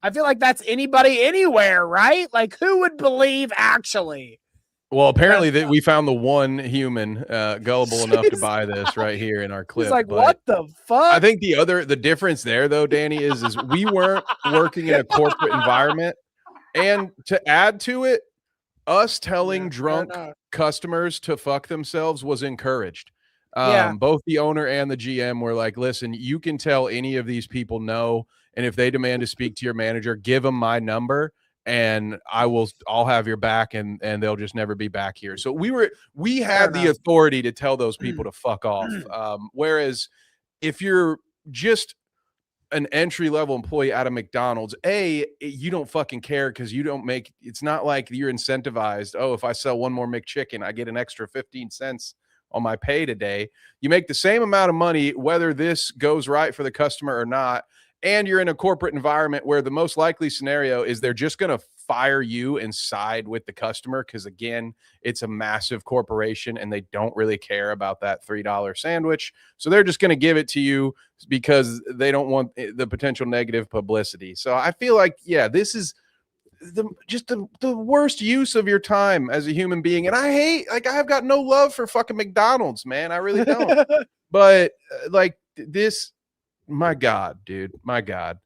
I feel like that's anybody anywhere, right? Like, who would believe actually? Well, apparently that we found the one human gullible enough to buy this right here in our clip. He's like, what the fuck? I think the difference there, though, Danny, is we weren't working in a corporate environment. And to add to it, us telling drunk customers to fuck themselves was encouraged. Both the owner and the GM were like, listen, you can tell any of these people no. And if they demand to speak to your manager, give them my number and I'll have your back and they'll just never be back here. So we had the authority to tell those people to fuck off. Whereas if you're just an entry-level employee at a McDonald's, you don't fucking care because you don't make, it's not like you're incentivized. Oh, if I sell one more McChicken, I get an extra 15 cents on my pay today. You make the same amount of money, whether this goes right for the customer or not. And you're in a corporate environment where the most likely scenario is they're just going to fire you and side with the customer because, again, it's a massive corporation and they don't really care about that $3 sandwich. So they're just going to give it to you because they don't want the potential negative publicity. So I feel like, yeah, this is the worst use of your time as a human being. And I hate, like, I've got no love for fucking McDonald's, man. I really don't. But like this, my God, dude, my God.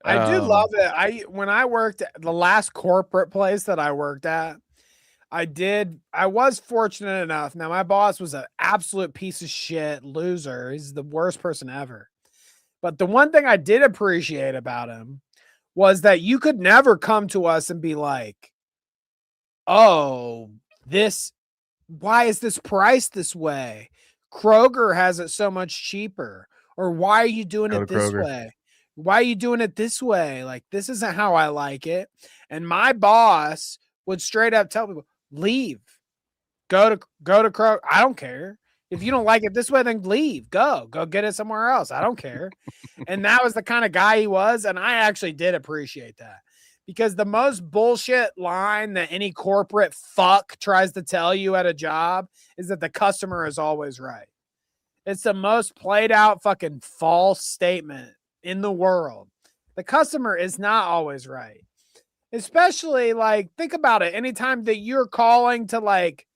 I do love it. When I worked at the last corporate place that I worked at, I was fortunate enough. Now, my boss was an absolute piece of shit loser. He's the worst person ever. But the one thing I did appreciate about him was that you could never come to us and be like, oh, why is this priced this way? Kroger has it so much cheaper. Or why are you doing it this way? Why are you doing it this way? Like, this isn't how I like it. And my boss would straight up tell people, leave. Go to Kroger. I don't care. If you don't like it this way, then leave. Go get it somewhere else. I don't care. And that was the kind of guy he was. And I actually did appreciate that, because the most bullshit line that any corporate fuck tries to tell you at a job is that the customer is always right. It's the most played out fucking false statement in the world. The customer is not always right. Especially, like, think about it. Anytime that you're calling to like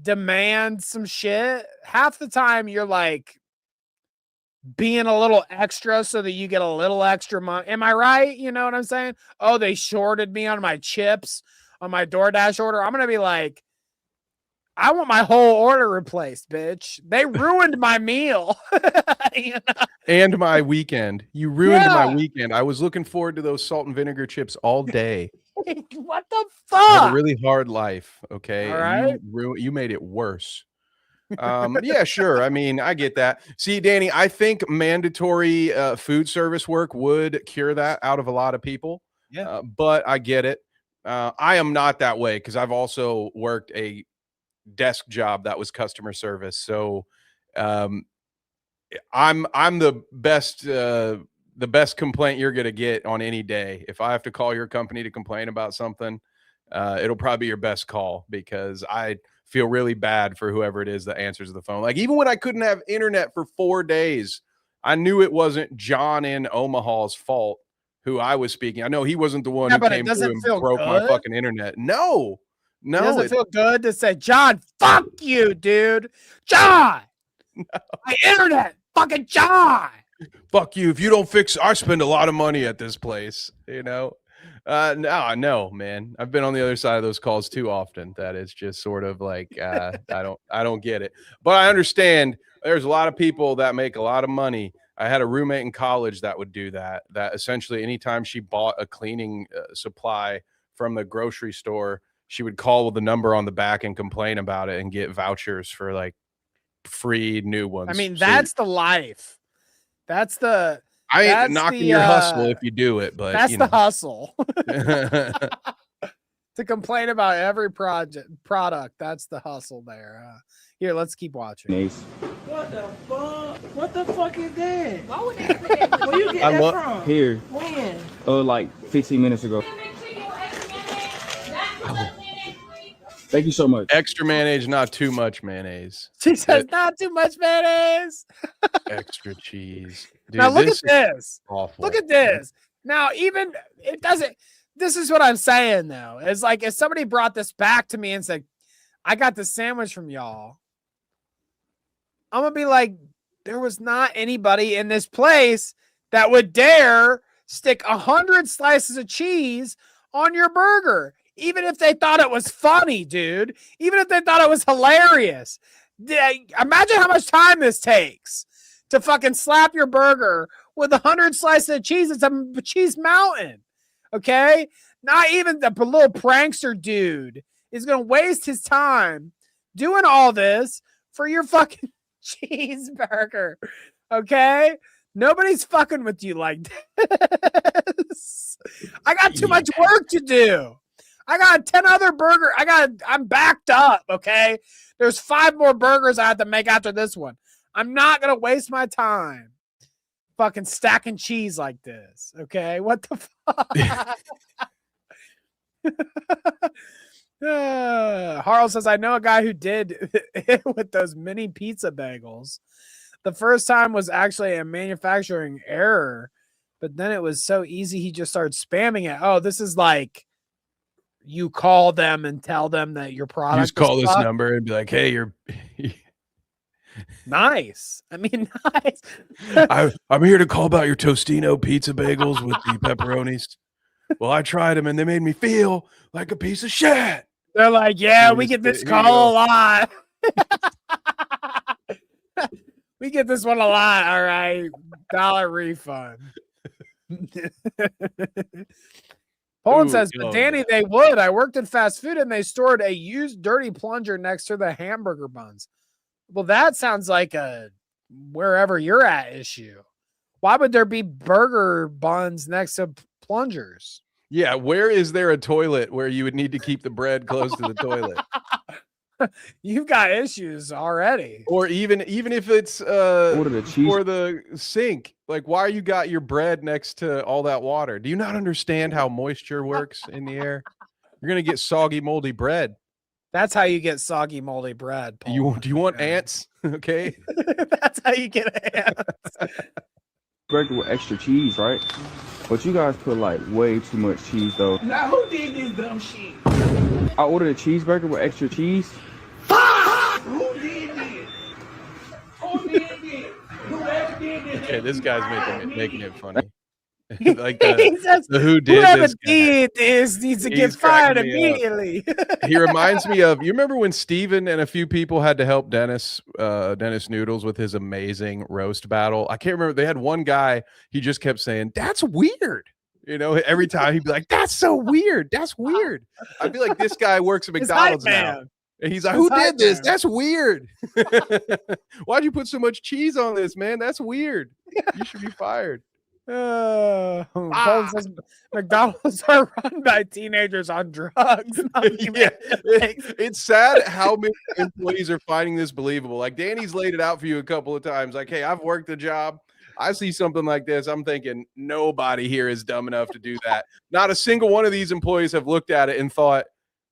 demand some shit, half the time you're like being a little extra so that you get a little extra money. Am I right? You know what I'm saying? Oh, they shorted me on my chips on my DoorDash order. I'm going to be like, I want my whole order replaced, bitch. They ruined my meal. You know? And my weekend. You ruined my weekend. I was looking forward to those salt and vinegar chips all day. What the fuck? I have a really hard life. Okay. All right. You made it worse. Yeah, sure. I mean, I get that. See, Danny, I think mandatory food service work would cure that out of a lot of people. Yeah. But I get it. I am not that way because I've also worked a desk job that was customer service. So I'm the best complaint you're gonna get on any day. If I have to call your company to complain about something, it'll probably be your best call, because I feel really bad for whoever it is that answers the phone. Like, even when I couldn't have internet for 4 days, I knew it wasn't John in Omaha's fault who I was speaking. I know he wasn't the one who came through and broke my fucking internet. No, It doesn't feel good to say, John, fuck you, dude. John, my internet, fucking John. Fuck you. If you don't fix, I spend a lot of money at this place, you know? No, man. I've been on the other side of those calls too often. That it's just sort of like, I don't get it. But I understand there's a lot of people that make a lot of money. I had a roommate in college that would do that essentially anytime she bought a cleaning supply from the grocery store, she would call with the number on the back and complain about it and get vouchers for like free new ones. I mean, that's the life. That's I ain't knocking your hustle if you do it, but that's the hustle. To complain about every product, that's the hustle there. Here, let's keep watching. What the fuck? What the fuck is that? Why would they put that? Where you get that from? Here. When? Like 15 minutes ago. Thank you so much. Extra mayonnaise, not too much mayonnaise. She says not too much mayonnaise. Extra cheese. Dude, now look at this. Awful. Look at this. Now, even it doesn't. This is what I'm saying though. It's like if somebody brought this back to me and said, I got this sandwich from y'all, I'm gonna be like, there was not anybody in this place that would dare stick 100 slices of cheese on your burger. Even if they thought it was funny, dude. Even if they thought it was hilarious. Imagine how much time this takes to fucking slap your burger with 100 slices of cheese. It's a cheese mountain. Okay? Not even the little prankster dude is going to waste his time doing all this for your fucking cheeseburger. Okay? Nobody's fucking with you like this. I got too much work to do. I got 10 other burgers. I'm backed up, okay? There's 5 more burgers I have to make after this one. I'm not going to waste my time fucking stacking cheese like this, okay? What the fuck? Harl says, I know a guy who did it with those mini pizza bagels. The first time was actually a manufacturing error, but then it was so easy he just started spamming it. Oh, this is like you call them and tell them that your product. You just call this number and be like, hey, you're nice. I mean, nice. I'm here to call about your Tostino pizza bagels with the pepperonis. Well, I tried them and they made me feel like a piece of shit. They're like, yeah, we get this call a lot. We get this one a lot. All right. $1 refund. Poland says, but Danny, they would. I worked in fast food and they stored a used dirty plunger next to the hamburger buns. Well, that sounds like a wherever you're at issue. Why would there be burger buns next to plungers? Yeah, where is there a toilet where you would need to keep the bread close to the toilet? You've got issues already. Or even if it's for the sink, like why you got your bread next to all that water? Do you not understand how moisture works in the air? You're gonna get soggy, moldy bread. That's how you get soggy, moldy bread. Paul. Do you want ants? Okay. That's how you get ants. Burger with extra cheese, right? But you guys put like way too much cheese though. Now who did this dumb shit? I ordered a cheeseburger with extra cheese. Who did this? Who did this? Whoever did this? Okay, this guy's making it funny. Like the who did whoever this did this needs to get fired immediately. He reminds me of, you remember when Steven and a few people had to help Dennis Noodles with his amazing roast battle? I can't remember. They had one guy, he just kept saying, that's weird. You know, every time he'd be like, that's so weird. That's weird. I'd be like, this guy works at McDonald's now. And he's like, who did this? That's weird. Why'd you put so much cheese on this, man? That's weird. You should be fired. Paul says McDonald's are run by teenagers on drugs. Yeah, it's sad how many employees are finding this believable. Like Danny's laid it out for you a couple of times. Like, hey, I've worked a job. I see something like this. I'm thinking nobody here is dumb enough to do that. Not a single one of these employees have looked at it and thought,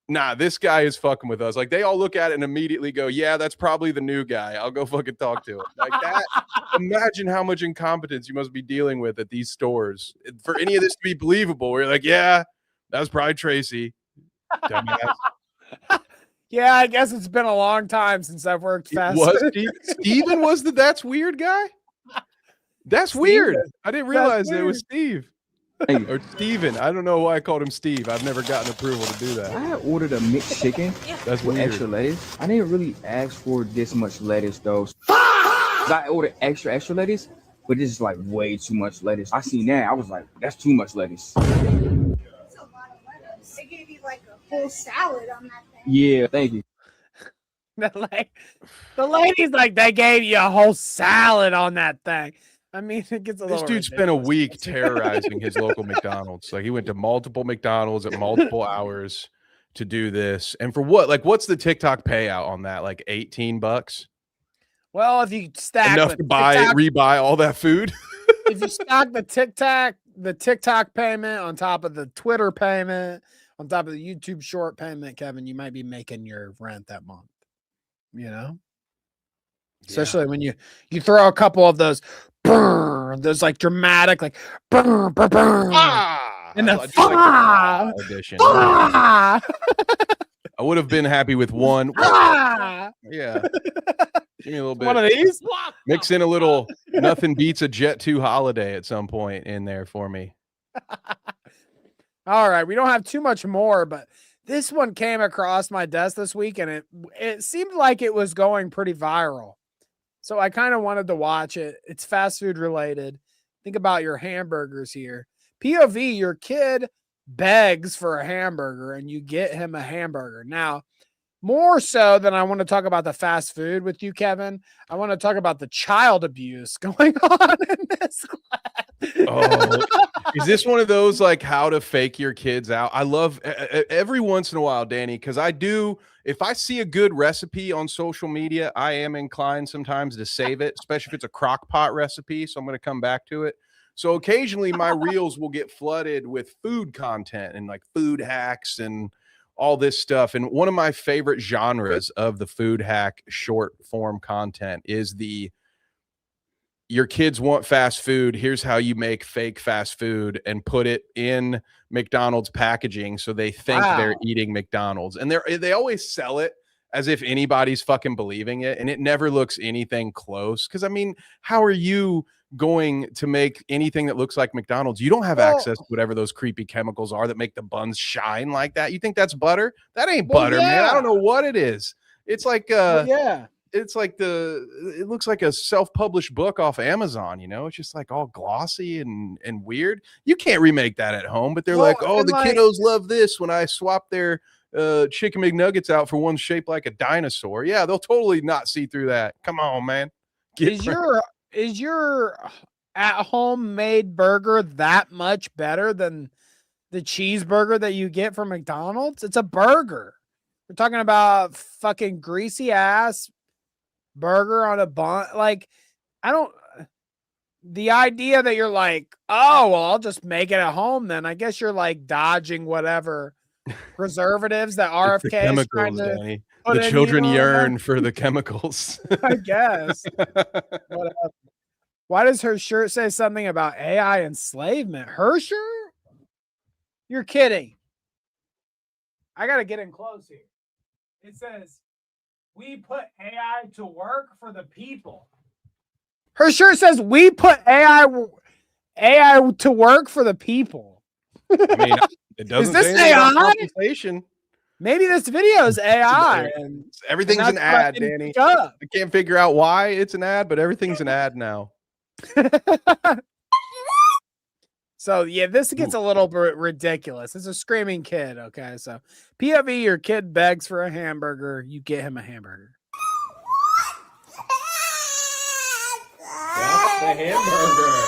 nah, this guy is fucking with us. Like they all look at it and immediately go, yeah, that's probably the new guy. I'll go fucking talk to him. Like that. Imagine how much incompetence you must be dealing with at these stores for any of this to be believable. Where you're like, yeah, that was probably Tracy. Yeah, I guess it's been a long time since I've worked fast. Steven was the that's weird guy? That's Steven. Weird. I didn't realize it was Steve. Or Steven. I don't know why I called him Steve. I've never gotten approval to do that. I had ordered a mixed chicken That's with weird. extra lettuce. I didn't really ask for this much lettuce though. I ordered extra lettuce, but this is like way too much lettuce. I seen that. I was like, that's too much lettuce. That's a lot of lettuce. They gave you like a whole salad on that thing. Yeah, thank you. The lady's like, they gave you a whole salad on that thing. I mean, it gets a little. This dude spent a week terrorizing his local McDonald's. Like he went to multiple McDonald's at multiple hours to do this. And for what? Like, what's the TikTok payout on that? Like $18? Well, if you stack enough to rebuy all that food. If you stack the TikTok payment on top of the Twitter payment, on top of the YouTube short payment, Kevin, you might be making your rent that month. You know? Especially when you throw a couple of those like dramatic, like and the edition. I would have been happy with one. Yeah. Give me a little bit. One of these? Mix in a little nothing beats a Jet 2 holiday at some point in there for me. All right. We don't have too much more, but this one came across my desk this week and it seemed like it was going pretty viral. So I kind of wanted to watch it. It's fast food related. Think about your hamburgers here. POV, your kid begs for a hamburger and you get him a hamburger. Now, more so than I want to talk about the fast food with you, Kevin, I want to talk about the child abuse going on in this class. Oh, is this one of those like how to fake your kids out? I love every once in a while, Danny, because if I see a good recipe on social media, I am inclined sometimes to save it, especially if it's a crock pot recipe. So I'm going to come back to it. So occasionally my reels will get flooded with food content and like food hacks and all this stuff. And one of my favorite genres of the food hack short form content is your kids want fast food. Here's how you make fake fast food and put it in McDonald's packaging so they think they're eating McDonald's. And they always sell it as if anybody's fucking believing it. And it never looks anything close. Because, I mean, how are you going to make anything that looks like McDonald's? You don't have access to whatever those creepy chemicals are that make the buns shine like that. You think that's butter? That ain't butter, man. I don't know what it is. It's like it's like it looks like a self-published book off Amazon, you know. It's just like all glossy and weird. You can't remake that at home, but they're like, oh, the kiddos love this when I swap their chicken McNuggets out for one shaped like a dinosaur. Yeah, they'll totally not see through that. Come on, man. Is your at-home made burger that much better than the cheeseburger that you get from McDonald's? It's a burger. We're talking about fucking greasy ass burger on a bun. Like, the idea that you're like, oh, well, I'll just make it at home then. I guess you're like dodging whatever preservatives that RFK is trying to Danny. The children yearn for the chemicals. I guess. Whatever. Why does her shirt say something about AI enslavement? Her shirt? You're kidding. I got to get in close here. It says, we put AI to work for the people. Her shirt says, we put AI to work for the people. I mean, it doesn't is this AI? Compensation. Maybe this video is AI. Everything's an ad, Danny. I can't figure out why it's an ad, but everything's an ad now. So yeah, this gets a little bit ridiculous. It's a screaming kid. Okay, so POV, your kid begs for a hamburger, you get him a hamburger. That's the hamburger.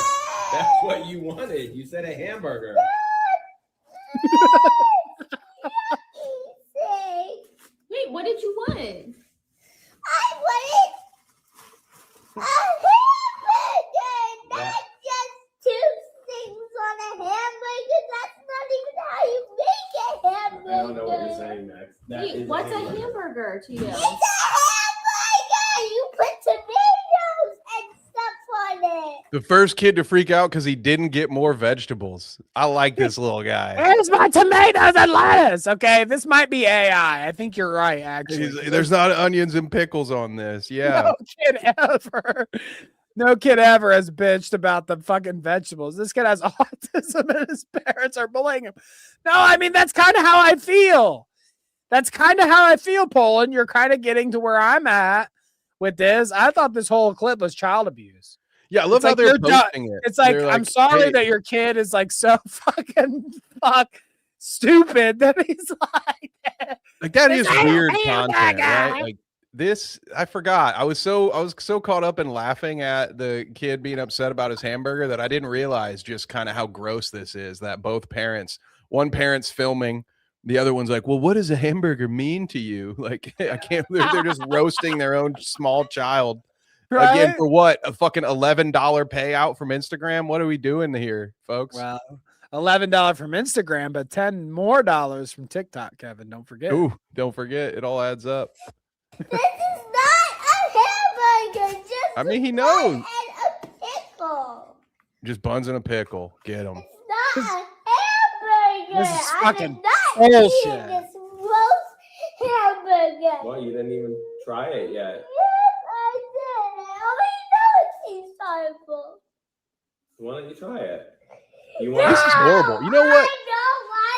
That's what you wanted. You said a hamburger. Wait, what did you want? I wanted a hamburger, not just two things on a hamburger. That's not even how you make a hamburger. I don't know what you're saying next. Wait, what's a hamburger to you? It's a hamburger. You put tomatoes and stuff on it. The first kid to freak out because he didn't get more vegetables. I like this little guy. Where's my tomatoes and lettuce? Okay, this might be AI. I think you're right, actually. There's not onions and pickles on this. Yeah. No kid ever has bitched about the fucking vegetables. This kid has autism and his parents are bullying him. No, I mean, that's kind of how I feel. That's kind of how I feel, Poland. You're kind of getting to where I'm at with this. I thought this whole clip was child abuse. Yeah, I love how they're posting it. It's like, I'm sorry that your kid is like so fucking stupid that he's like that is weird content, right? Like this, I forgot. I was so caught up in laughing at the kid being upset about his hamburger that I didn't realize just kind of how gross this is. That both parents, one parent's filming, the other one's like, well, what does a hamburger mean to you? Like, I can't. They're just roasting their own small child. Right? Again, for what? A fucking $11 payout from Instagram? What are we doing here, folks? Well, $11 from Instagram, but $10 more from TikTok, Kevin. Don't forget. Ooh, don't forget. It all adds up. This is not a hamburger. Just I mean, he knows. And a pickle. Just buns and a pickle. Get him. It's not a hamburger. This is fucking bullshit. This roast hamburger. Well, you didn't even try it yet. Why don't you try it? You want this is horrible. You know what?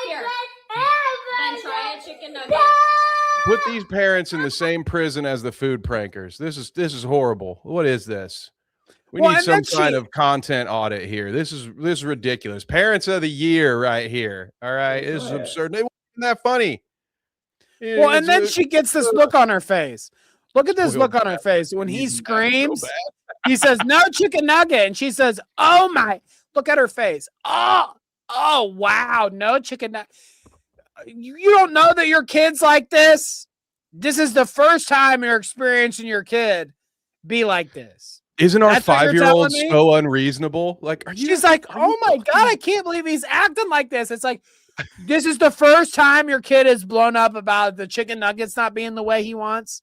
Then try a chicken nugget. Put these parents in the same prison as the food prankers. This is horrible. What is this? We need some kind of content audit here. This is ridiculous. Parents of the year right here. All right. This is absurd. It wasn't that funny. Well, and then she gets this look on her face. Look at this look on her face. When he screams, he says, no chicken nugget. And she says, oh my, look at her face. Oh, wow. No chicken nugget. You don't know that your kid's like this? This is the first time you're experiencing your kid be like this. Isn't our That's what you're 5-year-old telling me? so unreasonable? Like, She's like, oh my God, I can't believe he's acting like this. It's like, this is the first time your kid is blown up about the chicken nuggets not being the way he wants.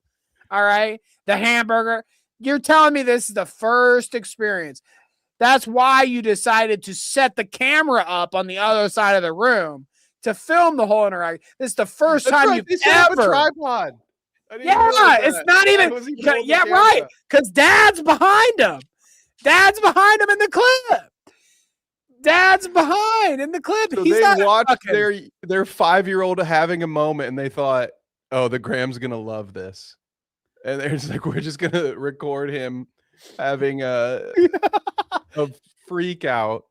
All right. The hamburger. You're telling me this is the first experience. That's why you decided to set the camera up on the other side of the room to film the whole interaction. This is the first time you've They set up a ever. tripod. Yeah, it's not even. Yeah, right. Because Dad's behind him. Dad's behind him in the clip. Dad's behind in the clip. So He's they not watched fucking- their 5-year-old having a moment, and they thought, "Oh, the Graham's gonna love this," and they're just like, "We're just gonna record him having a freak out."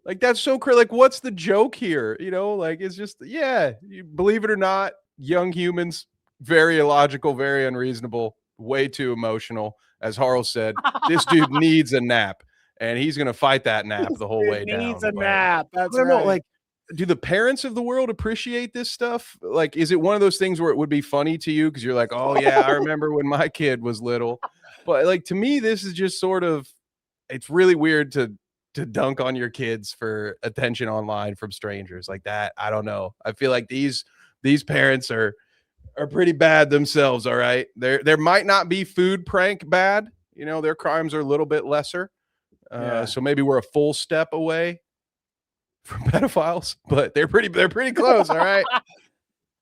Like, that's so crazy. Like, what's the joke here? You know, like, it's just, yeah, you believe it or not, young humans, very illogical, very unreasonable, way too emotional. As Harl said, this dude needs a nap, and he's gonna fight that nap the whole way down. Needs a But nap. That's I don't know, right. like, do the parents of the world appreciate this stuff? Like, is it one of those things where it would be funny to you because you're like, oh yeah, I remember when my kid was little? But like, to me, this is just sort of, it's really weird to dunk on your kids for attention online from strangers like that. I don't know. I feel like these parents are pretty bad themselves. All right, there might not be food prank bad. You know, their crimes are a little bit lesser. So maybe we're a full step away from pedophiles, but they're pretty close. All right.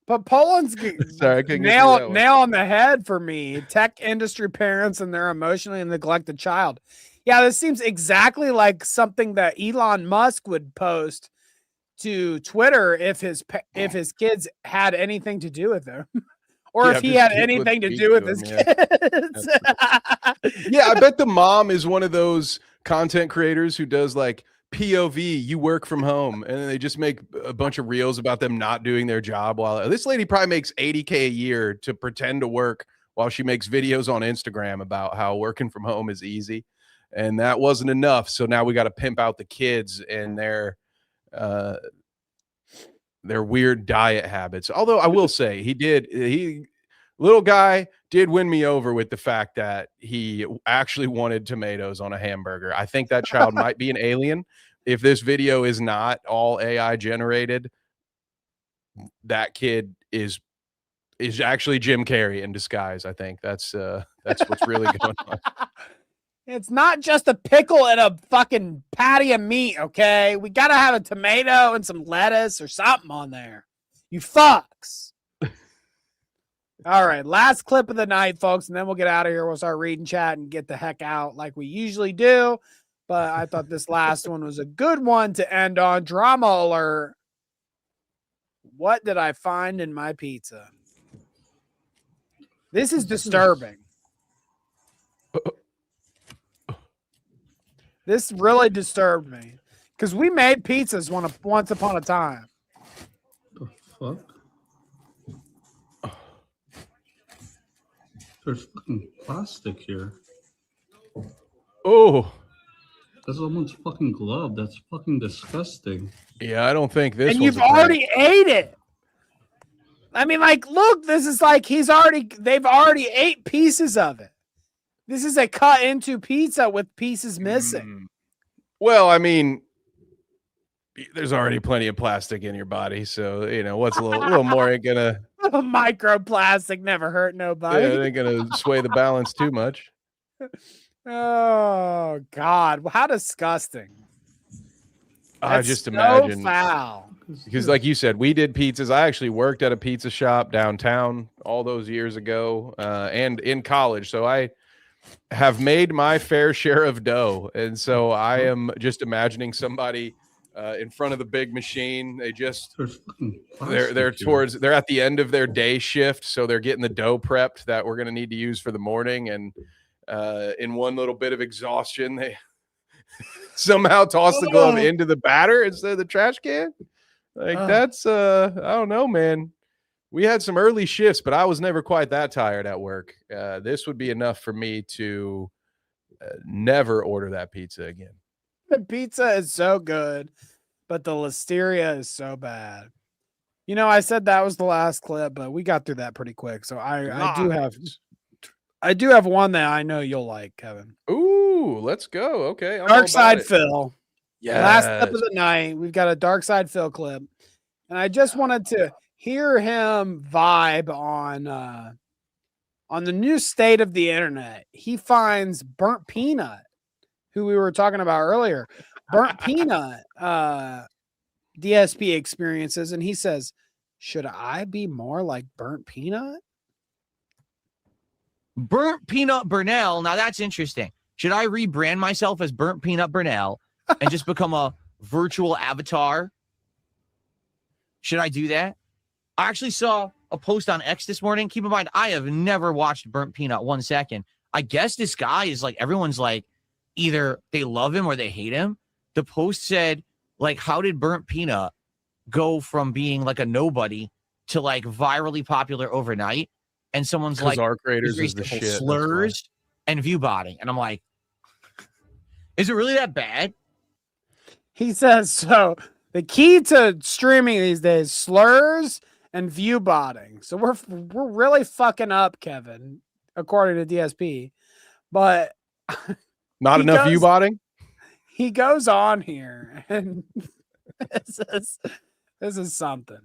But Poland's Sorry, I couldn't get through that one. nail on the head for me. Tech industry parents and their emotionally neglected child. Yeah, this seems exactly like something that Elon Musk would post to Twitter if his kids had anything to do with him, or Yeah, if he just had people anything to speak do with to his him, yeah. kids. Yeah, I bet the mom is one of those content creators who does like POV, you work from home, and then they just make a bunch of reels about them not doing their job. While this lady probably makes $80K a year to pretend to work while she makes videos on Instagram about how working from home is easy. And that wasn't enough. So now we got to pimp out the kids and their weird diet habits. Although I will say little guy did win me over with the fact that he actually wanted tomatoes on a hamburger. I think that child might be an alien. If this video is not all AI generated, that kid is actually Jim Carrey in disguise. I think that's what's really going on. It's not just a pickle and a fucking patty of meat, okay? We gotta have a tomato and some lettuce or something on there. You fucks. All right, last clip of the night, folks, and then we'll get out of here. We'll start reading chat and get the heck out like we usually do. But I thought this last one was a good one to end on. Drama alert. What did I find in my pizza? This is disturbing. This really disturbed me because we made pizzas once upon a time. The fuck? There's fucking plastic here. Oh, that's someone's fucking glove. That's fucking disgusting. Yeah, I don't think this. And you've already ate it. I mean, like, look, this is like they've already ate pieces of it. This is a cut into pizza with pieces missing. Well, I mean, there's already plenty of plastic in your body, so you know what's a little more ain't gonna. Microplastic never hurt nobody. Yeah, it ain't gonna sway the balance too much. Oh God, how disgusting! I That's just so imagine foul. Because, like you said, we did pizzas. I actually worked at a pizza shop downtown all those years ago, and in college. So I have made my fair share of dough, and so I am just imagining somebody in front of the big machine. They just they're at the end of their day shift, so they're getting the dough prepped that we're going to need to use for the morning, and in one little bit of exhaustion, they somehow toss the glove into the batter instead of the trash can. Like that's I don't know, man. We had some early shifts, but I was never quite that tired at work. This would be enough for me to never order that pizza again. The pizza is so good, but the listeria is so bad. You know, I said that was the last clip, but we got through that pretty quick. So I do have one that I know you'll like, Kevin. Ooh. Ooh, let's go. Okay. I'm all about it. DarkSydePhil. Last clip of the night. We've got a DarkSydePhil clip. And I just wanted to hear him vibe on the new state of the internet. He finds Burnt Peanut, who we were talking about earlier. Burnt Peanut DSP experiences, and he says, should I be more like Burnt Peanut? Burnt Peanut Burnell. Now that's interesting. Should I rebrand myself as Burnt Peanut Burnell and just become a virtual avatar? Should I do that? I actually saw a post on X this morning. Keep in mind, I have never watched Burnt Peanut 1 second. I guess this guy is like, everyone's like, either they love him or they hate him. The post said, like, how did Burnt Peanut go from being like a nobody to like virally popular overnight? And someone's like, our creators is the shit. Slurs and view botting. And I'm like, is it really that bad? He says, so the key to streaming these days, slurs and view botting. So we're really fucking up, Kevin, according to DSP. But not enough view botting. He goes on here, and this is something.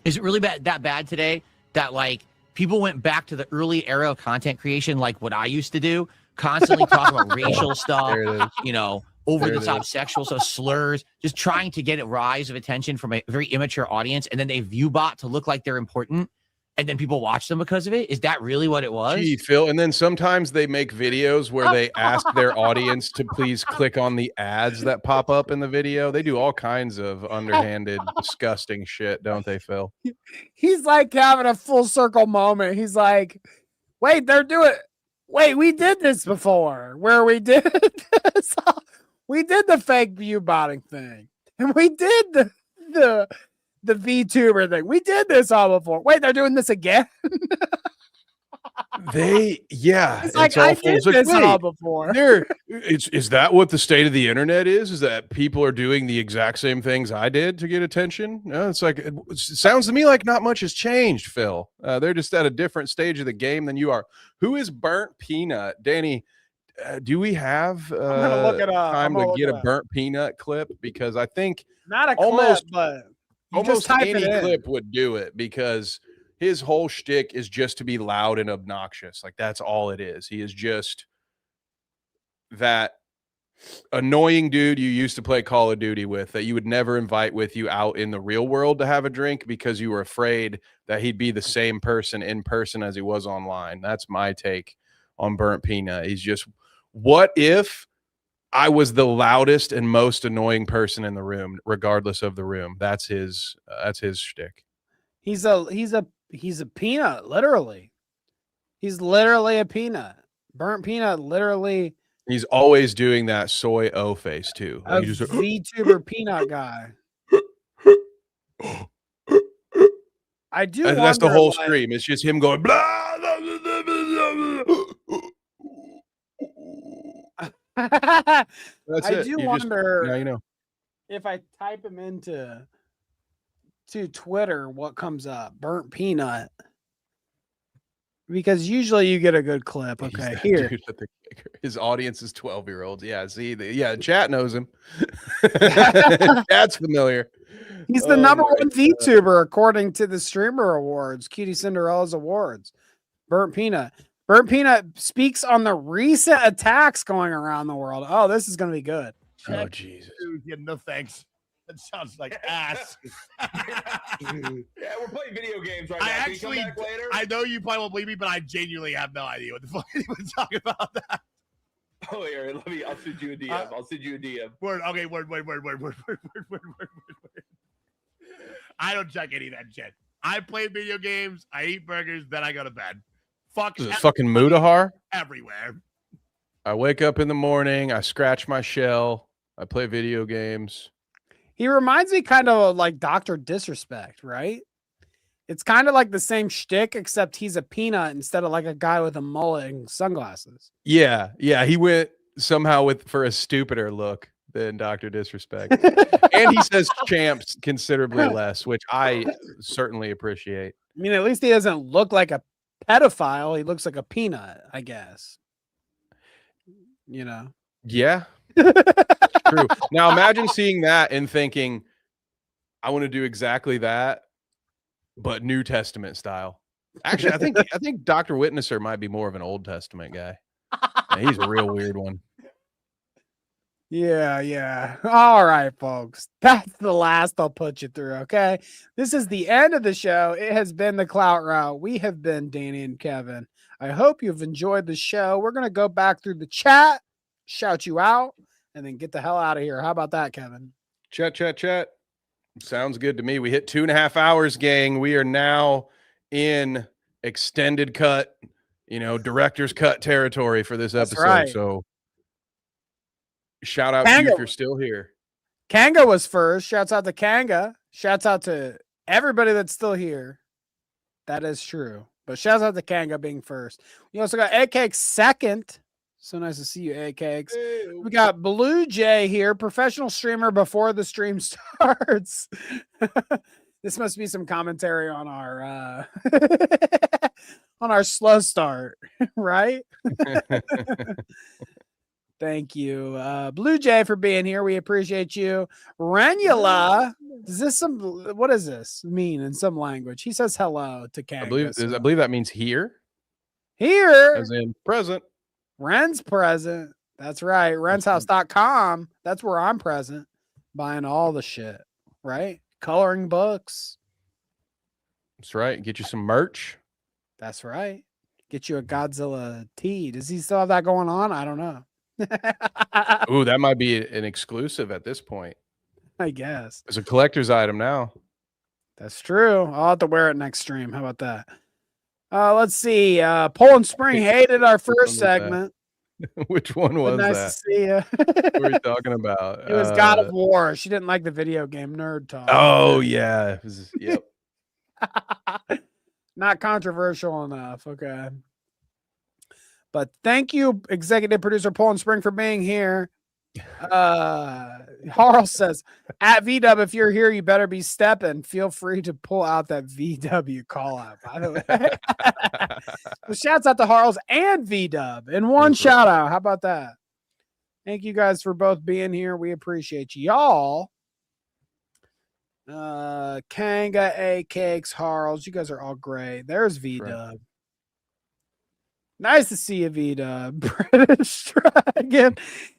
Is it really that bad today that like people went back to the early era of content creation, like what I used to do, constantly talk about racial stuff, you know, over the top sexual stuff, slurs, just trying to get a rise of attention from a very immature audience, and then they view bot to look like they're important, and then people watch them because of it? Is that really what it was? Gee, Phil. And then sometimes they make videos where they ask their audience to please click on the ads that pop up in the video. They do all kinds of underhanded, disgusting shit, don't they, Phil? He's like having a full circle moment. He's like, wait, we did this before, where we did this. We did the fake view botting thing, and we did the VTuber thing. We did this all before. Wait, they're doing this again? It's like, I did this all before. Is that what the state of the internet is? Is that people are doing the exact same things I did to get attention? No, it's like, it sounds to me like not much has changed, Phil. They're just at a different stage of the game than you are. Who is Burnt Peanut? Danny, do we have time to get a Burnt Peanut clip? Because I think not a clip, but almost any clip would do it, because his whole shtick is just to be loud and obnoxious. Like, that's all it is. He is just that annoying dude you used to play Call of Duty with that you would never invite with you out in the real world to have a drink because you were afraid that he'd be the same person in person as he was online. That's my take on Burnt Peanut. He's just, what if I was the loudest and most annoying person in the room, regardless of the room? That's his shtick. He's a peanut, literally. He's literally a peanut. Burnt Peanut, literally. He's always doing that soy O face too. A VTuber peanut guy. I do. That's the whole stream. It's just him going blah, blah, blah, blah, blah. I do wonder if I type him into Twitter, what comes up? Burnt Peanut. Because usually you get a good clip. Okay, here. His audience is 12-year-olds. Yeah, see, chat knows him. Chat's familiar. He's the number one VTuber according to the Streamer Awards, Cutie Cinderella's Awards. Burnt Peanut. Burnt Peanut speaks on the recent attacks going around the world. Oh, this is going to be good. Oh, Jesus. Yeah, no thanks. That sounds like ass. Yeah, we're playing video games right now. Actually, Can you come back later? I know you probably won't believe me, but I genuinely have no idea what the fuck anyone's talking about that. Oh, here, I'll send you a DM. I'll send you a DM. Word. Okay, word. I don't check any of that shit. I play video games, I eat burgers, then I go to bed. Fuck. Is it fucking Mudahar? Everywhere. I wake up in the morning, I scratch my shell, I play video games. He reminds me kind of like Dr. Disrespect, right? It's kind of like the same shtick, except he's a peanut instead of like a guy with a mullet and sunglasses. Yeah, he went somehow for a stupider look than Dr. Disrespect. And he says champs considerably less, which I certainly appreciate. I mean, at least he doesn't look like a pedophile. He looks like a peanut, I guess. you know. Yeah. True. Now imagine seeing that and thinking, I want to do exactly that, but New Testament style. Actually, I think Dr. Witnesser might be more of an Old Testament guy. Yeah, he's a real weird one. Yeah. All right, folks. That's the last I'll put you through, okay? This is the end of the show. It has been the Clout Route. We have been Danny and Kevin. I hope you've enjoyed the show. We're going to go back through the chat, shout you out, and then get the hell out of here. How about that, Kevin? Chat. Sounds good to me. We hit 2.5 hours, gang. We are now in extended cut, director's cut territory for this episode. Right. So shout out to you if you're still here. Kanga was first. Shouts out to Kanga. Shouts out to everybody that's still here. That is true. But shouts out to Kanga being first. We also got Egg Cakes second. So nice to see you, Egg Cakes. We got Blue Jay here, professional streamer before the stream starts. This must be some commentary on our on our slow start, right? Thank you, Blue Jay, for being here. We appreciate you. Renula, what does this mean in some language? He says hello to Kanga. I believe that means here. Here, as in present. Ren's present. That's right. Renshouse.com. That's where I'm present, buying all the shit, right? Coloring books. That's right. Get you some merch. That's right. Get you a Godzilla tee. Does he still have that going on? I don't know. Ooh, that might be an exclusive at this point. I guess. It's a collector's item now. That's true. I'll have to wear it next stream. How about that? Let's see. Poland Spring hated our first segment. Which one was nice that? To see you. What are you talking about? It was God of War. She didn't like the video game Nerd Talk. Oh, yeah. Yep. Not controversial enough. Okay. But thank you, executive producer Poland Spring, for being here. Harl says, at VW, if you're here, you better be stepping. Feel free to pull out that VW call out, by the way. So shouts out to Harls and VW in one shout out. How about that? Thank you guys for both being here. We appreciate y'all. Kanga, A Cakes, Harls, you guys are all great. There's VW. Nice to see you, VW. British Dragon.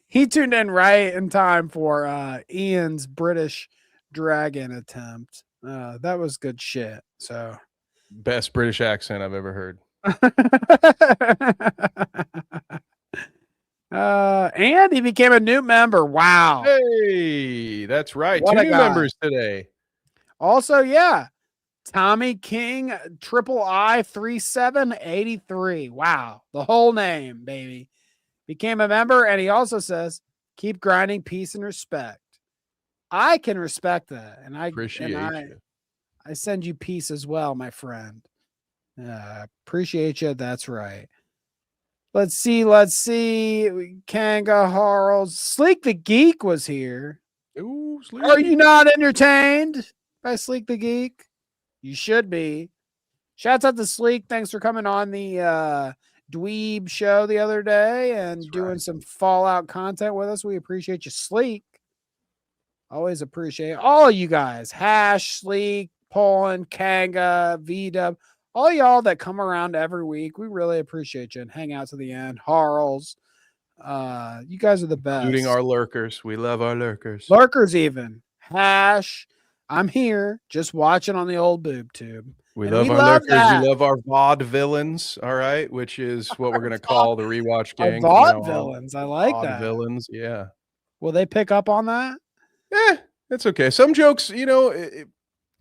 He tuned in right in time for Ian's British Dragon attempt. That was good shit. So best British accent I've ever heard. And he became a new member. Wow. Hey, that's right. What 2 a new guy. members today. Also, yeah. Tommy King, III 3783. Wow. The whole name, baby. Became a member, and he also says, keep grinding, peace and respect. I can respect that. And I appreciate you. I send you peace as well, my friend. Appreciate you. That's right. Let's see. Kanga Harls. Sleek the Geek was here. Ooh, Sleek. Are you not entertained by Sleek the Geek? You should be. Shouts out to Sleek. Thanks for coming on the Dweeb show the other day and doing some Fallout content with us. We appreciate you, Sleek. Always appreciate all you guys. Hash, Sleek, Poland, Kanga, VW, all y'all that come around every week. We really appreciate you and hang out to the end. Harls, you guys are the best. Including our lurkers. We love our lurkers. Lurkers even. Hash, I'm here just watching on the old boob tube. We love our lurkers. That. We love our VOD villains, all right, which is what we're going to call the rewatch gang. VOD villains. I like VOD that. Villains, yeah. Will they pick up on that? Yeah, it's okay. Some jokes,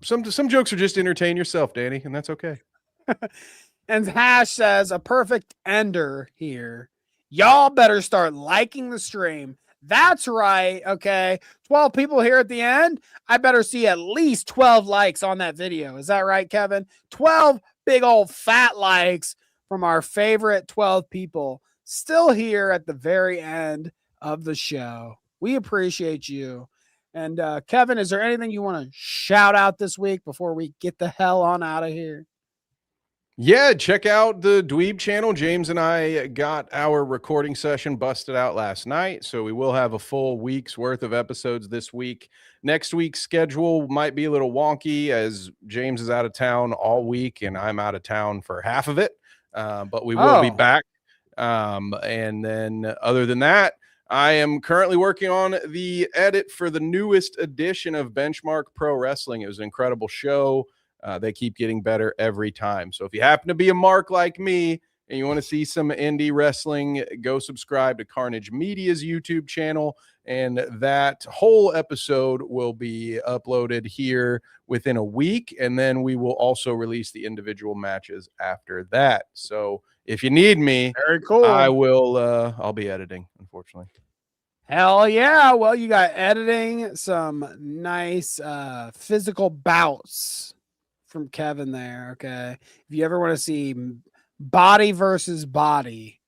some jokes are just entertain yourself, Danny, and that's okay. And Hash says, a perfect ender here. Y'all better start liking the stream. That's right. Okay. 12 people here at the end. I better see at least 12 likes on that video. Is that right, Kevin? 12 big old fat likes from our favorite 12 people still here at the very end of the show. We appreciate you. And Kevin, is there anything you want to shout out this week before we get the hell on out of here? Yeah, check out the Dweeb channel. James and I got our recording session busted out last night, so we will have a full week's worth of episodes this week. Next week's schedule might be a little wonky as James is out of town all week and I'm out of town for half of it, but we will be back. And then other than that, I am currently working on the edit for the newest edition of Benchmark Pro Wrestling. It was an incredible show. They keep getting better every time. So if you happen to be a mark like me and you want to see some indie wrestling, go subscribe to Carnage Media's YouTube channel. And that whole episode will be uploaded here within a week. And then we will also release the individual matches after that. So if you need me, very cool. I will, I'll be editing, unfortunately. Hell yeah. Well, you got editing, some nice physical bouts from Kevin there. Okay. If you ever want to see body versus body,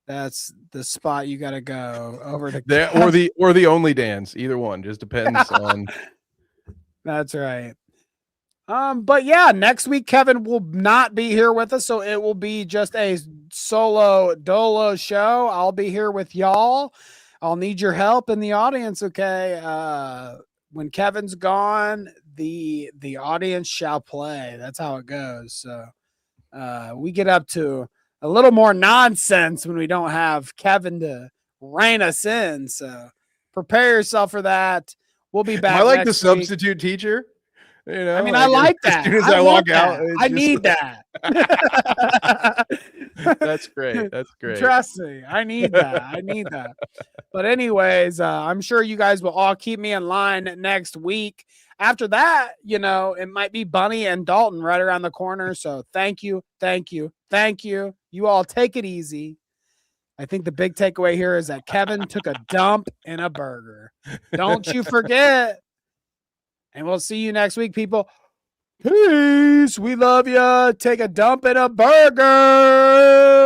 that's the spot you got to go over to there, or the only dance. Either one just depends on. That's right. But yeah, next week Kevin will not be here with us, so it will be just a solo dolo show. I'll be here with y'all. I'll need your help in the audience. Okay. When Kevin's gone, the audience shall play. That's how it goes. So we get up to a little more nonsense when we don't have Kevin to rein us in. So prepare yourself for that. We'll be back. I like the week. substitute teacher. You know, I mean, I like that. As soon as I walk out, I need that. That's great. That's great. Trust me, I need that. I need that. But anyways, I'm sure you guys will all keep me in line next week. After that, you know, it might be Bunny and Dalton right around the corner. So thank you. You all take it easy. I think the big takeaway here is that Kevin took a dump in a burger. Don't you forget. And we'll see you next week, people. Peace. We love you. Take a dump in a burger.